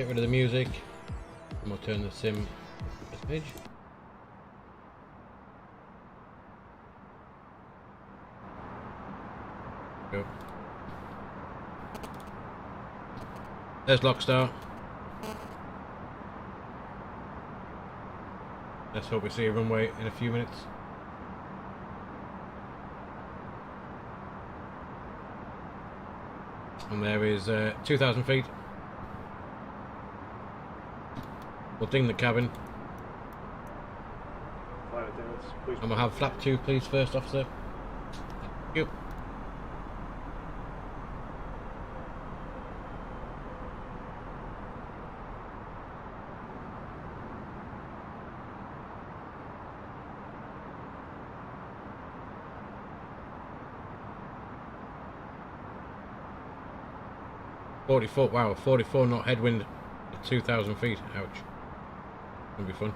Get rid of the music. And we'll turn the sim this page. Go. There's Lockstar. Let's hope we see a runway in a few minutes. And there is 2,000 feet. We'll ding the cabin. Flight attendants, please. And we'll have flap 2 please, first officer. Thank you. Wow, 44 knot headwind at 2,000 feet. Ouch. Gonna be fun.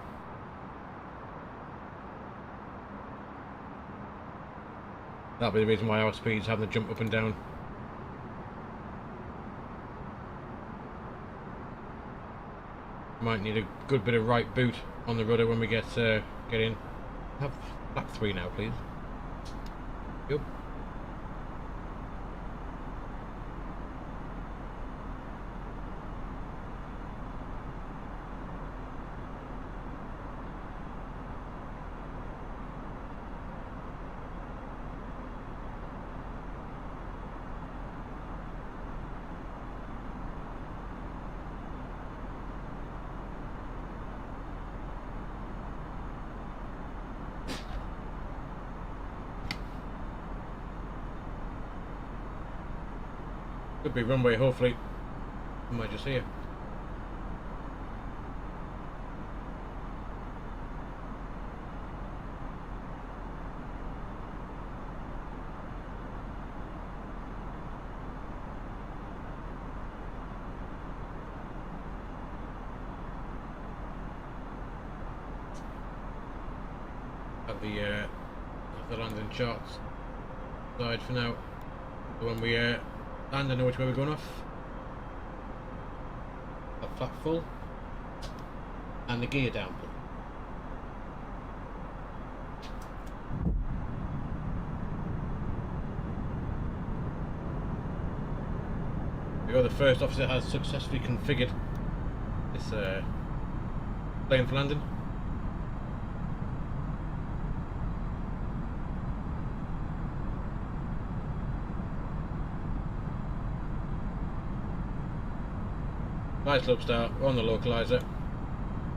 That'll be the reason why our speed's having to jump up and down. Might need a good bit of right boot on the rudder when we get in. Have flap 3 now, please. Yep. Could be runway, hopefully. I might just here. Have the landing charts side for now. So when we land, I know which way we're going off. Have flap full. And the gear down. There we go, the first officer has successfully configured this plane for landing. Nice slope start, we're on the localizer,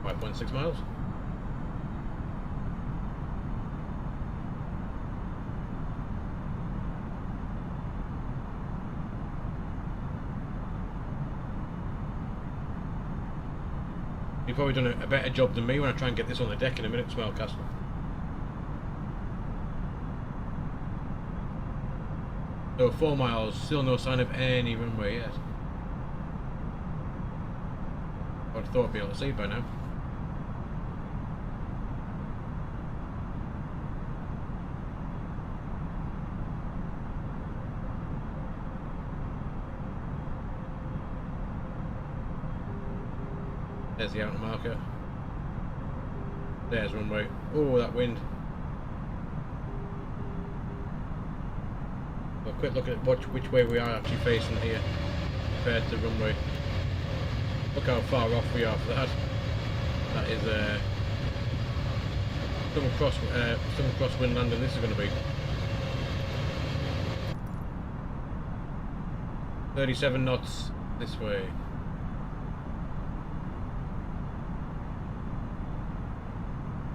5.6 miles. You've probably done a better job than me when I try and get this on the deck in a minute, Smell Castle. So 4 miles, still no sign of any runway yet. I thought I'd be able to see by now. There's the outer marker. There's runway. Oh, that wind. Well, quick look at which way we are actually facing here compared to the runway. Look how far off we are for that. That is some crosswind landing this is going to be. 37 knots this way.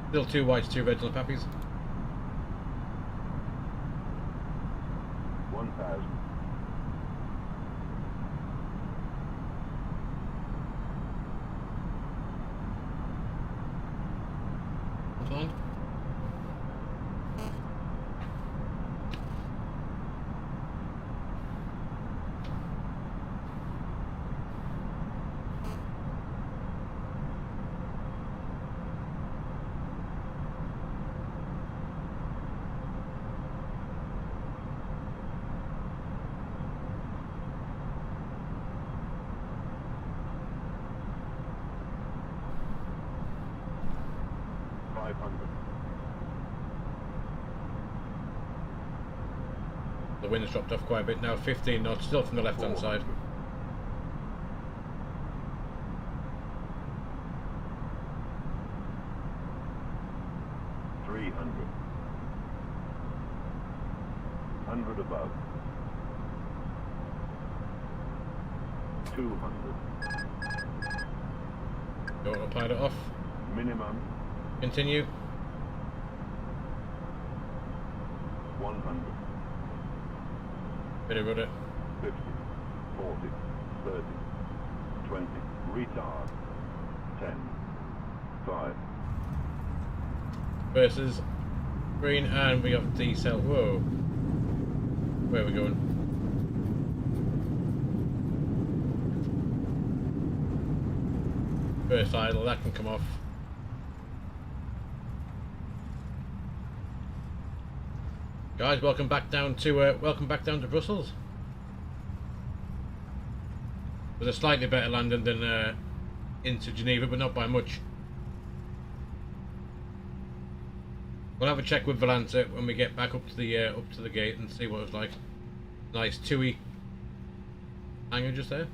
Still 2 whites, 2 reds on the pappies. 1,000. Fine. 500. The wind's dropped off quite a bit now, 15 knots, still from the left hand side. 300. 100 above. 200. The autopilot off. Minimum Continue. 100. Bit of rudder. 50. 40. 30. 20. Retard. 10. 5. Versus green, and we got D-cell. Whoa. Where are we going? First idle, that can come off. Guys, welcome back down to Brussels. With a slightly better landing than into Geneva, but not by much. We'll have a check with Valenta when we get back up to the gate and see what it's like. Nice TUI hangar just there.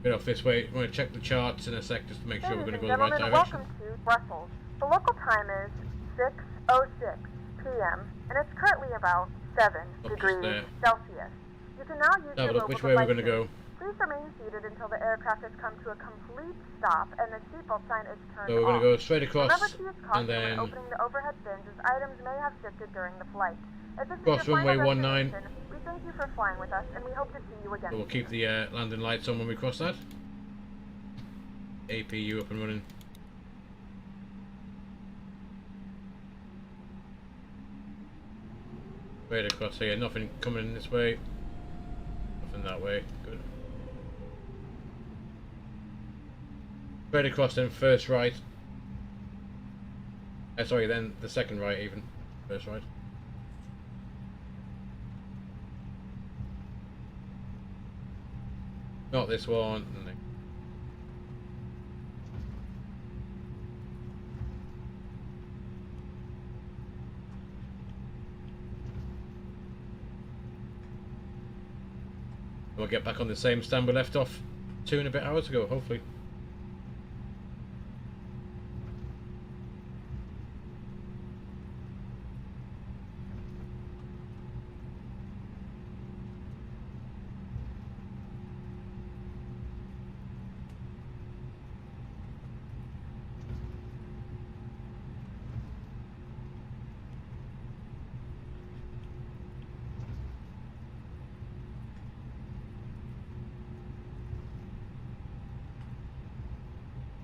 Get off this way. We're going to check the charts in a sec just to make sure we're going to go the right direction. Welcome to Brussels. The local time is 6:06 p.m. and it's currently about 7 degrees Celsius. You can now use your mobile which way we're going to go. Please remain seated until the aircraft has come to a complete stop and the seatbelt sign is turned off. So we're going to go straight across, Remember to use caution and then when opening the overhead bins as items may have shifted during the flight. If this cross is your runway final 19. destination, we thank you for flying with us and we hope to see you again. So we'll keep the landing lights on when we cross that. APU up and running. Straight across here, nothing coming this way. Nothing that way. Good. Straight across then, first right. Sorry, then the second right even. First right. Not this one. We'll get back on the same stand we left off 2 and a bit hours ago, hopefully.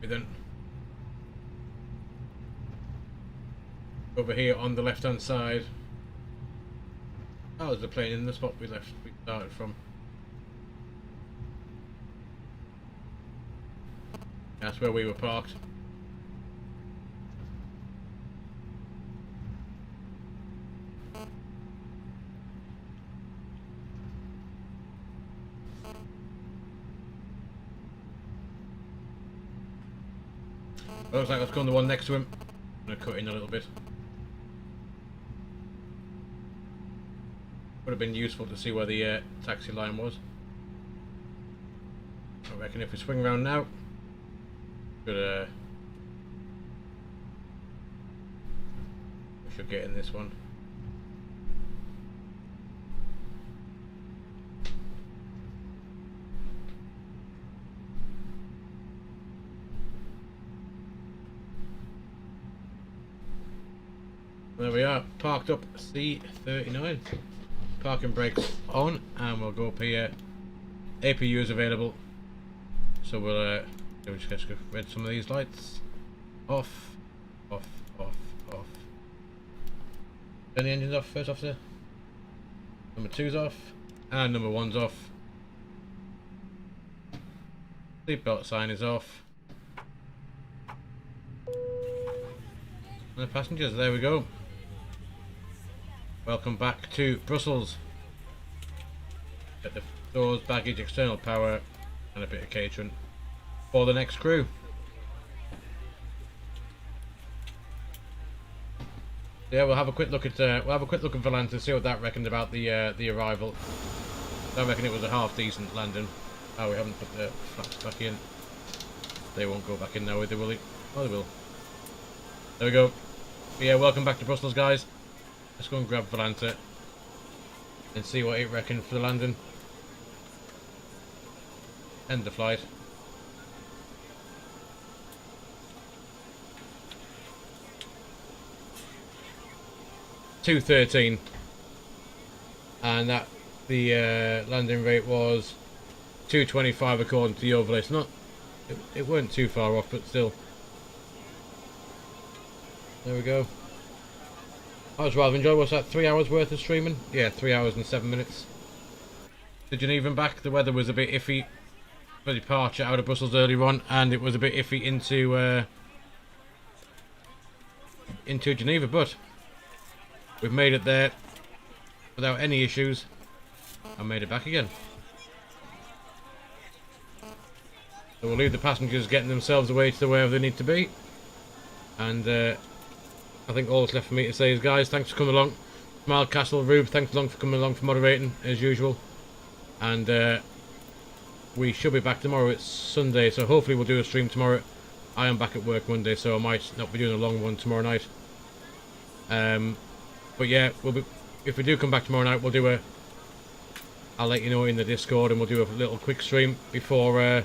Then over here on the left hand side, there's the plane in the spot we started from. That's where we were parked. Looks like let's go on the one next to him. I'm going to cut in a little bit. Would have been useful to see where the taxi line was. I reckon if we swing around now, we should get in this one. There we are, parked up C39. Parking brakes on, and we'll go up here. APU is available, so we'll just get rid of some of these lights. Off, off, off, off. Turn the engines off, first officer. Number 2's off, and number 1's off. Seatbelt sign is off. And the passengers, there we go. Welcome back to Brussels. Get the doors, baggage, external power, and a bit of catering for the next crew. Yeah, we'll have a quick look at Valanta, see what that reckoned about the arrival. I reckon it was a half decent landing. Oh, we haven't put the flaps back in. They won't go back in now, will they? Oh, they will. There we go. Yeah, welcome back to Brussels, guys. Let's go and grab Valanta and see what it reckoned for the landing. End the flight. $213, and that the landing rate was $225 according to the overlay. It's not, it weren't too far off, but still. There we go. I was rather enjoying. What's that? 3 hours worth of streaming? Yeah, 3 hours and 7 minutes. To Geneva and back. The weather was a bit iffy for departure out of Brussels earlier on, and it was a bit iffy into Geneva, but we've made it there without any issues and made it back again. So we'll leave the passengers getting themselves away to wherever they need to be. And I think all that's left for me to say is, guys, thanks for coming along. Smile Castle, Rube, thanks along for coming along for moderating as usual. And we should be back tomorrow. It's Sunday, so hopefully we'll do a stream tomorrow. I am back at work Monday, so I might not be doing a long one tomorrow night. But yeah, if we do come back tomorrow night, we'll do I'll let you know in the Discord, and we'll do a little quick stream before I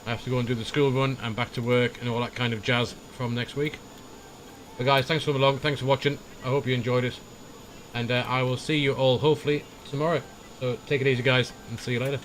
have to go and do the school run and back to work and all that kind of jazz from next week. But guys, thanks for coming along, thanks for watching. I hope you enjoyed it, and I will see you all hopefully tomorrow. So take it easy, guys, and see you later.